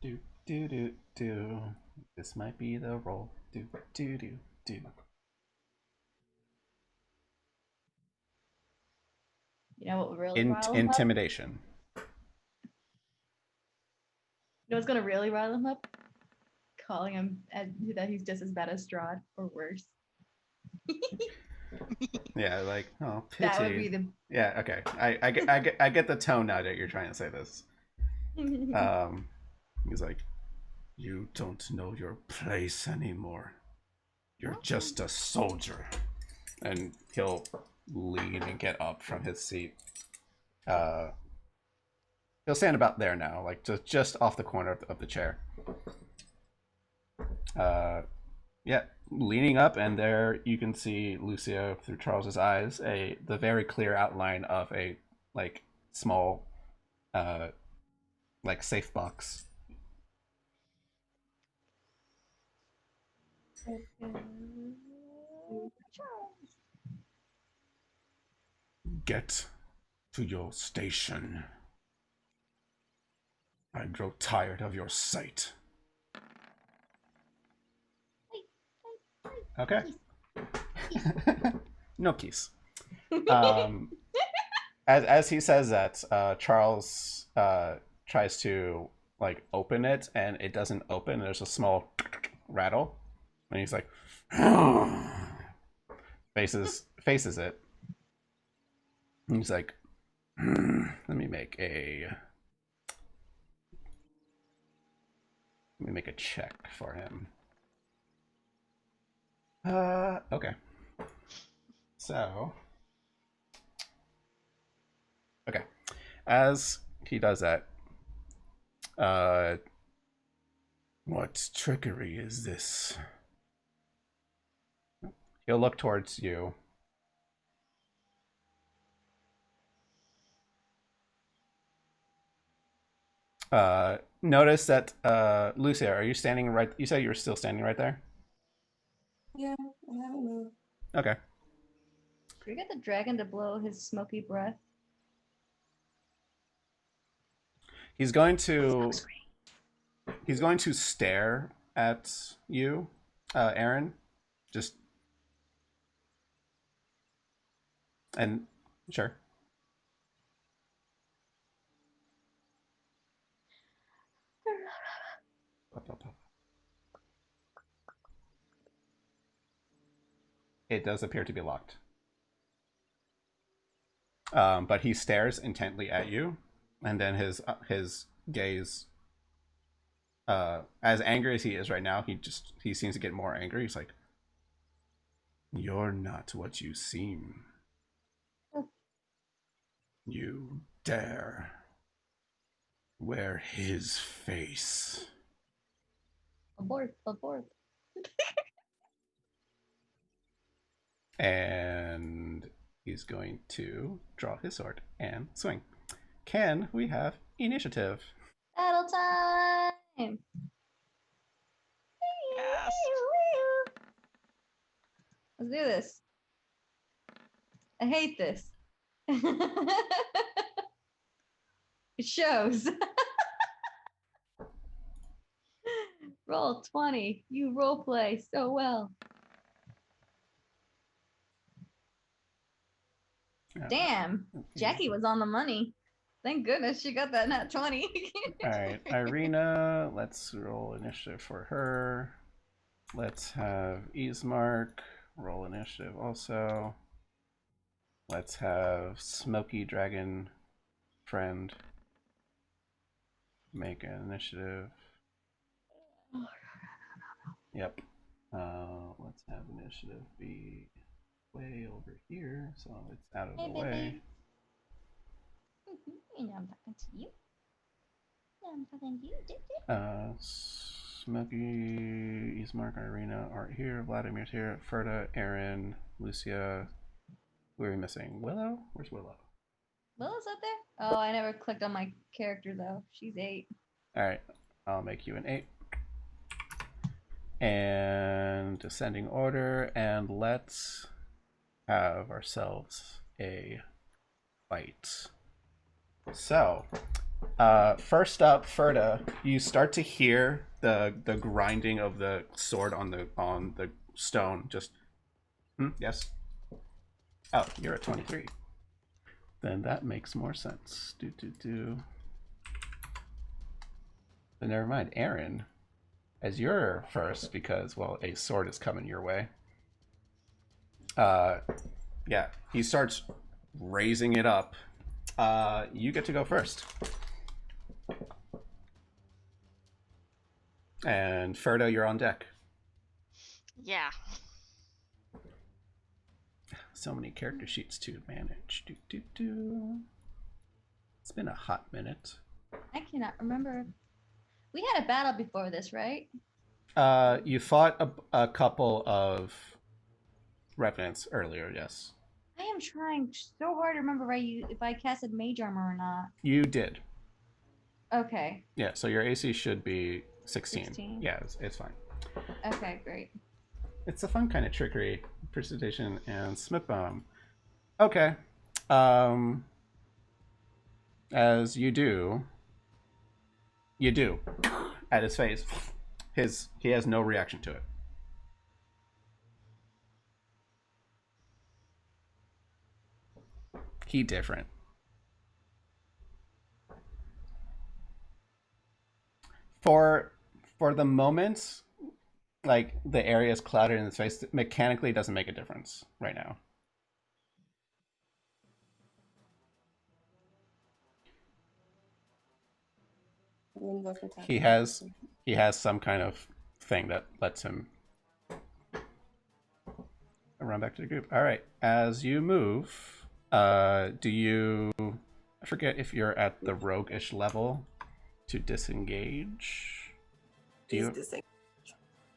Do do do do. This might be the roll. Do do do do. You know what would really rile him up? Intimidation. You know what's gonna really rile him up? Calling him that he's just as bad as Strahd or worse. Yeah, like, oh, pity. That would be the. Yeah, okay. I get the tone now that you're trying to say this. He's like, you don't know your place anymore. You're just a soldier. And he'll lean and get up from his seat. He'll stand about there now, like just off the corner of the chair. Yeah, leaning up, and there you can see Lucio through Charles's eyes, the very clear outline of a like small, like safe box. Get to your station. I grow tired of your sight. Okay. No keys. As he says that, Charles tries to like open it, and it doesn't open. There's a small rattle, and he's like, faces it. And he's like, let me make a check for him. Okay. So, okay. As he does that, what trickery is this? He'll look towards you. Notice that, Lucia, are you standing right? You said you were still standing right there? Yeah, I haven't moved. Okay. Should we get the dragon to blow his smoky breath? He's going to stare at you, Aaron. Just and sure. It does appear to be locked. But he stares intently at you, and then his gaze, as angry as he is right now, he seems to get more angry. He's like, "You're not what you seem. You dare wear his face." Abort. And he's going to draw his sword and swing. Can we have initiative? Battle time! Yes. Let's do this. I hate this. It shows. Roll 20. You roleplay so well. Yeah. Damn. Jackie was on the money. Thank goodness she got that nat 20. All right, Irina, let's roll initiative for her. Let's have Ismark roll initiative also. Let's have Smoky Dragon Friend make an initiative. Yep. Let's have initiative be way over here, so it's out of Hey, the baby. way. And I'm talking to you. I'm talking to you. Smokey, Ismark, Irina aren't here. Vladimir's here. Ferda, Aaron, Lucia. Who are we missing? Willow? Where's Willow? Willow's up there? Oh, I never clicked on my character though. She's 8. Alright, I'll make you an 8. And descending order, and let's have ourselves a fight. So, first up, Ferda, you start to hear the grinding of the sword on the stone. Just, yes. Oh, you're at 23. Then that makes more sense. But never mind, Aaron, as you're first, because well, a sword is coming your way. Yeah, he starts raising it up. You get to go first. And Ferda, you're on deck. Yeah. So many character sheets to manage. It's been a hot minute. I cannot remember. We had a battle before this, right? You fought a couple of revenants earlier, yes. I am trying so hard to remember if I casted mage armor or not. You did. Okay. Yeah, so your AC should be 16. 16. Yeah, it's fine. Okay, great. It's a fun kind of trickery, precipitation, and smith bomb. Okay. As you do at his face. He has no reaction to it. He different. For the moment, like the area is clouded in his face, mechanically doesn't make a difference right now. He has some kind of thing that lets him run back to the group. All right, as you move, do you? I forget if you're at the roguish level to disengage. Do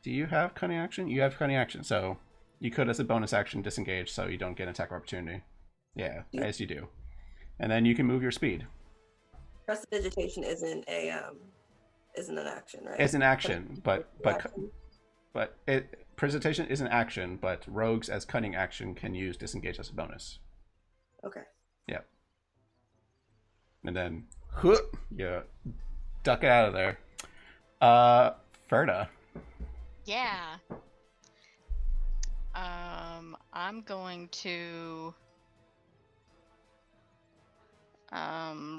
you have cunning action? You have cunning action, so you could, as a bonus action, disengage, so you don't get an attack of opportunity. Yeah, as you do, and then you can move your speed. Prestidigitation isn't an action, right? It's an action, but presentation is an action, but rogues as cunning action can use disengage as a bonus. Okay. Yep. And then you duck it out of there. Ferda. Yeah. I'm going to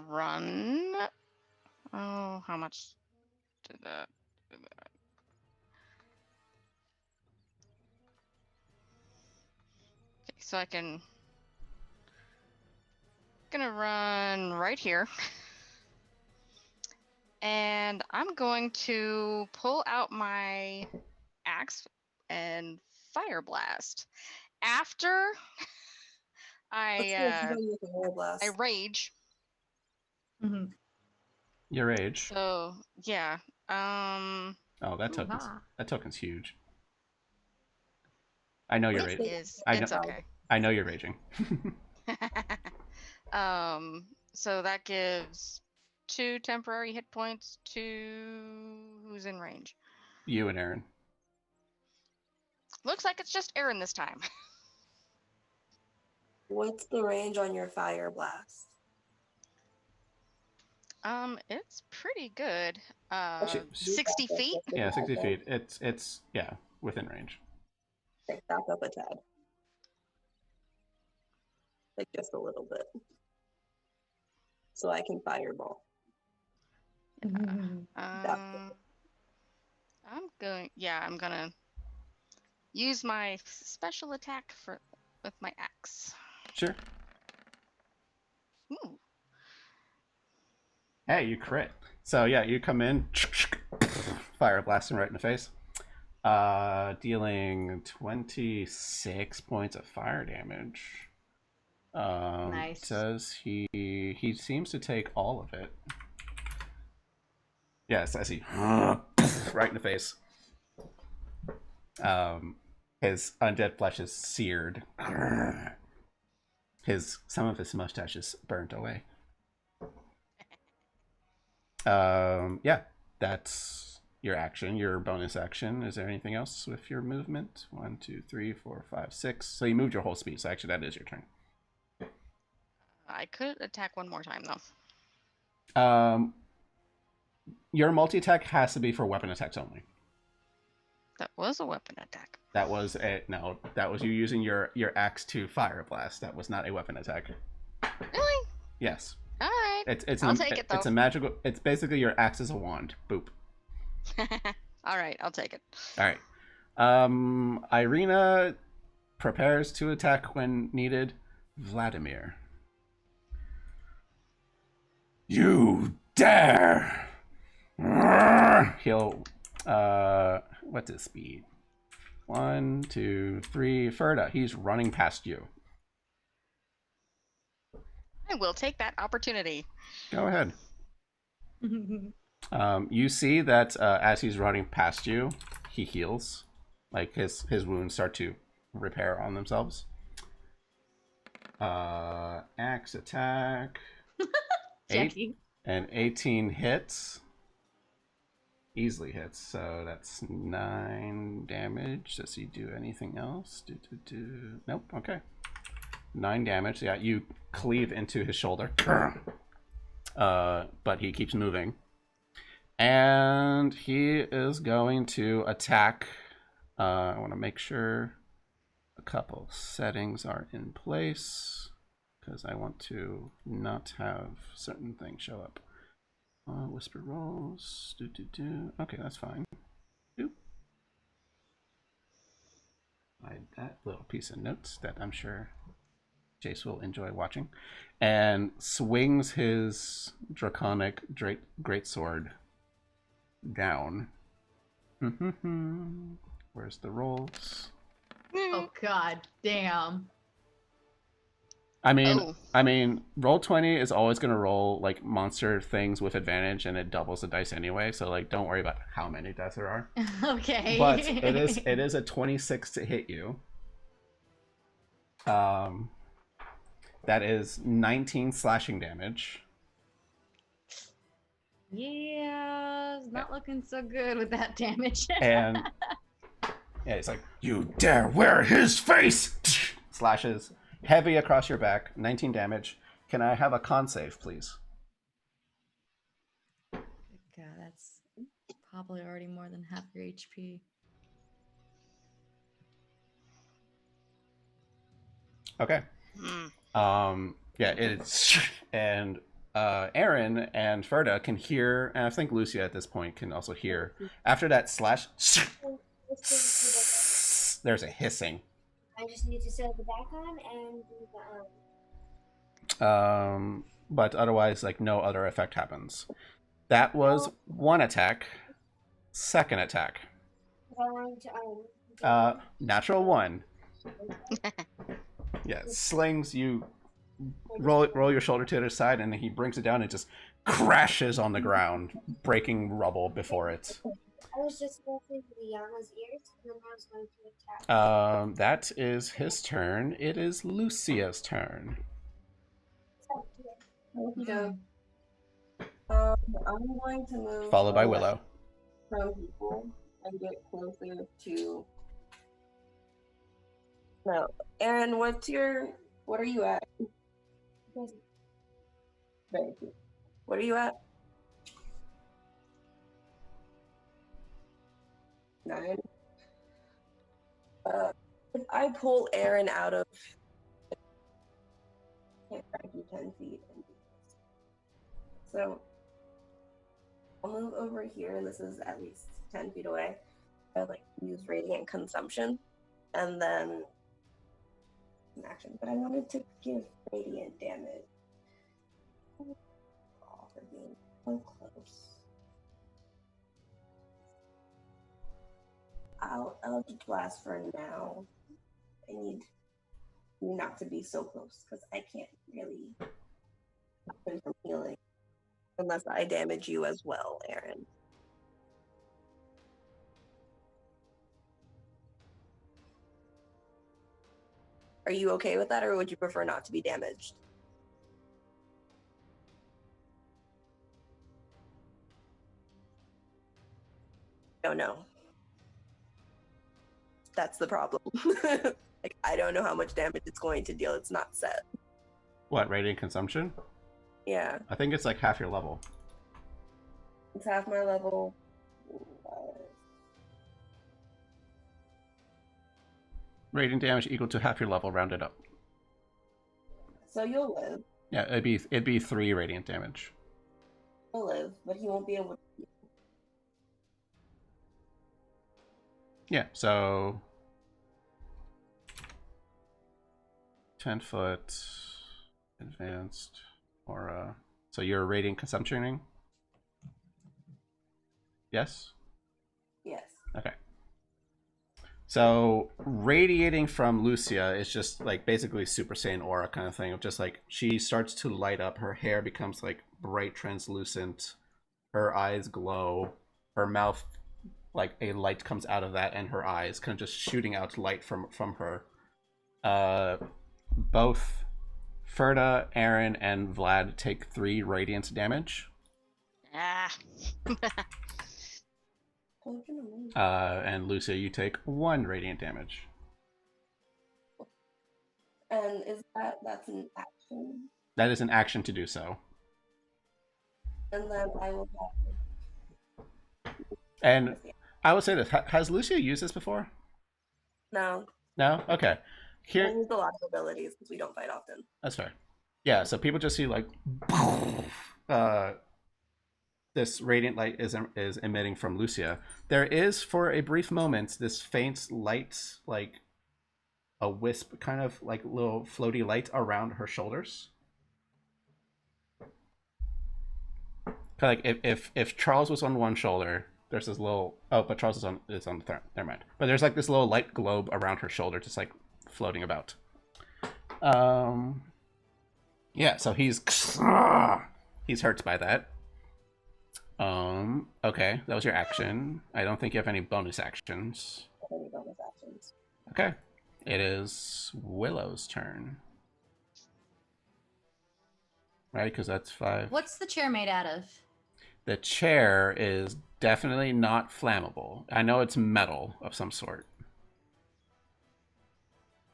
run. Oh, how much did that? Okay, so gonna run right here. And I'm going to pull out my axe and fire blast. After I rage. Mm-hmm. Your rage. So yeah. Oh, that token's huge. I know you're raging. It's okay. I know you're raging. So that gives 2 temporary hit points to who's in range. You and Aaron. Looks like it's just Aaron this time. What's the range on your fire blast? It's pretty good. 60 feet. Yeah, 60 feet. It's within range. Okay, back up a tad. Like just a little bit. So I can fireball. I'm gonna use my special attack with my axe. Sure. Ooh. Hey, you crit. So yeah, you come in, fire blasting right in the face, dealing 26 points of fire damage. Nice. Does he seems to take all of it. Yes, I see. Right in the face. His undead flesh is seared. Some of his mustache is burnt away. Yeah, that's your action, your bonus action. Is there anything else with your movement? 1, 2, 3, 4, 5, 6. So you moved your whole speed. So actually, that is your turn. I could attack one more time though. Your multi-attack has to be for weapon attacks only. That was a weapon attack. That was that was you using your axe to fire blast. That was not a weapon attack. Really? Yes. All right. I'll take it though. It's a magical. It's basically your axe is a wand. Boop. All right, I'll take it. All right. Irina prepares to attack when needed. Vladimir. You dare! He'll what's his speed? 1, 2, 3. Ferda, he's running past you. I will take that opportunity. Go ahead. You see that as he's running past you, he heals. Like his wounds start to repair on themselves. Axe attack. 8 and 18 hits. Easily hits, so that's 9 damage. Does he do anything else? Nope, okay. 9 damage. Yeah, you cleave into his shoulder. But he keeps moving. And he is going to attack. I want to make sure a couple settings are in place, because I want to not have certain things show up. Whisper rolls. Okay, that's fine. Doop. Hide that little piece of notes that I'm sure Jace will enjoy watching. And swings his draconic greatsword down. Where's the rolls? Oh god damn. I mean, roll 20 is always gonna roll like monster things with advantage, and it doubles the dice anyway. So like, don't worry about how many dice there are. Okay. But it is a 26 to hit you. That is 19 slashing damage. Yeah, it's not looking so good with that damage. And yeah, it's like, you dare wear his face! Slashes heavy across your back, 19 damage. Can I have a con save, please? God, that's probably already more than half your HP. Okay. Yeah, it's and Aaron and Ferda can hear, and I think Lucia at this point can also hear. After that slash, there's a hissing. I just need to set the back on and do the But otherwise, like, no other effect happens. That was one attack. Second attack. I want to Natural 1. Yeah, slings you. Roll your shoulder to the other side, and he brings it down and just crashes on the ground, breaking rubble before it. I was just going to Liana's ears, and then I was going to attack. That is his turn. It is Lucia's turn. Okay. I'm going to move. Followed by Willow. From people and get closer to. No, Aaron, what are you at? Very good. What are you at? 9. If I pull Aaron out of, I can't drag you 10 feet. So I'll move over here, and this is at least 10 feet away. I like use radiant consumption, and then an action. But I wanted to give radiant damage. Oh, for being so close. I'll just blast for now. I need you not to be so close because I can't really stop him from healing unless I damage you as well, Aaron. Are you okay with that, or would you prefer not to be damaged? No. That's the problem. Like, I don't know how much damage it's going to deal. It's not set. What, radiant consumption? Yeah, I think it's like half your level. it's half my level. Radiant damage equal to half your level, rounded up. So you'll live. Yeah, it'd be 3 radiant damage. He'll live, but he won't be able to. Yeah, so 10 foot advanced aura. So you're radiant consumptioning? Yes? Yes. Okay. So radiating from Lucia is just like basically Super Saiyan aura kind of thing of just like she starts to light up, her hair becomes like bright translucent, her eyes glow, her mouth, like a light comes out of that, and her eyes kind of just shooting out light from her. Both Ferda, Aaron, and Vlad take 3 radiant damage. Ah. And Lucia, you take 1 radiant damage. And that's an action? That is an action to do so. And then I will have... And I would say this: has Lucia used this before? No. No. Okay. I Here, use a lot of abilities because we don't fight often. that's fair. Yeah. So people just see like, this radiant light is emitting from Lucia. There is, for a brief moment, this faint light, like a wisp, kind of like little floaty light around her shoulders. Kind of like if Charles was on one shoulder, there's this little, oh, but Charles is on the third. Never mind. But there's like this little light globe around her shoulder, just like floating about. Yeah. So he's hurt by that. Okay, that was your action. I don't think you have any bonus actions. Any bonus actions. Okay. It is Willow's turn. Right, because that's 5. What's the chair made out of? The chair is definitely not flammable. I know it's metal of some sort.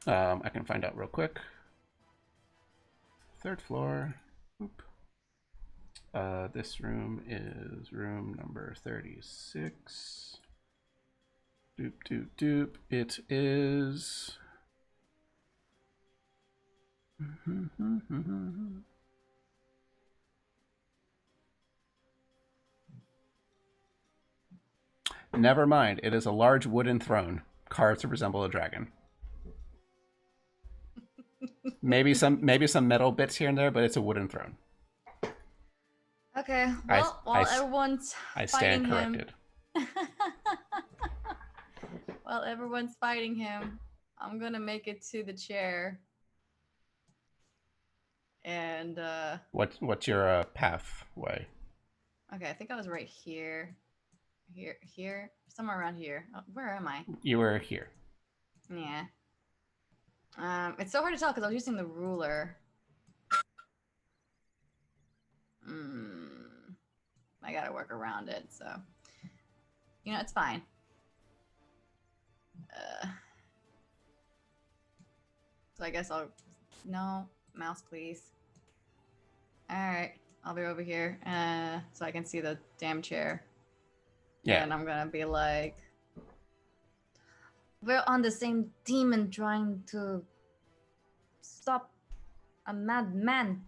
I can find out real quick. 3rd floor. Oop. This room is room number 36. Doop, doop, doop. It is... Never mind. It is a large wooden throne, carved to resemble a dragon. Maybe some metal bits here and there, but it's a wooden throne. Okay, well, while everyone's I fighting stand corrected. him, while everyone's fighting him, I'm gonna make it to the chair. And what's your pathway? okay, I think I was right here, here, somewhere around here. Oh, where am I? You were here. Yeah. It's so hard to tell because I was using the ruler. I gotta work around it, so you know it's fine. So I guess I'll mouse, please. All right, I'll be over here, so I can see the damn chair. Yeah. And I'm gonna be like, we're on the same team and trying to stop a madman.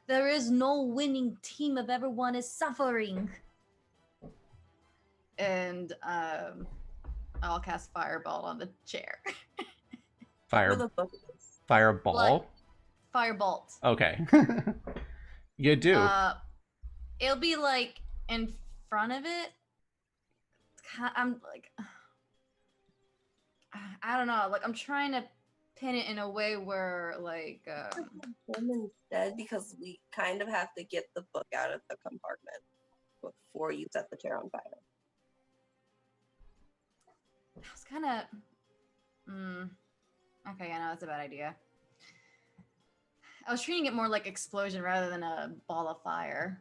There is no winning team if everyone is suffering. And I'll cast Fireball on the chair. Fireball? Firebolt. Okay. You do. It'll be like in front of it. I'm like, I don't know. Like, I'm trying to pin it in a way where, like, Him instead, because we kind of have to get the book out of the compartment before you set the chair on fire. I was kind of. Okay, I know that's a bad idea. I was treating it more like explosion rather than a ball of fire.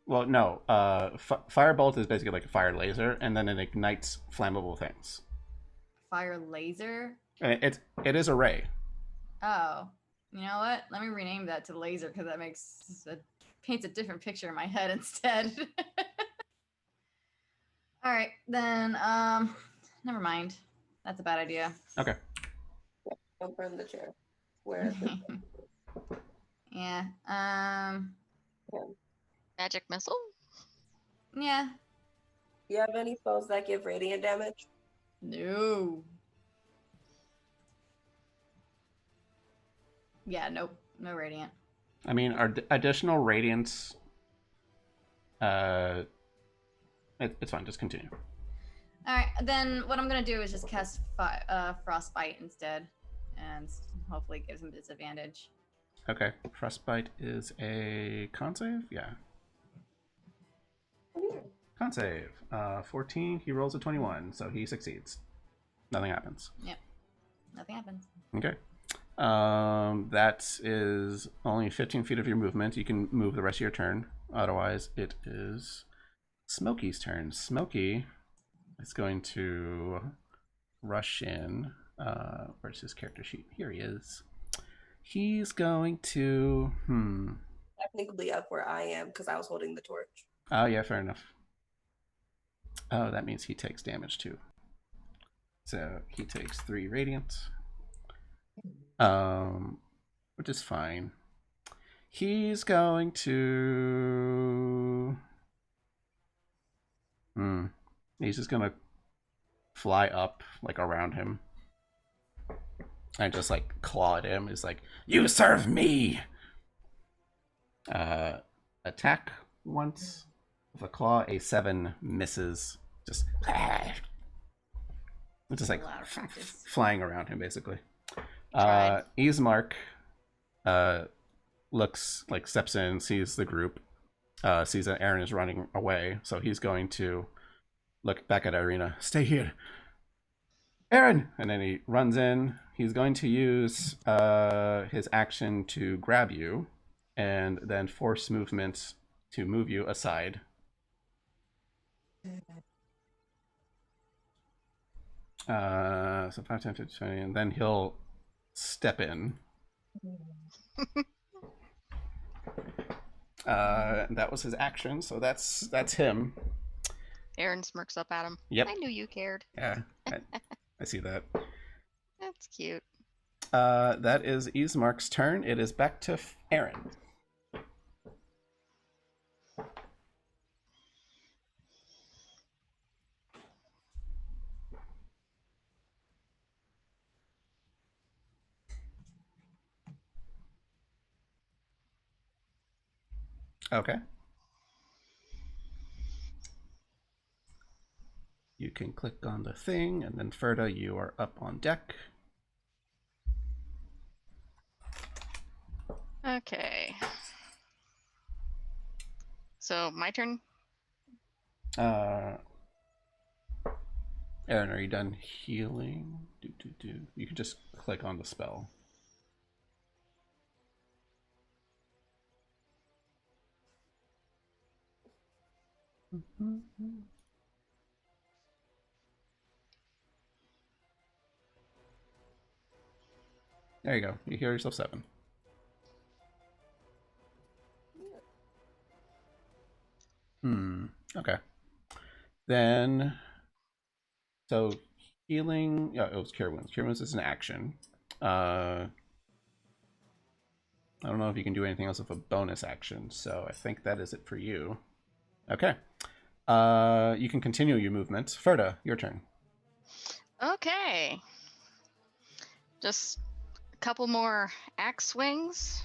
Well, no. Firebolt is basically like a fire laser, and then it ignites flammable things. Fire laser? It is a ray. Oh, you know what? Let me rename that to laser because that paints a different picture in my head instead. All right, then. Never mind. That's a bad idea. Okay. Don't burn the chair. Where is it? Yeah. Magic missile? Yeah. Do you have any spells that give radiant damage? No. Yeah, nope. No radiant. I mean, our additional radiance. It's fine. Just continue. All right, then what I'm gonna do is just cast frostbite instead, and hopefully give him disadvantage. Okay. Frostbite is a con save. Yeah. Con save. 14. He rolls a 21, so he succeeds. Nothing happens. Yep. Nothing happens. Okay. That is only 15 feet of your movement. You can move the rest of your turn. Otherwise, it is Smokey's turn. Smokey is going to rush in. Where's his character sheet? Here he is. He's going to... Technically up where I am because I was holding the torch. Oh, yeah, fair enough. Oh, that means he takes damage too. So he takes 3 radiant. Which is fine. He's going to... He's just gonna fly up, like, around him. And just, like, claw at him. He's like, you serve me! Attack once. With a claw, a 7 misses. Just... It's just, like, flying around him, basically. Ismark looks, like, steps in, sees the group, sees that Aaron is running away, so he's going to look back at Irina. Stay here, Aaron! And then he runs in. He's going to use his action to grab you, and then force movement to move you aside. So 5, 10, 15, 20, and then he'll step in. That was his action, so that's him. Aaron smirks up at him. Yep. I knew you cared. Yeah, I see that. That's cute. That is Ismark's turn. It is back to Aaron. Okay. You can click on the thing, and then Ferda, you are up on deck. Okay. So, my turn? Aaron, are you done healing? You can just click on the spell. There you go. You heal yourself 7. Okay. Then, so healing. Yeah, it was Cure Wounds. Cure Wounds is an action. I don't know if you can do anything else with a bonus action, so I think that is it for you. Okay. You can continue your movement. Ferda, your turn. Okay. Just a couple more axe swings.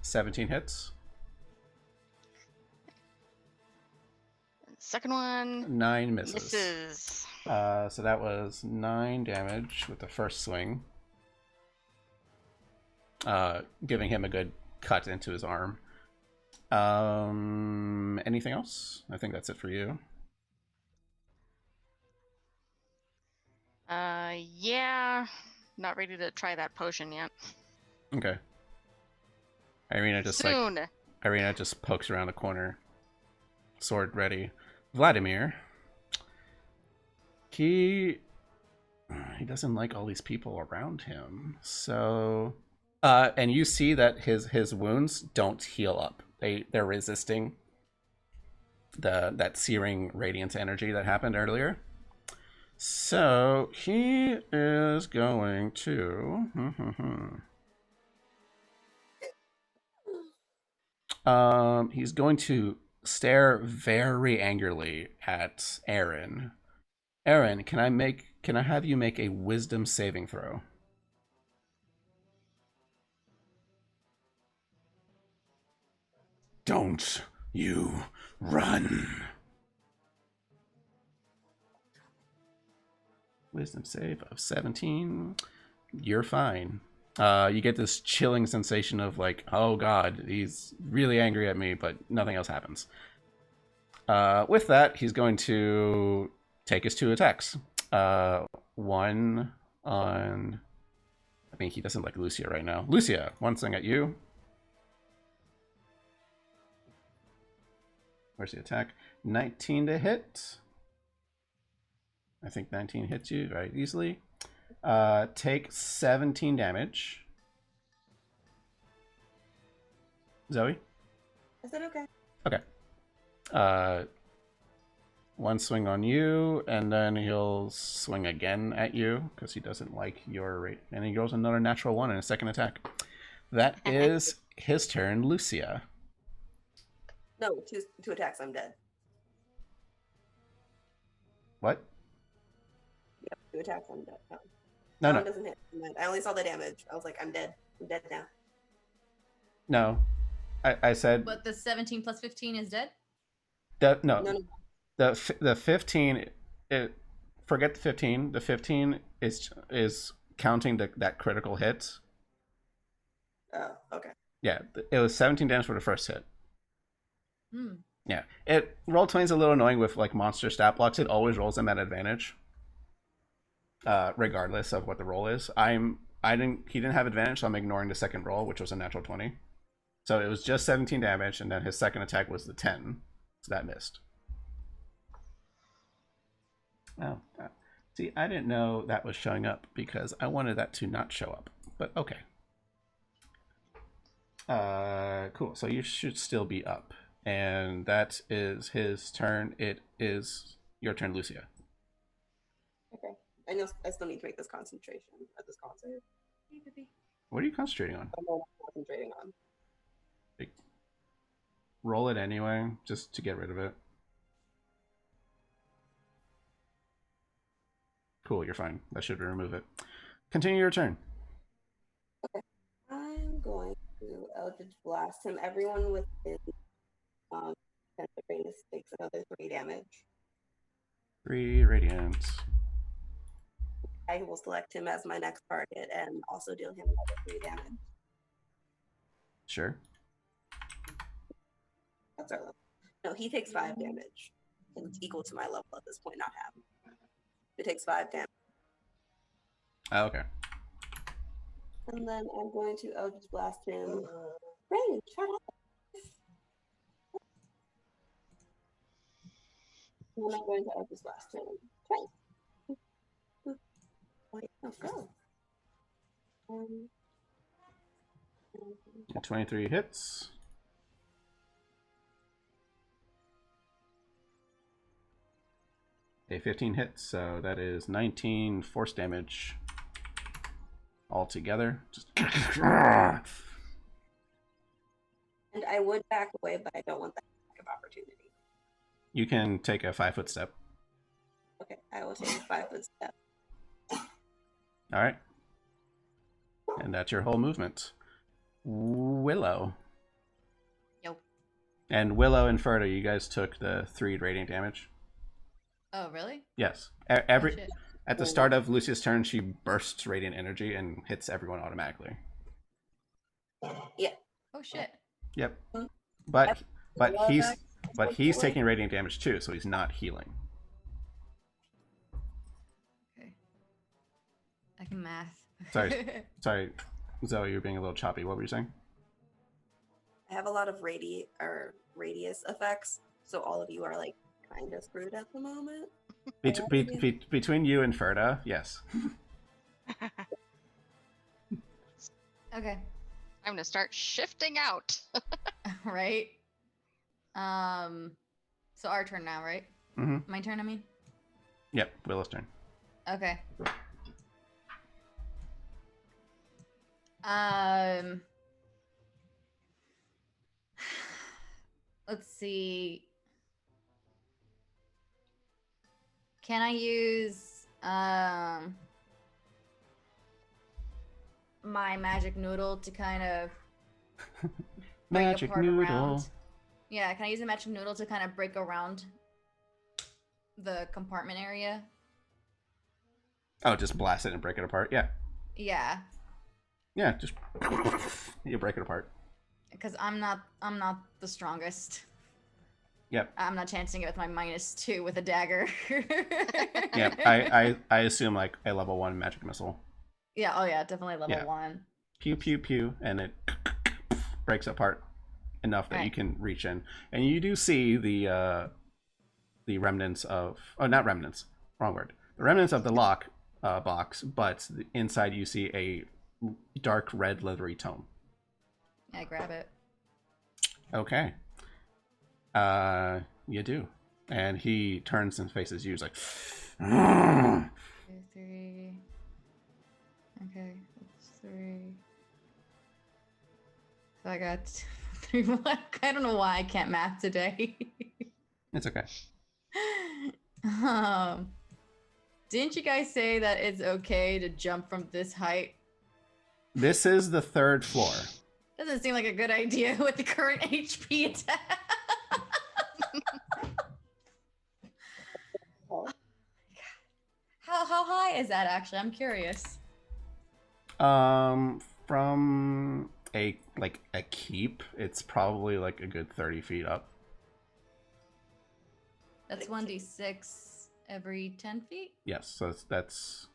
$17 hits. Second one 9 misses. misses. So that was 9 damage with the first swing. Giving him a good cut into his arm. Anything else? I think that's it for you. Yeah. Not ready to try that potion yet. Okay. Irina Soon. just pokes around the corner. Sword ready. Vladimir. He doesn't like all these people around him. So and you see that his wounds don't heal up. They're resisting that searing radiant energy that happened earlier. So he is going to he's going to stare very angrily at Aaron. Aaron, can I have you make a wisdom saving throw? Don't you run. Wisdom save of 17. You're fine. You get this chilling sensation of like, oh god, he's really angry at me, but nothing else happens. With that, he's going to take his 2 attacks. One on... I think he doesn't like Lucia right now. Lucia, one swing at you. Where's the attack? 19 to hit. I think 19 hits you very easily. Take 17 damage. Zoe? Is that okay? Okay. One swing on you, and then he'll swing again at you, because he doesn't like your rate. And he goes another natural 1 in a second attack. That is his turn, Lucia. No, two attacks, I'm dead. What? Yep, 2 attacks, I'm dead. No. No, One no. doesn't hit. I only saw the damage. I was like, I'm dead. I'm dead now. No. I said... But the 17 plus 15 is dead? No. No. The 15... forget the 15. The 15 is counting that critical hit. Oh, okay. Yeah, it was 17 damage for the first hit. Hmm. Yeah, Roll20 is a little annoying with like monster stat blocks. It always rolls them at advantage, regardless of what the roll is. He didn't have advantage, so I'm ignoring the second roll, which was a natural 20. So it was just 17 damage, and then his second attack was the 10, so that missed. Oh, see, I didn't know that was showing up because I wanted that to not show up. But okay. Cool. So you should still be up. And that is his turn. It is your turn, Lucia. Okay. I know I still need to make this concentration at this concert. What are you concentrating on? I'm not concentrating on. Roll it anyway, just to get rid of it. Cool, you're fine. That should remove it. Continue your turn. Okay. I'm going to Eldritch Blast him. Everyone within 10 radius takes another 3 damage. 3 radiant. I will select him as my next target and also deal him another 3 damage. Sure. That's our level. No, he takes 5 damage. It's equal to my level at this point, not half. It takes 5 damage. Oh, okay. And then I'm going to Eldritch Blast him. Rain, shut up. And then I'm going to Eldritch Blast him twice. Wait, no, go. 23 hits. A 15 hits, so that is 19 force damage altogether. Just And I would back away, but I don't want that lack of opportunity. You can take a 5-foot step. Okay, I will take a 5-foot step. All right. And that's your whole movement. Willow. Yo. And Willow and Ferda, you guys took the 3 radiant damage. Oh, really? Yes. Oh, Every shit. at the start of Lucia's turn, she bursts radiant energy and hits everyone automatically. Yeah. Oh, shit. Yep. But he's taking radiant damage too, so he's not healing. Okay. I can math. Sorry, Zoe, you're being a little choppy. What were you saying? I have a lot of radius effects, so all of you are like kind of screwed at the moment. Between you and Ferda, yes. Okay. I'm gonna start shifting out. Right. So our turn now, right? Mm-hmm. My turn, I mean. Yep, Willow's turn. Okay. Let's see. Can I use my magic noodle to kind of break Magic apart noodle. around? Yeah, can I use the magic noodle to kind of break around the compartment area? Oh, just blast it and break it apart. Yeah. Yeah, Yeah, just you break it apart. because I'm not the strongest. Yep. I'm not chancing it with my -2 with a dagger. Yep. I assume like a level 1 magic missile. Yeah, oh yeah, definitely level Yeah. 1. Pew pew pew, and it breaks apart enough that you Right. can reach in, and you do see the remnants of not remnants, wrong word. The remnants of the lock box, but inside you see a dark red leathery tome. I grab it. Okay. You do, and he turns and faces you. He's like, 2, 3. Okay, that's 3. So I got 3 more. I don't know why I can't math today. it's okay. Didn't you guys say that it's okay to jump from this height? This is the 3rd floor. Doesn't seem like a good idea with the current HP attack. How high is that actually? I'm curious. From a keep, it's probably like a good 30 feet up. That's 1d6 every 10 feet? Yes, so that's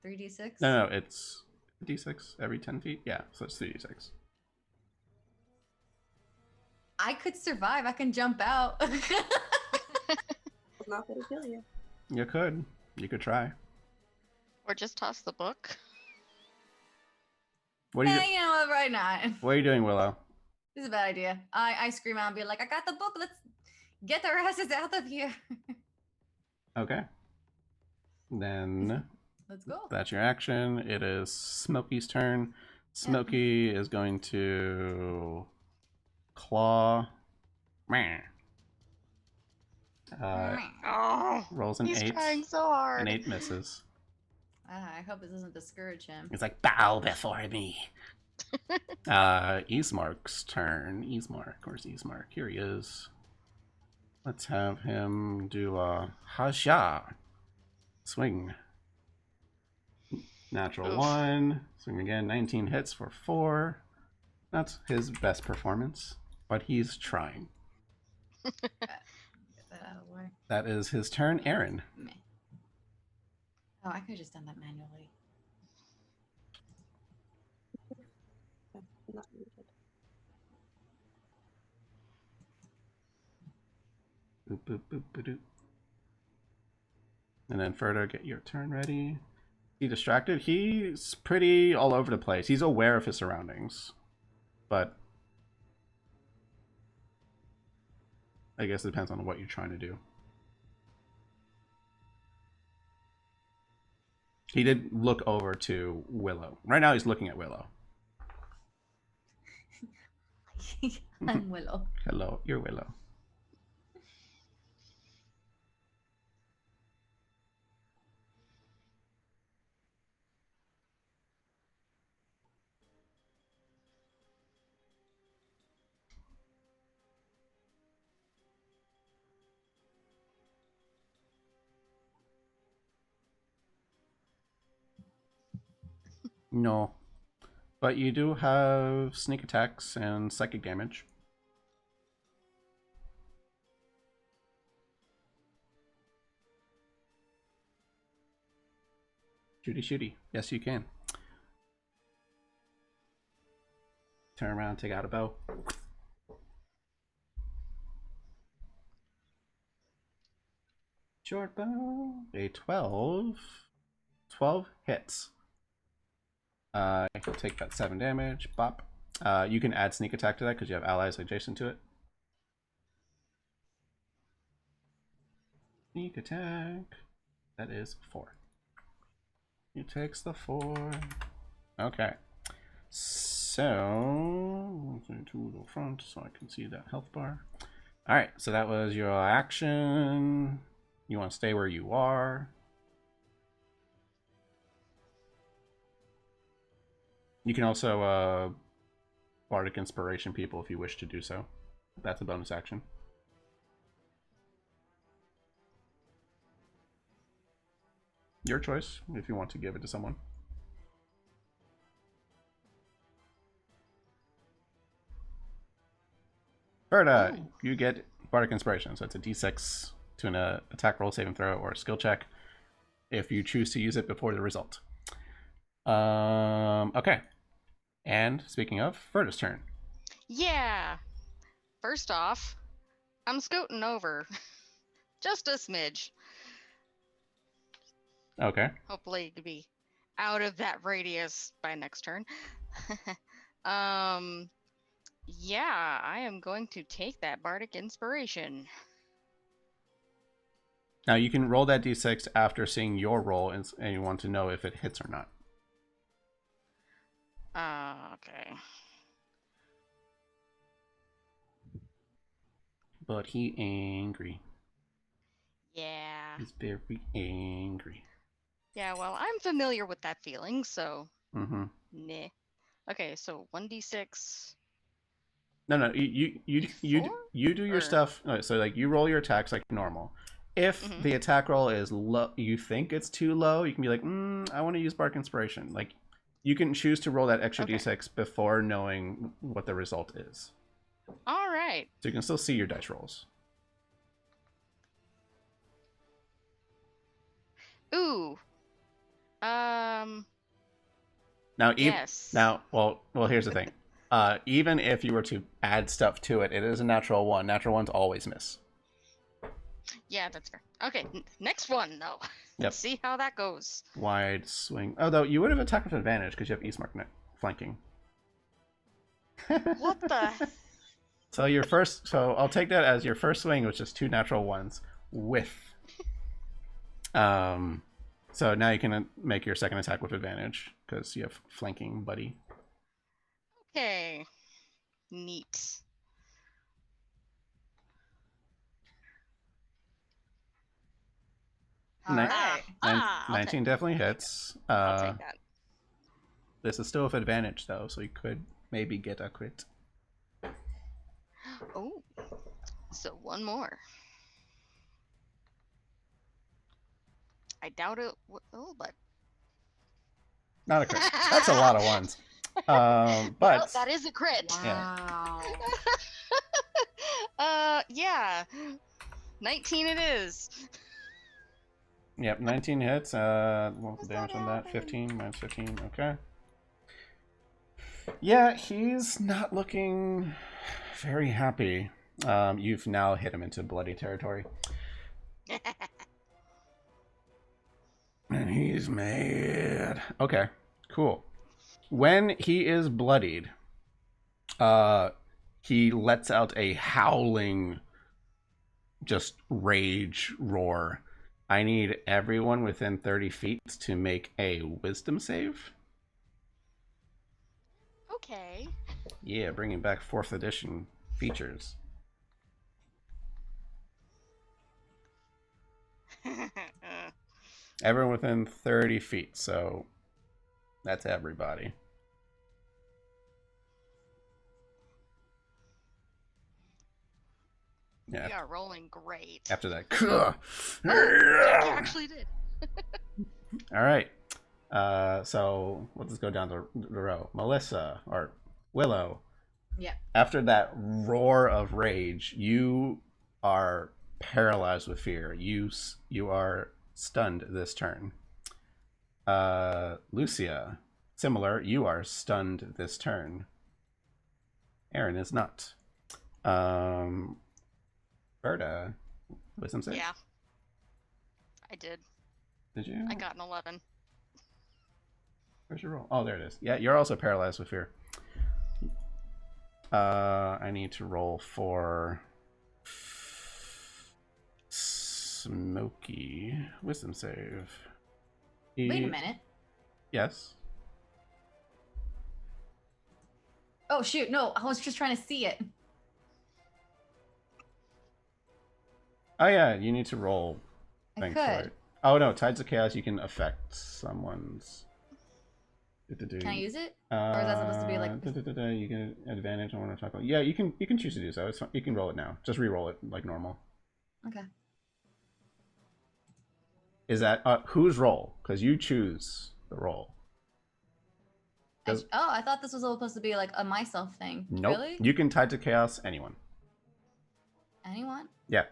3d6? no, it's d6 every 10 feet. Yeah, so it's 3d6. I could survive. I can jump out. I'm not gonna kill you. You could try. Or just toss the book. What are you Yeah, you know what? Right now. What are you doing, Willow? This is a bad idea. I scream out and be like, I got the book. Let's get their asses out of here. Okay. Then Let's go. that's your action. It is Smokey's turn. Smokey is going to claw. Meh. Oh, Rolls an he's 8. trying so hard. An 8 misses. I hope this doesn't discourage him. He's like, bow before me. Ismark's turn. Ismark. Where's Ismark? Here he is. Let's have him do a Hasha. Swing. Natural Oof. 1. Swing again. 19 hits for 4. That's his best performance, but he's trying. Get that out of the way. That is his turn. Aaron. Meh. Oh, I could have just done that manually. Not muted. Boop, boop, boop, boop. And then Ferdo, get your turn ready. He distracted? He's pretty all over the place. He's aware of his surroundings. But I guess it depends on what you're trying to do. He did look over to Willow. Right now he's looking at Willow. I'm Willow. Hello, you're Willow. No. But you do have sneak attacks and psychic damage. Shooty shooty. Yes, you can. Turn around, take out a bow. Short bow. A 12. 12 hits. Take that 7 damage. Bop. You can add sneak attack to that because you have allies adjacent to it. Sneak attack. That is 4. He takes the 4. Okay. So, to the front so I can see that health bar. Alright, so that was your action. You want to stay where you are. You can also Bardic Inspiration people if you wish to do so. That's a bonus action. Your choice if you want to give it to someone. Berta, you get Bardic Inspiration, so it's a d6 to an attack roll, saving throw, or a skill check if you choose to use it before the result. Okay. And speaking of, Berta's turn. Yeah. First off, I'm scooting over. Just a smidge. Okay. Hopefully to be out of that radius by next turn. Yeah, I am going to take that Bardic Inspiration. Now you can roll that d6 after seeing your roll, and you want to know if it hits or not. Okay. But he angry. Yeah. He's very angry. Yeah, well, I'm familiar with that feeling, so... Mm-hmm. Nah. Okay, so 1d6... No, you do your stuff. So like you roll your attacks like normal. If the attack roll is low, you think it's too low, you can be like, I want to use Bardic Inspiration. Like, you can choose to roll that extra d6 before knowing what the result is. All right. So you can still see your dice rolls. Ooh. Now, yes. Well, here's the thing. Even if you were to add stuff to it, it is a natural 1. Natural 1s always miss. Yeah, that's fair. Okay, next one, though. Yep. Let's see how that goes. Wide swing. Although you would have attacked with advantage because you have Eastmark flanking. What the? So I'll take that as your first swing, which is 2 natural 1s with. So now you can make your second attack with advantage because you have flanking, buddy. Okay. Neat. All right. 19 definitely hits. I'll take that. This is still with advantage though, so you could maybe get a crit. Oh. So one more. I doubt it. But Not a crit. That's a lot of ones. But well, that is a crit. Wow. Yeah. 19 it is. Yep, 19 hits. What's the damage on that? 15 minus 15. Okay. Yeah, he's not looking very happy. You've now hit him into bloody territory. And he's mad. Okay, cool. When he is bloodied, he lets out a howling, just rage roar. I need everyone within 30 feet to make a wisdom save. Okay. Yeah, bringing back 4th edition features. Everyone within 30 feet, so that's everybody. Yeah. We are rolling great. After that. Oh, you actually did. All right. So let's just go down the row. Melissa or Willow. Yeah. After that roar of rage, you are paralyzed with fear. You are stunned this turn. Lucia, similar. You are stunned this turn. Aaron is not. Berta, wisdom save? Yeah. I did. Did you? I got an 11. Where's your roll? Oh, there it is. Yeah, you're also paralyzed with fear. I need to roll for Smoky. Wisdom save. Wait a minute. Yes. Oh shoot! No, I was just trying to see it. Oh yeah, you need to roll I things could. for it. Oh no, Tides of Chaos, you can affect someone's. Can I use it? Or is that supposed to be like? You get advantage on what I'm talking about. Yeah, you can choose to do so. It's fine. You can roll it now. Just re-roll it like normal. Okay. Is that whose roll? Because you choose the roll. I thought this was supposed to be like a myself thing. Nope. Really? You can Tide to Chaos anyone. Anyone? Yeah.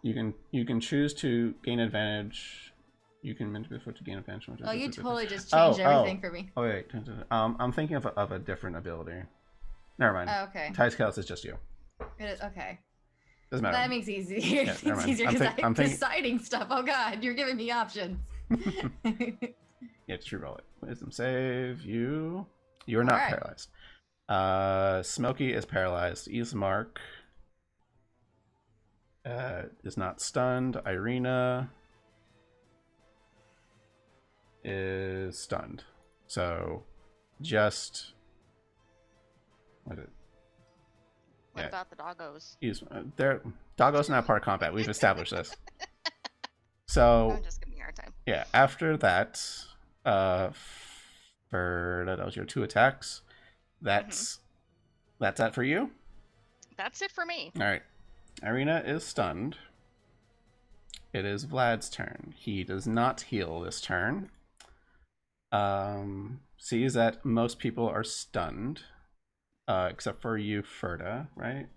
You can choose to gain advantage. You can mention before to gain advantage. Oh, you totally just changed everything for me. Oh wait, I'm thinking of a different ability. Never mind. Oh, okay. Tide to Chaos is just you. It is, okay. Doesn't matter. That makes it easier. Yeah, It's never mind. easier because I'm thinking- deciding stuff. Oh god, you're giving me options. Yeah, just re-roll it. Wisdom save. You're not Alright. paralyzed. Smoky is paralyzed. Ismark is not stunned. Irina is stunned. So just what is it? What Yeah. about the doggos? Doggo's not part of combat. We've established this. So I'm just giving you a hard time. yeah, after that, for that was your 2 attacks. That's that for you. That's it for me. All right, Irina is stunned. It is Vlad's turn. He does not heal this turn. Sees that most people are stunned, except for you, Ferda, right?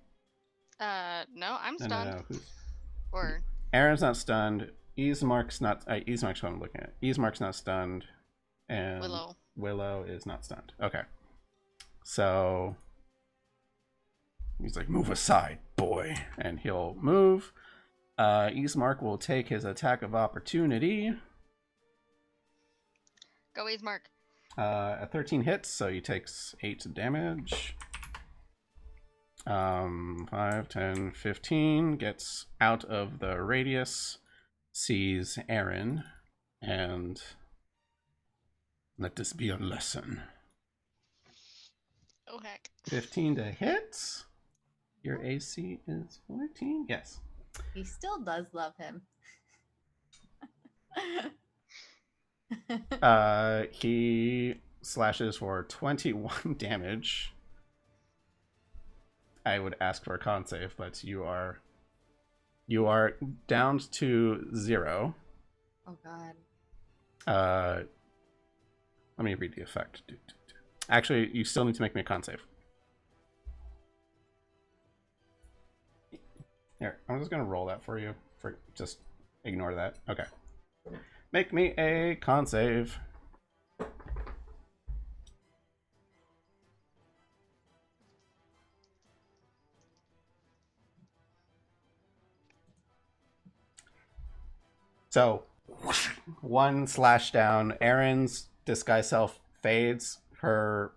No, I'm No, stunned. no. Who's... Or Aaron's not stunned. Ismark's not. Ismark's what I'm looking at. Ismark's not stunned, and Willow is not stunned. Okay, so he's like, "Move aside, boy," and he'll move. Ismark will take his attack of opportunity. go Ismark. At 13 hits, so he takes 8 damage. 5, 10, 15. Gets out of the radius. Sees Aaron. And let this be a lesson. Oh heck. 15 to hit. Your AC is 14? Yes. He still does love him. He slashes for 21 damage. I would ask for a con save, but you are down to 0. Oh god. Let me read the effect. Actually, you still need to make me a con save. Here, I'm just gonna roll that for you. Just ignore that. Okay. Make me a con save. So, one slash down. Erin's disguise self fades. Her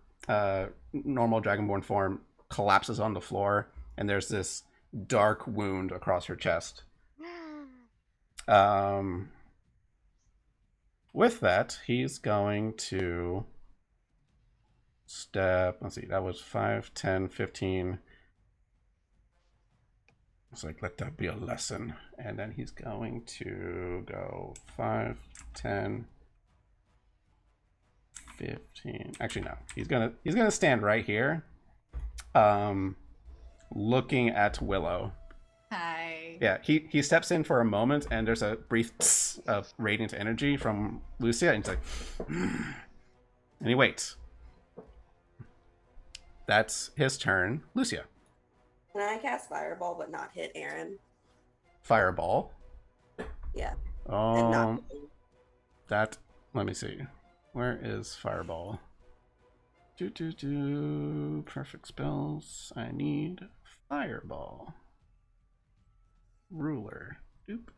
normal dragonborn form collapses on the floor, and there's this dark wound across her chest. With that, he's going to step. Let's see, that was 5, 10, 15. It's like, let that be a lesson. And then he's going to go 5, 10, 15. Actually, no. He's gonna stand right here, looking at Willow. Hi. way. Yeah, he steps in for a moment, and there's a brief tss of radiant energy from Lucia, and he's like, and he waits. That's his turn. Lucia. Can I cast Fireball but not hit Aaron? Fireball. Yeah. And not That, let me see. Where is Fireball? Perfect spells. I need Fireball. Ruler. Doop.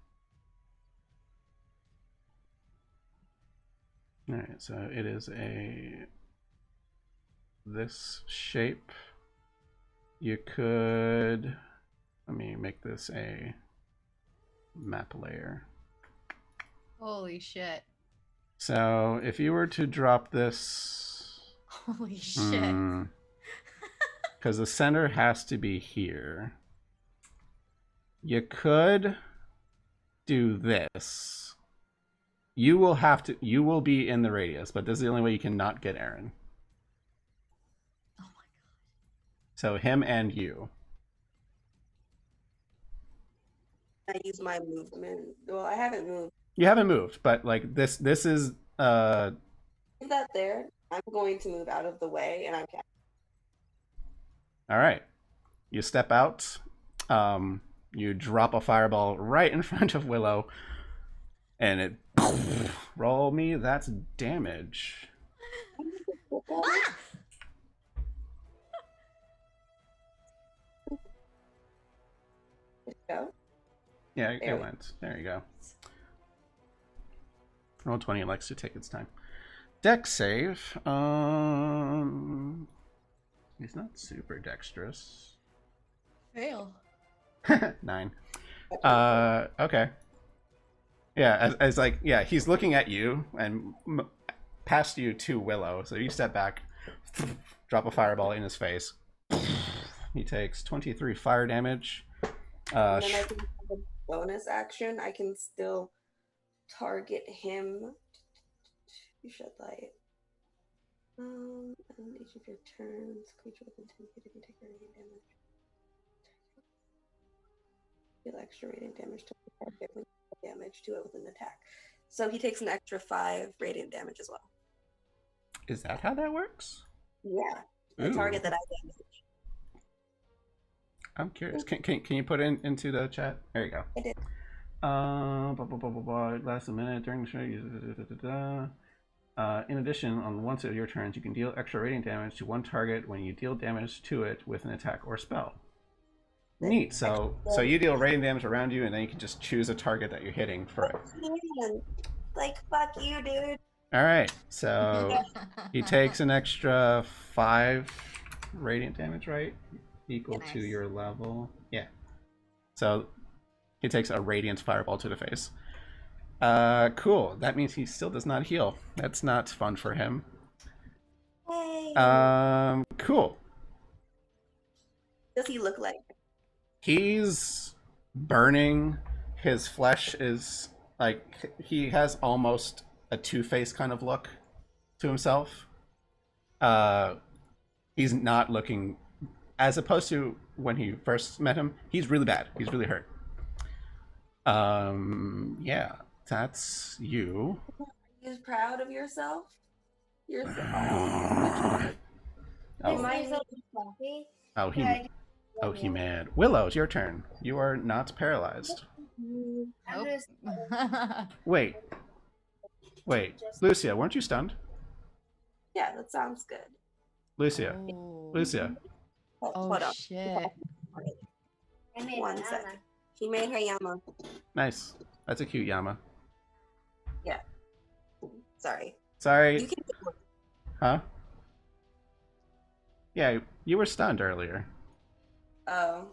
Alright, so it is this shape. You could, let me make this a map layer. Holy shit. So if you were to drop this, Holy shit. because the center has to be here, you could do this. You will be in the radius, but this is the only way you can not get Aaron. Oh my god. So him and you. I use my movement. Well, I haven't moved. You haven't moved, but like this is Is that there? I'm going to move out of the way, and I'm casting. all right. You step out. You drop a fireball right in front of Willow, and it roll me. That's damage. Ah! Go. Yeah, it There. went. There you go. Roll 20 likes to take its time. Dex save. He's not super dexterous. Fail. 9. Okay. Yeah, as like, yeah, he's looking at you and past you to Willow. So you step back, drop a fireball in his face. He takes 23 fire damage. And then I can have a bonus action. I can still target him. You shed light. And each of your turns, creature within 10 feet of you take radiant damage. Deal extra radiant damage to the target when you deal damage to it with an attack. So he takes an extra 5 radiant damage as well. Is that how that works? Yeah. The Ooh. target that I damage. I'm curious. Can you put it into the chat? There you go. I did. Lasts a minute during the show. In addition, on one of your turns, you can deal extra radiant damage to one target when you deal damage to it with an attack or spell. Neat. So you deal radiant damage around you, and then you can just choose a target that you're hitting for it. Man, like, fuck you, dude. All right. So he takes an extra 5 radiant damage, right? Equal to Nice. your level. Yeah. So he takes a radiant fireball to the face. Cool. That means he still does not heal. That's not fun for him. Hey. Cool. Does he look like? He's burning. His flesh is like, he has almost a two-face kind of look to himself. He's not looking, as opposed to when he first met him, he's really bad. He's really hurt. Yeah, that's you. Are you proud of yourself? You're so. Oh, Mine's a coffee. oh, he mad. Willow, it's your turn. You are not paralyzed. I'm Nope. just Wait, Lucia, weren't you stunned? Yeah, that sounds good. Lucia, Oh. Lucia. Hold Oh on. shit. I made One banana. second. He made her Yama. Nice. That's a cute Yama. Sorry. Sorry. You can. Huh? Yeah, you were stunned earlier. Oh.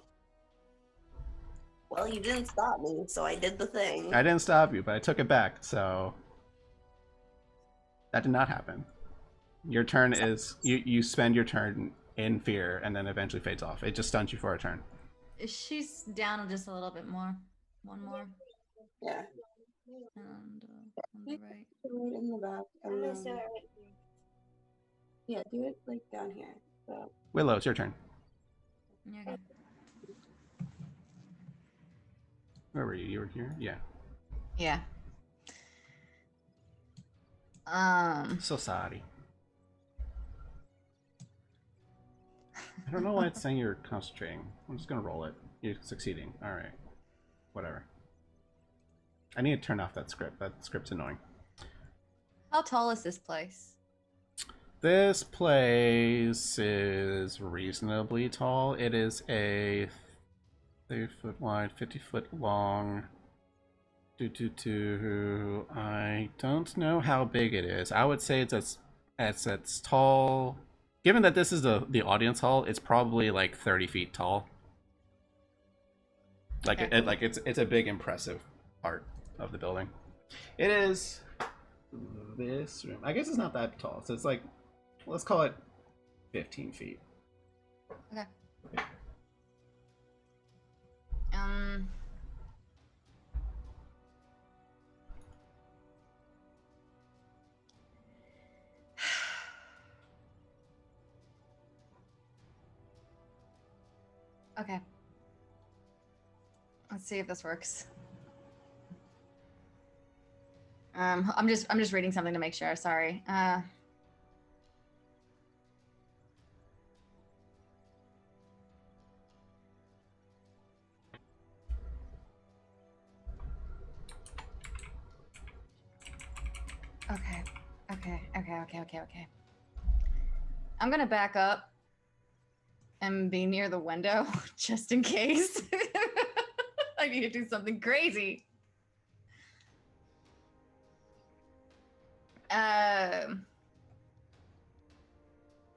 Well, you didn't stop me, so I did the thing. I didn't stop you, but I took it back, so that did not happen. Your turn is you spend your turn in fear and then eventually fades off. It just stuns you for a turn. She's down just a little bit more. One more. Yeah. And on the right. Right in the back. I'm And gonna then, start right here. yeah, do it like down here. So. Willow, it's your turn. You're good. Where were you? You were here? Yeah. Yeah. So sorry. I don't know why it's saying you're concentrating. I'm just gonna roll it. You're succeeding. Alright. Whatever. I need to turn off that script. That script's annoying. How tall is this place? This place is reasonably tall. It is a 30-foot wide, 50-foot long. I don't know how big it is. I would say it's tall. Given that this is the audience hall, it's probably like 30 feet tall. Like Okay. it's a big impressive part of the building. It is this room. I guess it's not that tall. So it's like, let's call it 15 feet. Okay. Um. Okay. Let's see if this works. I'm just reading something to make sure. Sorry. Okay. Okay. I'm gonna back up and be near the window just in case. I need to do something crazy.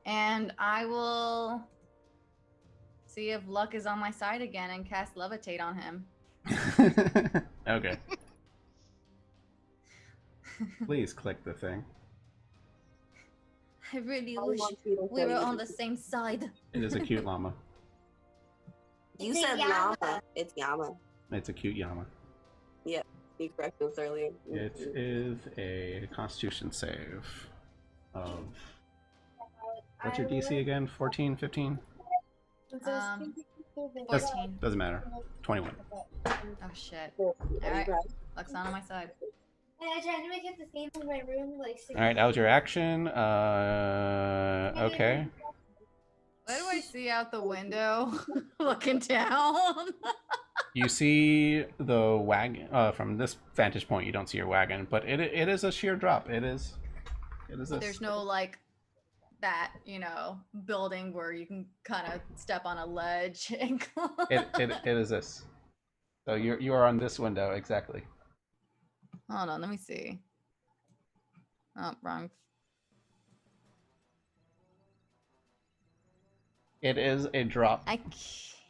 And I will see if luck is on my side again and cast levitate on him. Okay. Please click the thing. I really I wish want you to we say were you on did. the same side. It is a cute llama. You It's a said Yama. Yama. It's Yama. It's a cute llama. You corrected us earlier. It is a Constitution save of what's your DC again? 14, 15? 14. Doesn't matter. 21. Oh shit. All Alright. Luck's not on my side. And I tried to make it the same in my room, like. Alright, that was your action. Okay. What do I see out the window looking down? You see the wagon from this vantage point. You don't see your wagon, but it is a sheer drop. It is this. There's no like that, building where you can kind of step on a ledge and it is this. So you are on this window exactly. Hold on, let me see. Oh, wrong. It is a drop. I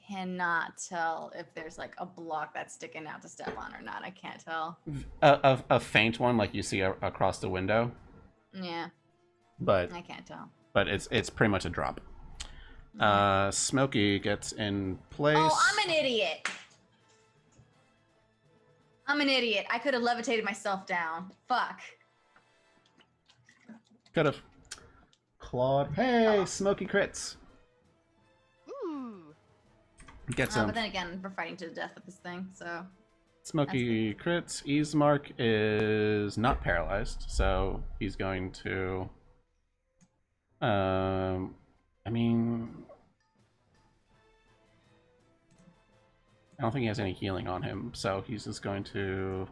cannot tell if there's like a block that's sticking out to step on or not. I can't tell. A faint one like you see across the window. Yeah. But I can't tell. But it's pretty much a drop. Smokey gets in place. Oh, I'm an idiot. I could have levitated myself down. Fuck. Could have. Claude. Hey, Smokey crits. Ooh. Gets him. But then again, we're fighting to the death with this thing, so. Smokey crits. Easemark is not paralyzed, so he's going to. I don't think he has any healing on him, so he's just going to.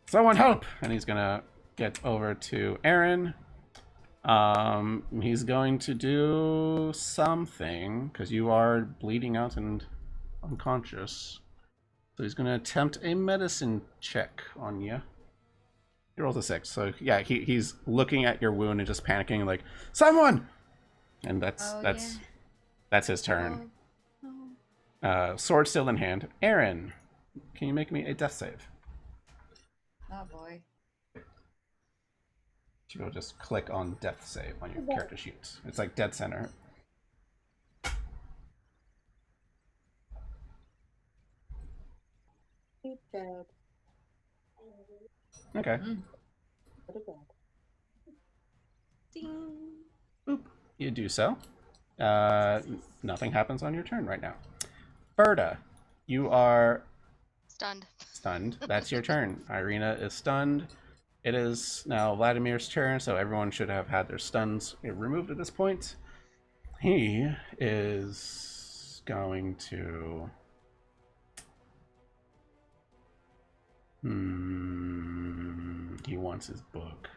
Someone help! And he's gonna get over to Aaron. He's going to do something because you are bleeding out and unconscious. So he's going to attempt a medicine check on you. He rolls a 6. So yeah, he's looking at your wound and just panicking, like someone. And that's his turn. Sword still in hand. Aaron, can you make me a death save? Oh boy. You go just click on death save on your character sheet. It's like dead center. Okay. Ding. Boop. You do so. Nothing happens on your turn right now. Berta, you are Stunned. Stunned. That's your turn. Irina is stunned. It is now Vladimir's turn, so everyone should have had their stuns removed at this point. He is going to... He wants his book.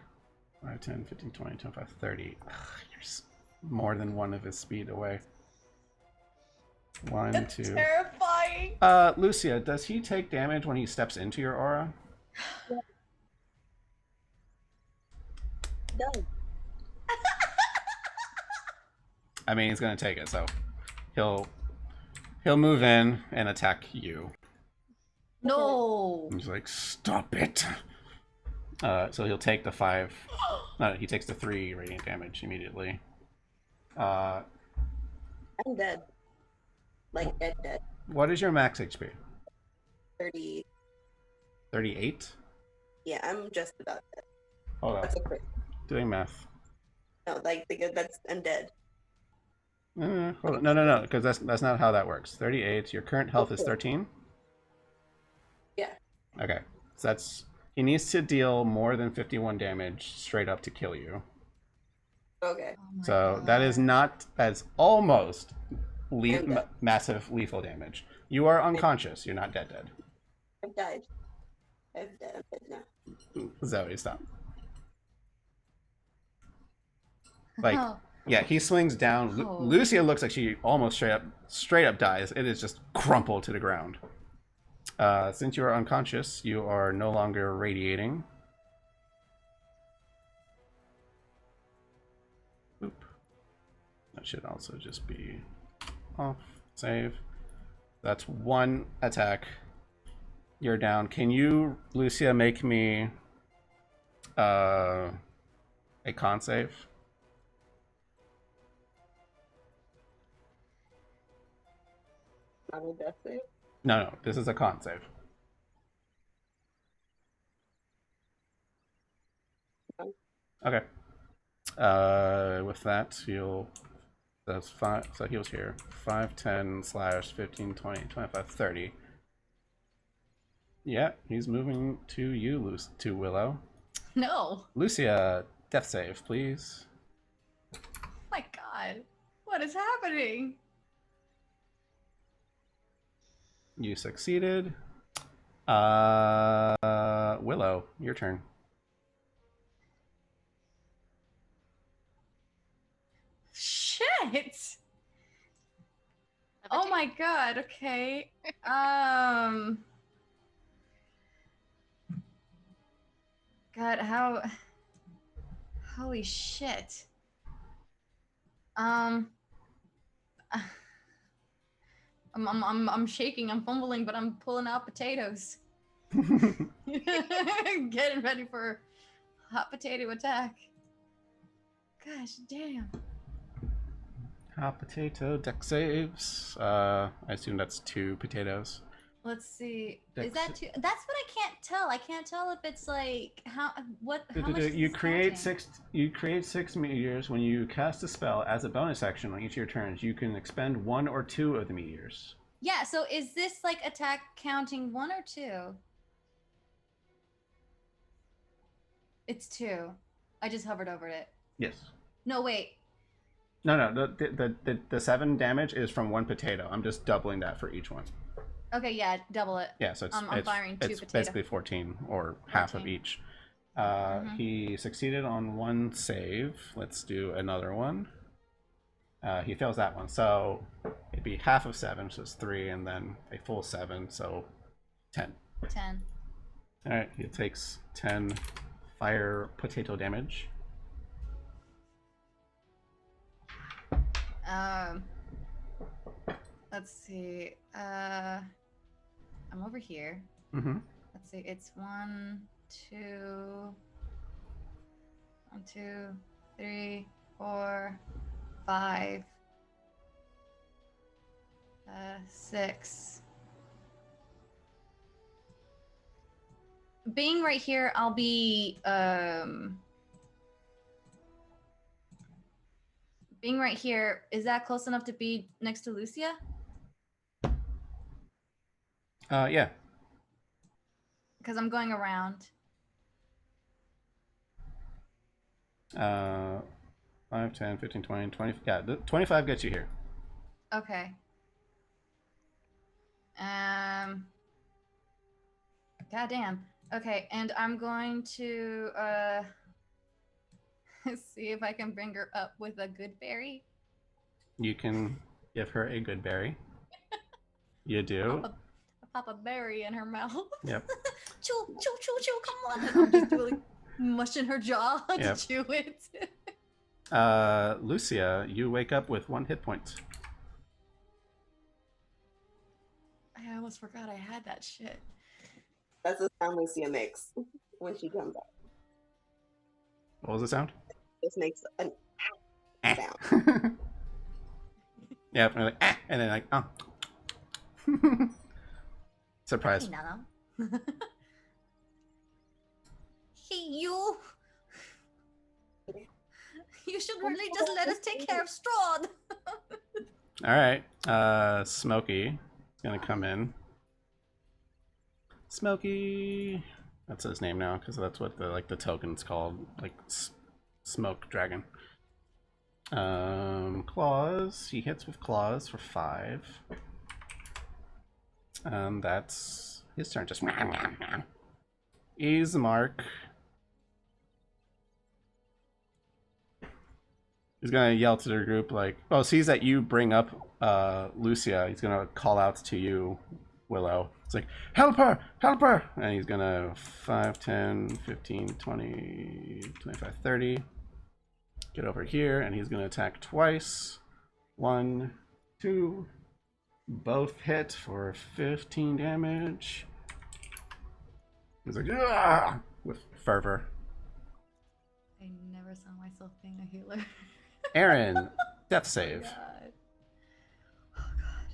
5, 10, 15, 20, 25, 30. Ugh, you're more than one of his speed away. 1, That's 2. terrifying. Lucia, does he take damage when he steps into your aura? No. I mean, he's gonna take it, so he'll move in and attack you. No. He's like, stop it. So he'll take the 5. No, he takes the 3 radiant damage immediately. I'm dead. Like dead. What is your max HP? 30. 38? Yeah, I'm just about dead. Hold on. That's a crit. Doing math. No, like that's I'm dead. Hold on. No, because that's not how that works. 38. Your current health is 13? Yeah. Okay. So that's... He needs to deal more than 51 damage straight up to kill you. Okay. Oh my So that is gosh. not... That's almost I'm dead. massive lethal damage. You are unconscious. You're not dead. I've died. I'm dead now. Zoe, stop. Like... Oh. Yeah, he swings down. Oh. Lucia looks like she almost straight up dies. It is just crumpled to the ground. Since you are unconscious, you are no longer radiating. Oop. That should also just be off. Save. That's 1 attack. You're down. Can you, Lucia, make me a con save? Not a death save. No, this is a con save. Okay. With that, that's 5, so he was here. 5, 10, / 15, 20, 25, 30. Yeah, he's moving to you, to Willow. No. Lucia, death save, please. Oh my god. What is happening? You succeeded. Willow, your turn. Shit. Another Oh two? my god. Okay. God, how? Holy shit. I'm shaking. I'm fumbling, but I'm pulling out potatoes. Getting ready for hot potato attack. Gosh damn. Hot potato, deck saves. I assume that's 2 potatoes. Let's see. Dex- Is that too? That's what I can't tell. I can't tell if it's like how much is You this create counting? 6. You create 6 meteors. When you cast a spell as a bonus action on each of your turns, you can expend 1 or 2 of the meteors. Yeah. So is this like attack counting 1 or 2? It's 2. I just hovered over it. Yes. No, wait. No. The 7 damage is from 1 potato. I'm just doubling that for each one. Okay, yeah, double it. Yeah, so it's I'm firing 2 it's potato. basically 14 or half of 14. each. He succeeded on 1 save. Let's do another one. He fails that one, so it'd be half of 7, so it's 3, and then a full 7, so 10. 10. All right, he takes 10 fire potato damage. Let's see. I'm over here. Mm-hmm. Let's see. It's 1, 2, 1, 2, 3, 4, 5, 6. Being right here, I'll be being right here. Is that close enough to be next to Lucia? Yeah. Because I'm going around. 5, 10, 15, 20, 20. Yeah, 25 gets you here. Okay. Goddamn. Okay, and I'm going to see if I can bring her up with a good berry. You can give her a good berry. You do. Pop a berry in her mouth. Yep. Chew, chew, chew, chew. Come on. And I'm just like mushing her jaw Yep. to chew it. Lucia, you wake up with 1 hit point. I almost forgot I had that shit. That's the sound Lucia makes when she comes out. What was the sound? Just makes an sound. Yep. And like, and then like, oh. Surprise. Hey, Nana. Hey, you. You should really just let us take care of Strahd. All right. Smokey is gonna come in. Smokey. That's his name now because that's what the token's called, like smoke dragon. Claws. He hits with claws for 5. That's his turn. Just ease the mark. He's gonna yell to the group like, "Oh, sees that you bring up Lucia. He's gonna call out to you, Willow. It's like, help her, help her!" And he's gonna 5, 10, 15, 20, 25, 30. Get over here, and he's gonna attack twice. 1, 2. Both hit for 15 damage. He's like, "Ah!" with fervor. I never saw myself being a healer. Aaron, death save. God. Oh god.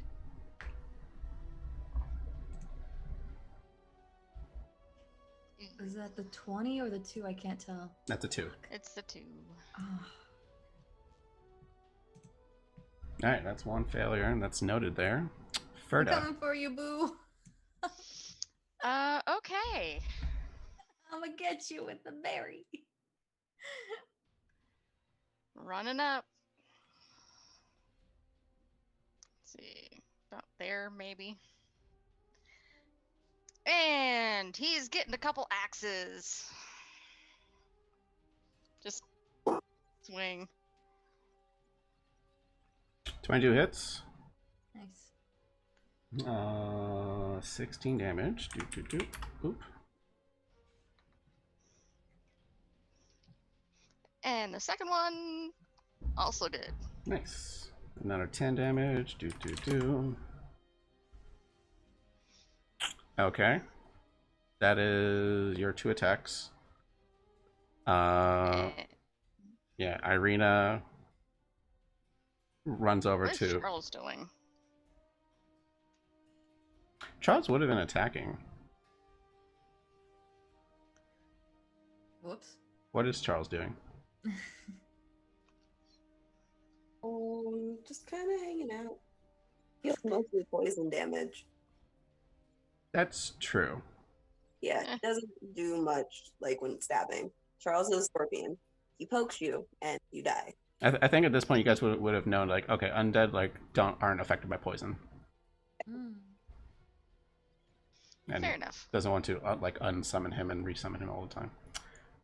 Is that the 20 or the 2? I can't tell. That's a 2. It's the 2. Oh. All right, that's 1 failure, and that's noted there. I'm Ferda. coming for you, boo. Okay. I'm gonna get you with the berry. Running up. Let's see. About there, maybe. And he's getting a couple axes. Just swing. 22 hits. Nice. 16 damage. Oop. And the second one, also good. Nice. Another 10 damage. Okay. That is your 2 attacks. Yeah, Irina runs over What to... is Charles doing? Charles would have been attacking. Whoops. What is Charles doing? Just kind of hanging out. Heals mostly poison damage. That's true. Yeah, it doesn't do much like when stabbing. Charles is a scorpion. He pokes you and you die. I think at this point you guys would have known, like, okay, undead aren't affected by poison. And Fair enough. doesn't want to unsummon him and resummon him all the time.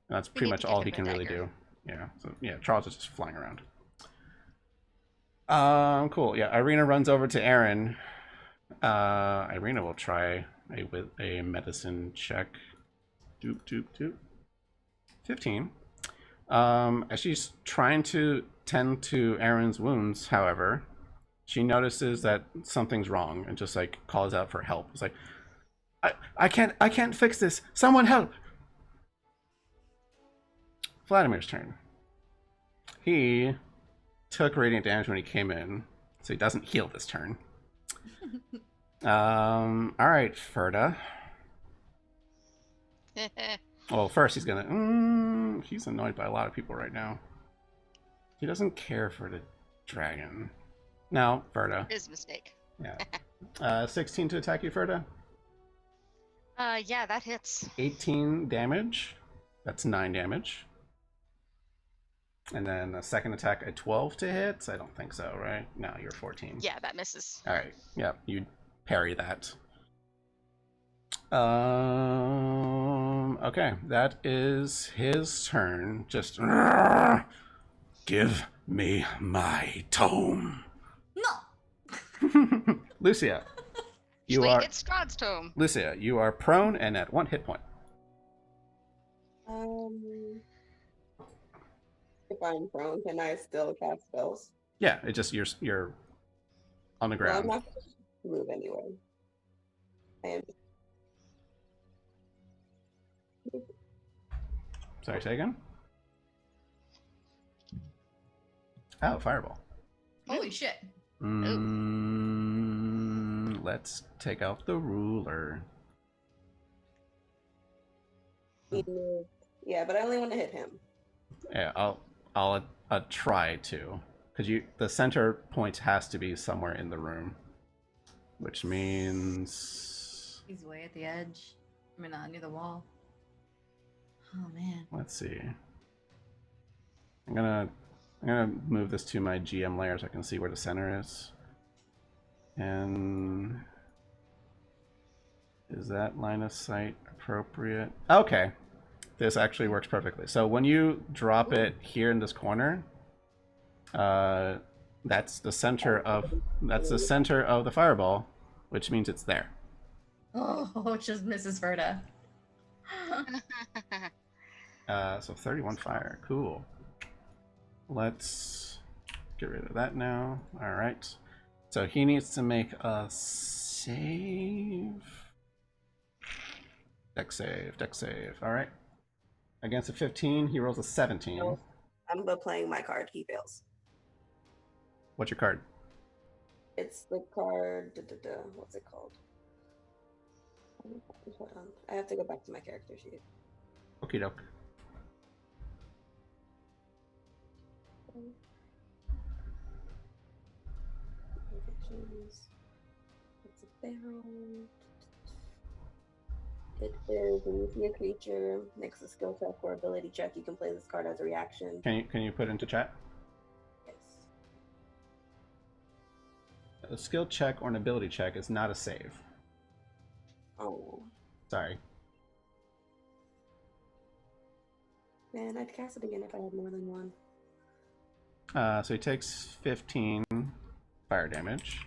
And that's We pretty need much to get all him he a can really dagger. do. Yeah. So yeah, Charles is just flying around. Cool. Yeah, Irina runs over to Aaron. Irina will try with a medicine check. 15. As she's trying to tend to Aaron's wounds, however, she notices that something's wrong and just like calls out for help. It's like, I can't fix this. Someone help. Vladimir's turn. He took radiant damage when he came in, so he doesn't heal this turn. All right, Ferda. Well, first he's gonna. He's annoyed by a lot of people right now. He doesn't care for the dragon. No, Ferda. His mistake. Yeah. 16 to attack you, Ferda. Yeah, that hits. 18 damage. That's 9 damage. And then a second attack, a 12 to hit. I don't think so, right? No, you're 14. Yeah, that misses. All right. Yep, you parry that. Okay, that is his turn. Just give me my tome. No. Lucia, you Actually, are it's Strahd's tome. Lucia. You are prone and at 1 hit point. If I'm prone, can I still cast spells? Yeah, it just you're on the Well, I'm ground. not going to move anyway. I am. Sorry, say again. Oh, fireball. Holy shit. Let's take out the ruler. Yeah, but I only want to hit him. Yeah, I'll try to, because the center point has to be somewhere in the room, which means He's way at the edge. I mean, near the wall. Oh man. let's see. I'm gonna move this to my GM layer so I can see where the center is. And is that line of sight appropriate? Okay. This actually works perfectly. So when you drop it here in this corner, that's the center of the fireball, which means it's there. Oh, just misses Verda. So 31 fire. Cool. Let's get rid of that now. All right. So he needs to make a save. Dex save. Dex save. All right. Against a 15, he rolls a 17. No, I'm playing my card. He fails. What's your card? It's the card. What's it called? Hold on. I have to go back to my character sheet. Okie doke. It's a barrel. It is when you see a creature makes a skill check or ability check, you can play this card as a reaction. Can you put it into chat? Yes. A skill check or an ability check is not a save. Oh. Sorry. Man, I'd cast it again if I had more than one. So he takes 15 fire damage.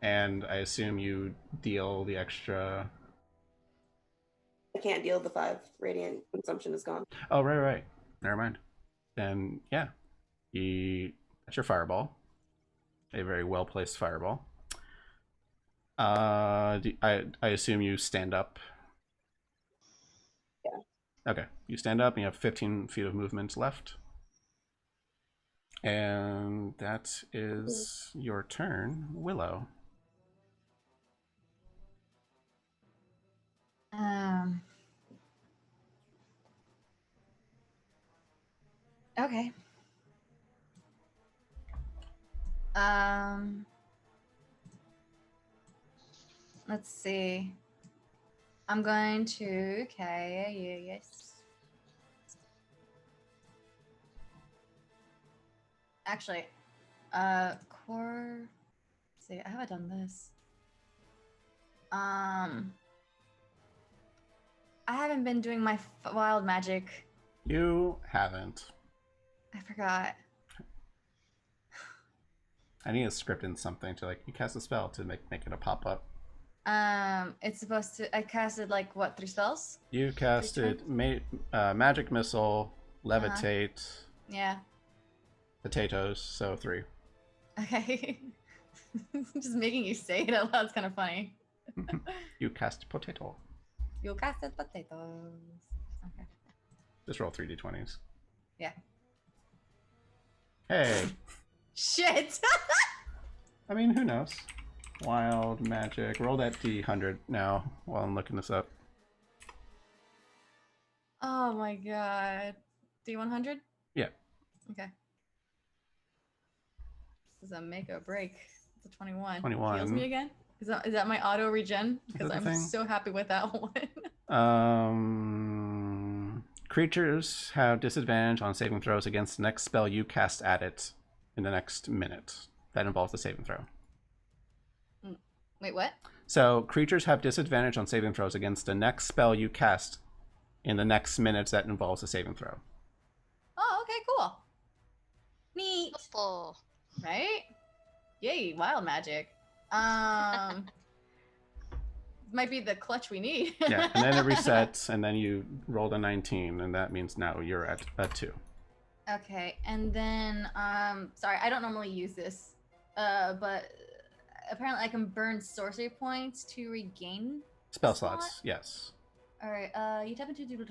And I assume you deal the extra... I can't deal the 5. Radiant consumption is gone. Oh, right. Never mind. Then, yeah. That's your fireball. A very well-placed fireball. I assume you stand up. Yeah. Okay. You stand up and you have 15 feet of movement left. And that is your turn, Willow. Okay. Let's see. I'm going to yes. Actually, core. Let's see, I haven't done this. I haven't been doing my wild magic. You haven't. I forgot. I need to script in something to you cast a spell to make it a pop-up. It's supposed to. I casted like what, 3 spells? You casted magic missile, levitate, Yeah. potatoes, so 3. Okay. Just making you say it out loud is kind of funny. You cast potato. You casted potatoes. Okay. Just roll 3d20s. Yeah. Hey. Shit. I mean, who knows? Wild magic. Roll that d100 now while I'm looking this up. Oh my god. D100? Yeah. Okay. This is a make or break. It's a 21. 21. Heals me again? Is that my auto regen? Because that the I'm thing? so happy with that one. Creatures have disadvantage on saving throws against the next spell you cast at it in the next minute. That involves a saving throw. Wait, what? So creatures have disadvantage on saving throws against the next spell you cast in the next minute that involves a saving throw. Oh, okay, cool. Neat. Helpful. Right? Yay, wild magic. Might be the clutch we need. Yeah, and then it resets, and then you rolled a 19, and that means now you're at a 2. Okay, and then sorry, I don't normally use this, but apparently I can burn sorcery points to regain Spell slot? slots, yes. All right, you tap into. Would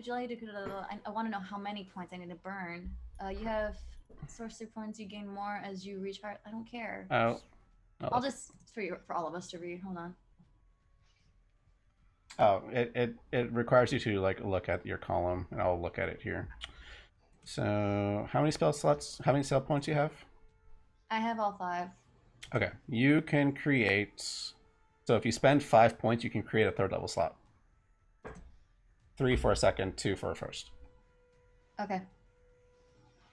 you like to? I want to know how many points I need to burn. You have sorcery points. You gain more as you reach higher. I don't care. Oh. I'll just for all of us to read. Hold on. Oh, it requires you to like look at your column, and I'll look at it here. So, how many spell slots? How many spell points do you have? I have all 5. Okay, you can create. So if you spend 5 points, you can create a 3rd level slot. 3 for a second, 2 for a first. Okay.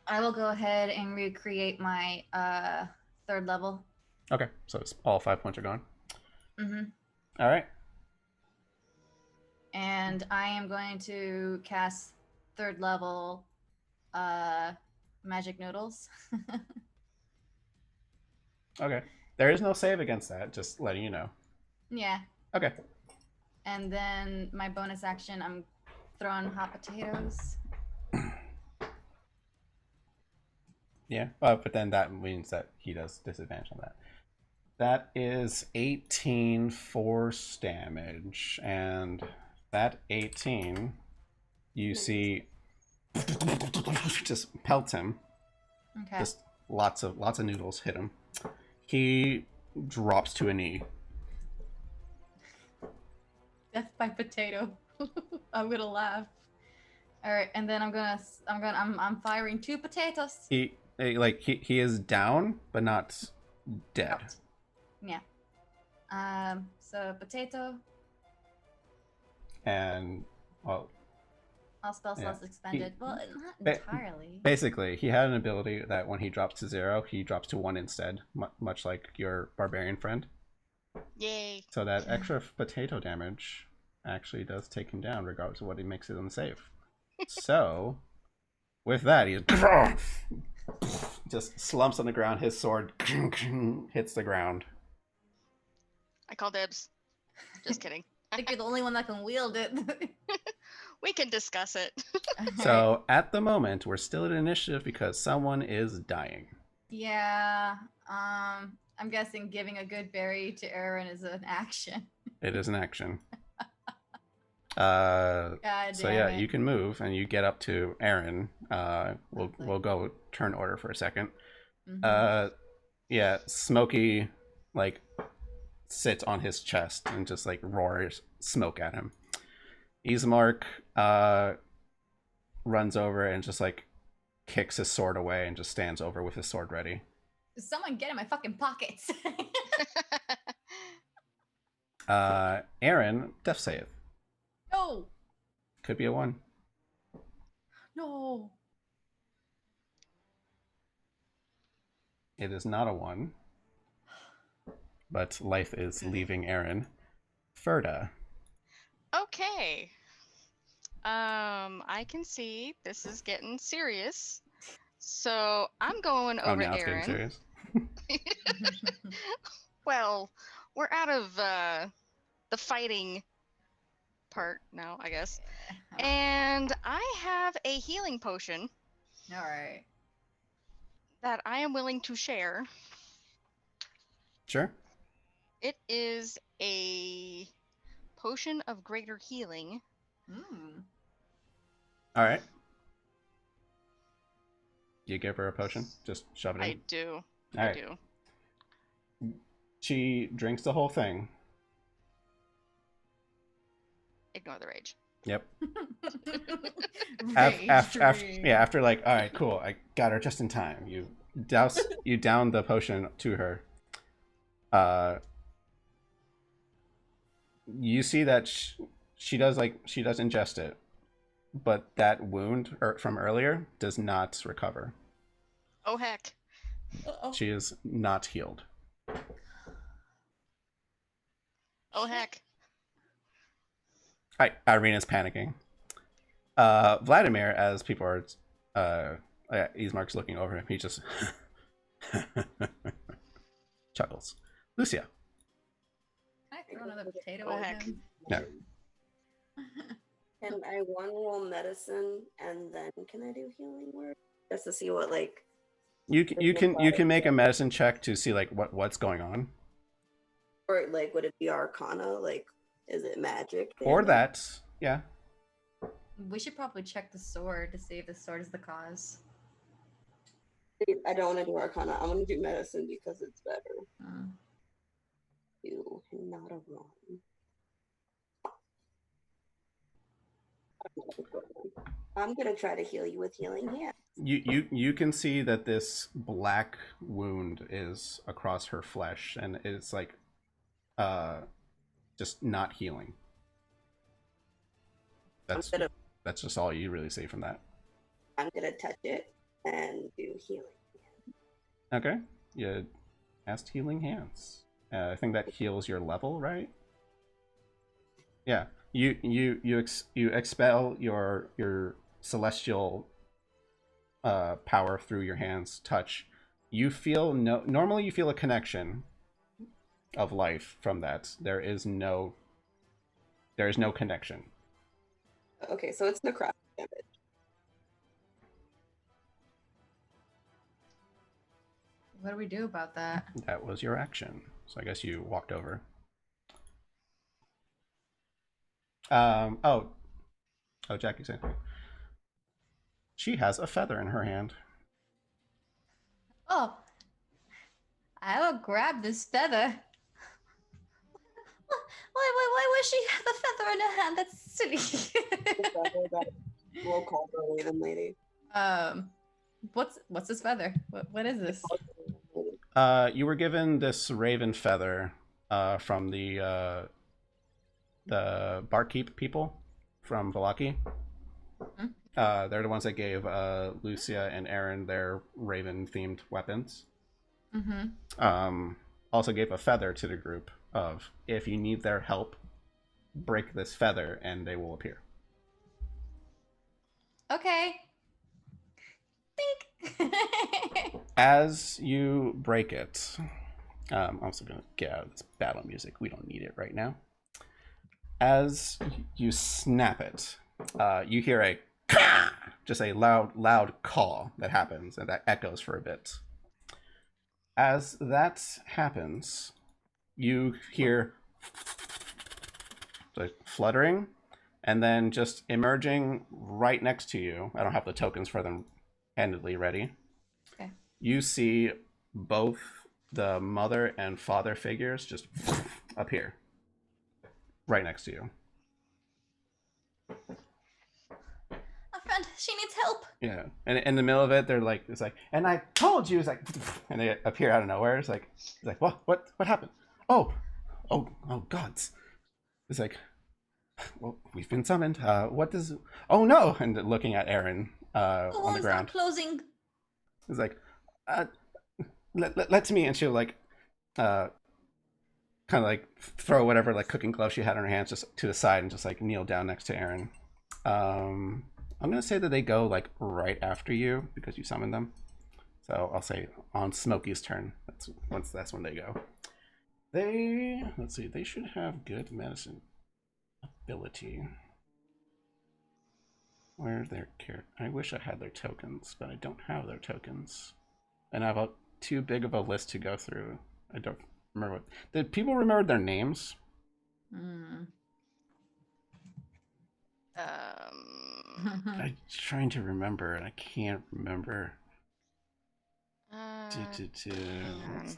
I will go ahead and recreate my 3rd level. Okay, so it's all 5 points are gone. Mm-hmm. All right. And I am going to cast 3rd level magic noodles. Okay. There is no save against that, just letting you know. Yeah. Okay. And then my bonus action, I'm throwing hot potatoes. Yeah, but then that means that he does disadvantage on that. That is 18 force damage, and that 18, you see, just pelts him. Okay. Just lots of noodles hit him. He drops to a knee. Death by potato. I'm gonna laugh. All right, and then I'm firing 2 potatoes. He is down, but not dead. Out. Yeah. So potato. And well, All spell slots expended. Well, not ba- entirely. basically, he had an ability that when he drops to 0, he drops to 1 instead, much like your barbarian friend. Yay. So that extra potato damage actually does take him down, regardless of what he makes it on the save. So, with that, he just slumps on the ground. His sword hits the ground. I call dibs. Just kidding. I think you're the only one that can wield it. We can discuss it. So, at the moment, we're still at initiative because someone is dying. Yeah. I'm guessing giving a good berry to Aaron is an action. It is an action. God So damn yeah, it. you can move and you get up to Aaron. We'll go turn order for a second. Mhm. Yeah, Smokey like sits on his chest and just like roars smoke at him. Ismark runs over and just like kicks his sword away and just stands over with his sword ready. Someone get in my fucking pockets. Aaron, death save. No. Could be a 1. No. It is not a 1. But life is leaving Aaron. Ferda. Okay. I can see this is getting serious. So I'm going over now it's Aaron. getting serious. Well, we're out of the fighting part now, I guess. And I have a healing potion All right. that I am willing to share. Sure. It is a potion of greater healing. All right. You give her a potion? Just shove it in? I do. All right. do. She drinks the whole thing. Ignore the rage. Yep. Rage After like, all right, cool. I got her just in time. You down the potion to her. Uh, you see that she does ingest it, but that wound from earlier does not recover. Oh heck. Uh-oh. She is not healed. Oh heck. Irina's panicking. Vladimir, as people are, Ismark's looking over him, he just chuckles. Lucia. Can I throw another potato Oh, at heck. him? No. Can I one roll medicine and then can I do healing word? Just to see what like You can make a medicine check to see like what's going on. or like would it be arcana? Like is it magic? Or damage? that, yeah. We should probably check the sword to see if the sword is the cause. I don't want to do arcana. I want to do medicine because it's better. Mm. You not a one. I'm gonna try to heal you with healing hand. You can see that this black wound is across her flesh, and it's like, just not healing. That's just all you really see from that. I'm gonna touch it and do healing. Okay, you cast healing hands. I think that heals your level, right? Yeah. You expel your celestial power through your hands. Touch. You feel normally you feel a connection of life from that. There is no connection. Okay, so it's necrotic damage. What do we do about that? That was your action. So I guess you walked over. Oh, Jackie said she has a feather in her hand. Oh, I will grab this feather. Why would she have a feather in her hand? That's silly. We'll call her Raven Lady. What's this feather? What is this? You were given this raven feather from the barkeep people from Valaki. Mm-hmm. They're the ones that gave Lucia and Aaron their raven-themed weapons. Mm-hmm. Also gave a feather to the group of, if you need their help, break this feather and they will appear. Okay. Think. As you break it, I'm also going to get out of this battle music. We don't need it right now. As you snap it, you hear just a loud call that happens, and that echoes for a bit. As that happens, you hear like fluttering, and then just emerging right next to you. I don't have the tokens for them handedly ready. Okay. You see both the mother and father figures just appear right next to you. A friend, she needs help. Yeah, and in the middle of it, they're like, it's like, and I told you, it's like, and they appear out of nowhere. It's like what happened? Oh, gods! It's like, well, we've been summoned. What does? Oh no! And looking at Aaron on the ground. Closing. It's like, let me, and she'll like, kind of like throw whatever like cooking glove she had in her hands just to the side and just like kneel down next to Aaron. I'm gonna say that they go like right after you because you summoned them. So I'll say on Smokey's turn. That's when they go. Let's see. They should have good medicine ability. Where's their character? I wish I had their tokens, but I don't have their tokens, and I have too big of a list to go through. I don't remember what. Did people remember their names? I'm trying to remember, and I can't remember.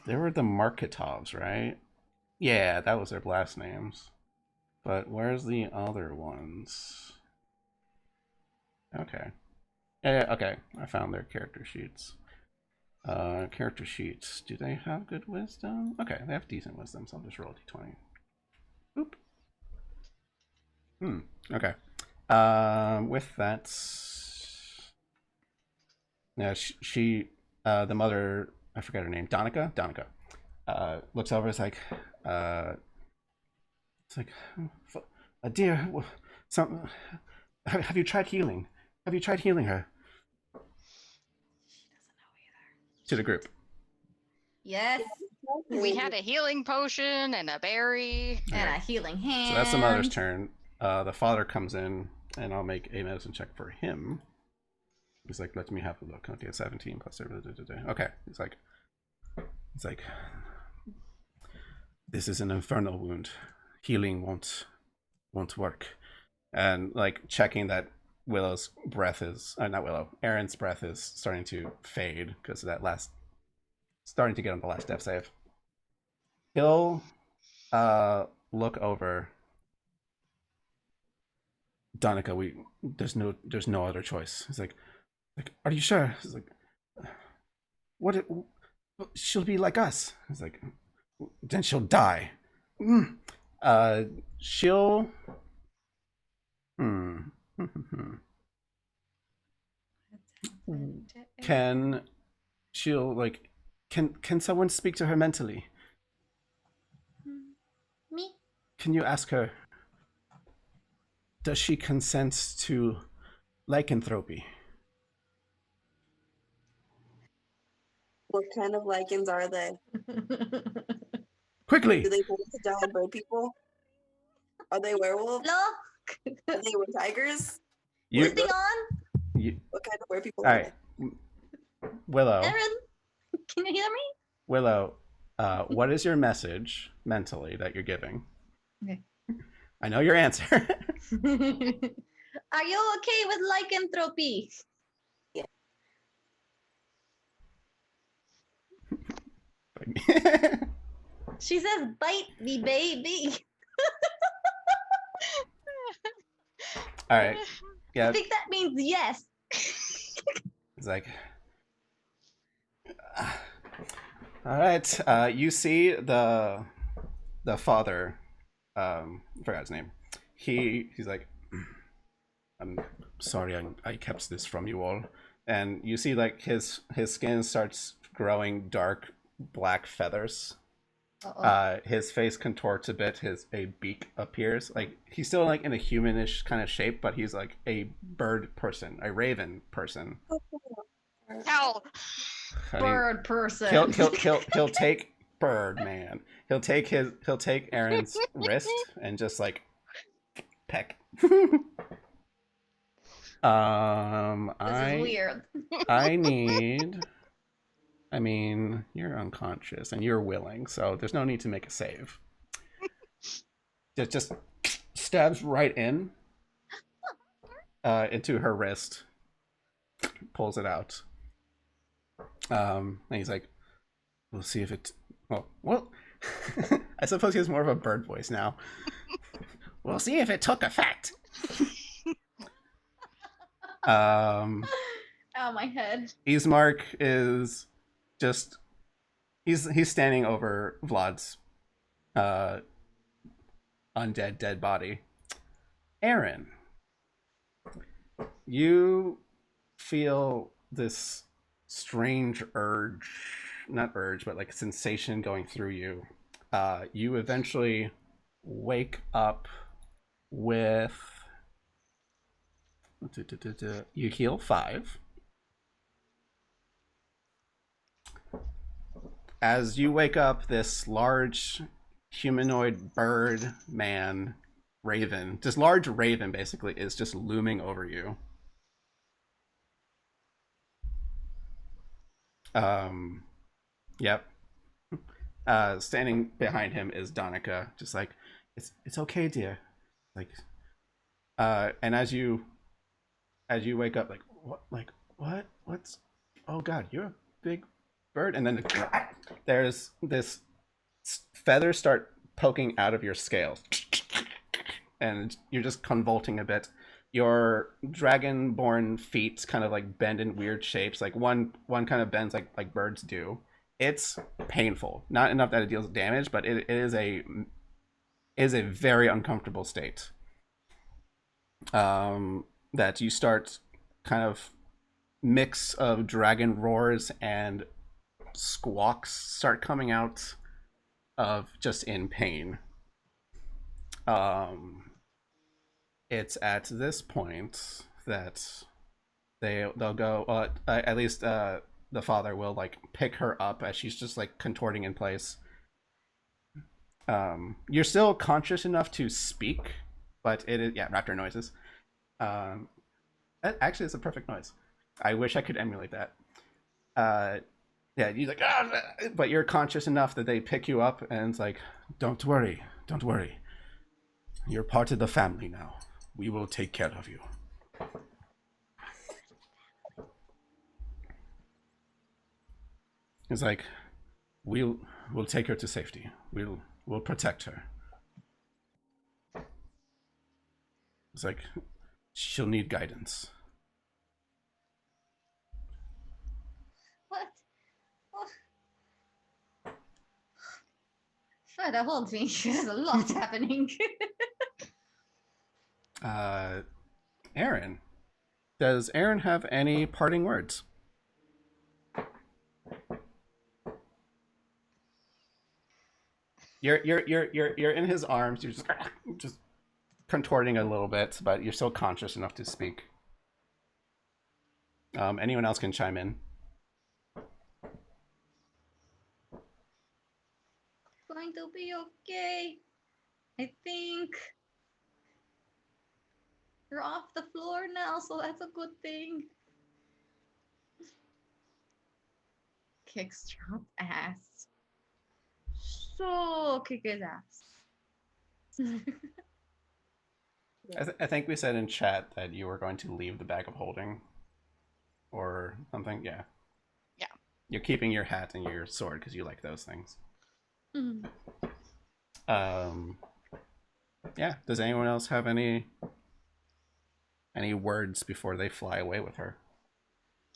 They were the Marketovs, right? Yeah, that was their last names. But where's the other ones? Okay. Yeah, okay. I found their character sheets. Character sheets. Do they have good wisdom? Okay, they have decent wisdom, so I'll just roll a d20. Oop. Okay. With that, yeah, the mother, I forget her name, Donica, looks over. It's like, dear, some, have you tried healing? Have you tried healing her? She doesn't know either. To the group. Yes. We had a healing potion and a berry. And Okay. a healing hand. So that's the mother's turn. The father comes in, and I'll make a medicine check for him. He's like, let me have a look. Okay, 17 plus. Okay. He's like, this is an infernal wound. Healing won't work. And like checking that Willow's breath is, not Willow, Aaron's breath is starting to fade because of that starting to get on the last death save. He'll look over. Donica, there's no other choice. He's like, are you sure? He's like, what? She'll be like us. He's like, then she'll die. She'll. Can someone speak to her mentally? Me? Can you ask her? Does she consent to lycanthropy? What kind of lichens are they? Quickly! Do they turn into giant bird people? Are they werewolves? Look! Are they tigers? You, Is he on? What kind of were people? all right, Willow. Aaron, can you hear me? Willow, what is your message mentally that you're giving? Okay. I know your answer. Are you okay with lycanthropy? Yeah. She says, bite me, baby. All right. Yeah. I think that means yes. It's like, all right. You see the father. I forgot his name. He's like, I'm sorry, I kept this from you all. And you see like his skin starts growing dark black feathers. His face contorts a bit. A beak appears. Like he's still like in a humanish kind of shape, but he's like a bird person, a raven person. Ow! Honey, Bird person. He'll take bird man. He'll take Aaron's wrist and just like peck. This is weird. I mean, you're unconscious and you're willing, so there's no need to make a save. It just stabs right into her wrist, pulls it out. And he's like, we'll see if it... Well, I suppose he has more of a bird voice now. We'll see if it took effect. Oh, my head. Ismark is just... He's standing over Vlad's undead dead body. Aaron, you feel this strange not urge, but like sensation going through you. You eventually wake up with... You heal 5. As you wake up, this large humanoid bird man raven, this large raven basically, is just looming over you. Yep. Standing behind him is Donica, just like, it's okay, dear. Like, and as you wake up, what's, oh god, you're a big bird. And then there's this feathers start poking out of your scales, and you're just convulsing a bit. your dragonborn feet kind of like bend in weird shapes. Like one kind of bends like birds do. It's painful. Not enough that it deals damage, but it is a very uncomfortable state. That you start kind of mix of dragon roars and squawks start coming out of just in pain. It's at this point that they'll go. At least the father will like pick her up as she's just like contorting in place. You're still conscious enough to speak, but it is raptor noises. Actually, it's a perfect noise. I wish I could emulate that. You're like, but you're conscious enough that they pick you up, and it's like, don't worry. You're part of the family now. We will take care of you. It's like, we'll take her to safety. We'll protect her. It's like, she'll need guidance. What? Further, hold me. There's a lot happening. Aaron. Does Aaron have any parting words? You're in his arms. You're just contorting a little bit, but you're still conscious enough to speak. Anyone else can chime in. Going to be okay. I think. You're off the floor now, so that's a good thing. Kick Strahd's ass. So kick his ass. I think we said in chat that you were going to leave the bag of holding. Or something, yeah. Yeah. You're keeping your hat and your sword because you like those things. Mm. Yeah. Does anyone else have any words before they fly away with her?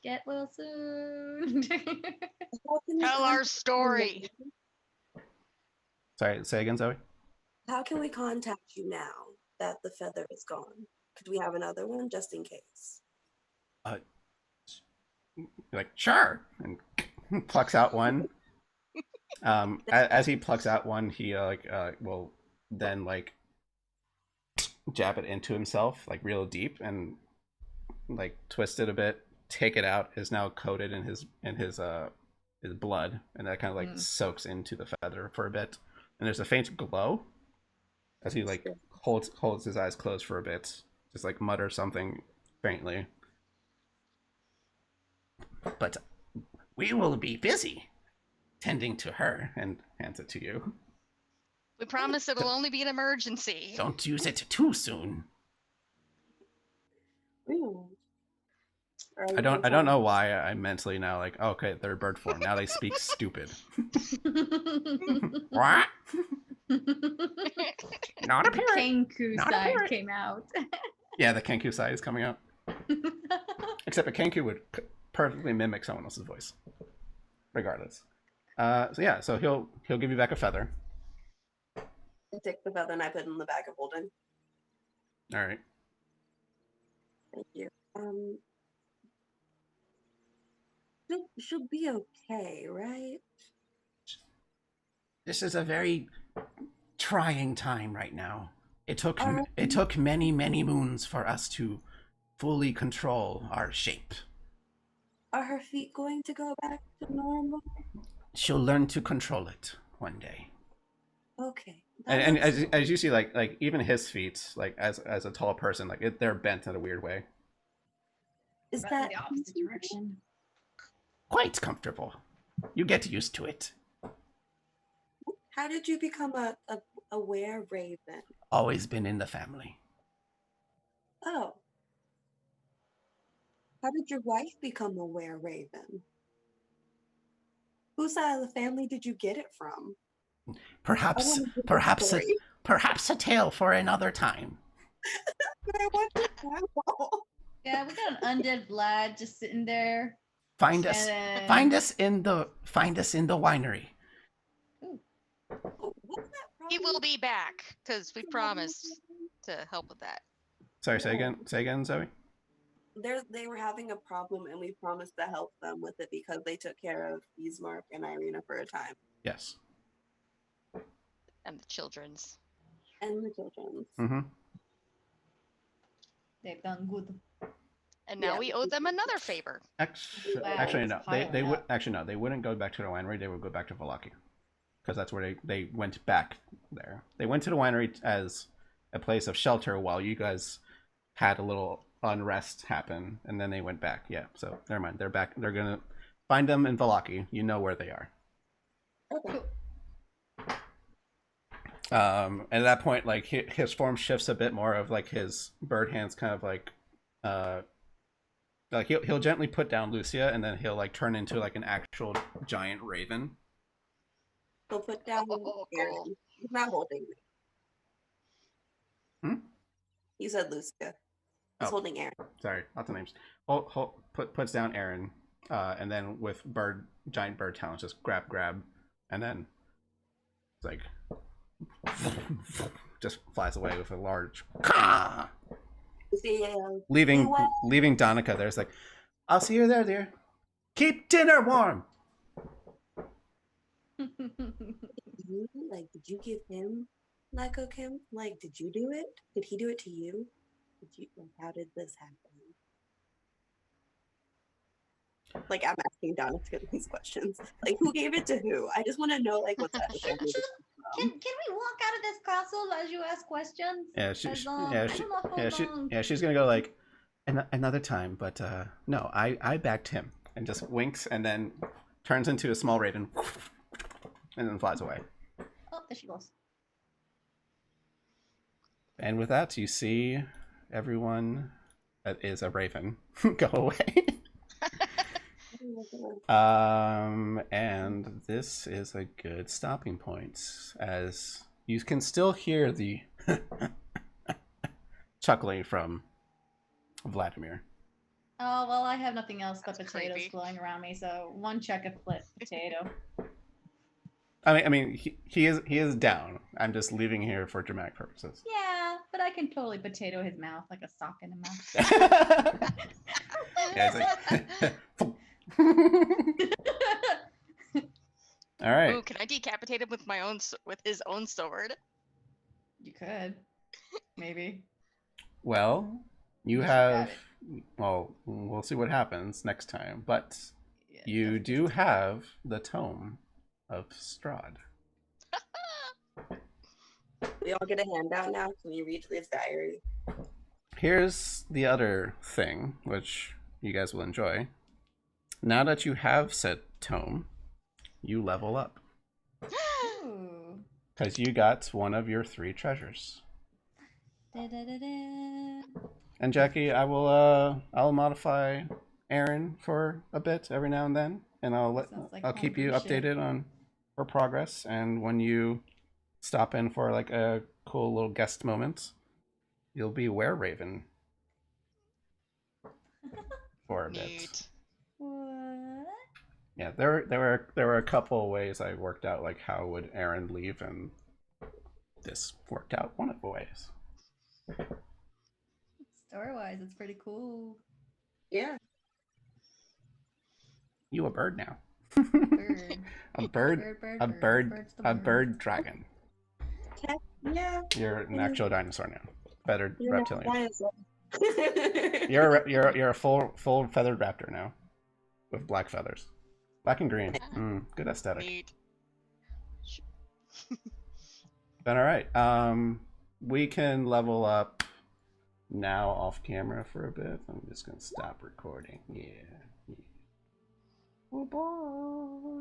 Get well soon. Tell our story. Sorry, say again, Zoe. How can we contact you now that the feather is gone? Could we have another one just in case? Like, sure, and plucks out one. As he plucks out one, he will then like jab it into himself like real deep and like twist it a bit. Take it out. Is now coated in his blood, and that kind of like soaks into the feather for a bit. And there's a faint glow as he like holds his eyes closed for a bit, just like mutter something faintly. But we will be busy tending to her, and hands it to you. We promise it'll only be an emergency. Don't use it too soon. Ooh. I don't know why I mentally now like, oh, okay, they're bird form. Now they speak stupid. What? Not a parrot. Kenku Not a side parrot. came out. Yeah, the Kenku side is coming out. Except a Kenku would perfectly mimic someone else's voice, regardless. So he'll give you back a feather. I take the feather and I put it in the bag of holding. All right. Thank you. She'll be okay, right? This is a very trying time right now. It took many moons for us to fully control our shape. Are her feet going to go back to normal? She'll learn to control it one day. Okay. And as you see, like even his feet, like as a tall person, like they're bent in a weird way. Is But that the opposite direction? Quite comfortable. You get used to it. How did you become a were-raven? Always been in the family. Oh. How did your wife become a were-raven? Whose side of the family did you get it from? Perhaps a tale for another time. But I want to know. Yeah, we got an undead Vlad just sitting there. Find us. And Find us in the winery. What's that He will problem? be back because we promised to help with that. Sorry, say again. Say again, Zoe. They were having a problem, and we promised to help them with it because they took care of Ismark and Irina for a time, Yes. And the children's. and the children. Mm-hmm. they've done good. And now Yeah. we owe them another favor. Actually, it's no. piling They would up. actually no. They wouldn't go back to the winery. They would go back to Valaki, because that's where they went back there. They went to the winery as a place of shelter while you guys had a little unrest happen, and then they went back. Yeah. So never mind. They're back. They're gonna find them in Valaki. You know where they are. Okay. And at that point, like his form shifts a bit more of like his bird hands, kind of like he'll gently put down Lucia, and then he'll like turn into like an actual giant raven. He'll put down Aaron. He's not holding me. Hmm? You said Lucia. He's Oh. holding Aaron. Sorry, lots of names. Puts down Aaron, and then with giant bird talons, just grab, and then it's like just flies away with a large caw, leaving Donica there. It's like, I'll see you there, dear. Keep dinner warm. Did you give him that cook him? Like, did you do it? Did he do it to you? How did this happen? Like, I'm asking Donica these questions. Like, who gave it to who? I just want to know, like, what's that? Can we walk out of this castle as you ask questions? Yeah, she's gonna go like another time, but no, I backed him, and just winks, and then turns into a small raven, and then flies away. Oh, there she goes. And with that, you see everyone that is a raven go away. And this is a good stopping point, as you can still hear the chuckling from Vladimir. Oh, well, I have nothing else but That's potatoes creepy. glowing around me, so one check of potato. I mean, he is down. I'm just leaving here for dramatic purposes. Yeah, but I can totally potato his mouth like a sock in the mouth. Yeah, it's like... All right. Ooh, can I decapitate him with with his own sword? You could. Maybe. Well, you You have. got it. Well, we'll see what happens next time. But Yeah, you definitely. do have the tome of Strahd. We all get a handout now. Can you read this diary? Here's the other thing, which you guys will enjoy. Now that you have said tome, you level up, Ooh. because you got one of your 3 treasures. Da-da-da-da. And Jackie, I'll modify Aaron for a bit every now and then, and Sounds like I'll keep you homebrew shit. updated on her progress. And when you stop in for like a cool little guest moment, you'll be Were-Raven for a bit. Neat. What? Yeah, there were a couple ways I worked out, like how would Aaron leave, and this worked out one of the ways. Story-wise, it's pretty cool. Yeah. You a bird now. Bird. A bird, Bird, bird. Bird's the a bird. bird dragon. Yeah. You're an actual dinosaur now. Feathered You're not reptilian. dinosaur. You're a full feathered raptor now, with black feathers, black and green. Good aesthetic. Neat. But all right, we can level up now off camera for a bit. I'm just gonna stop recording. Yeah. Oh boy.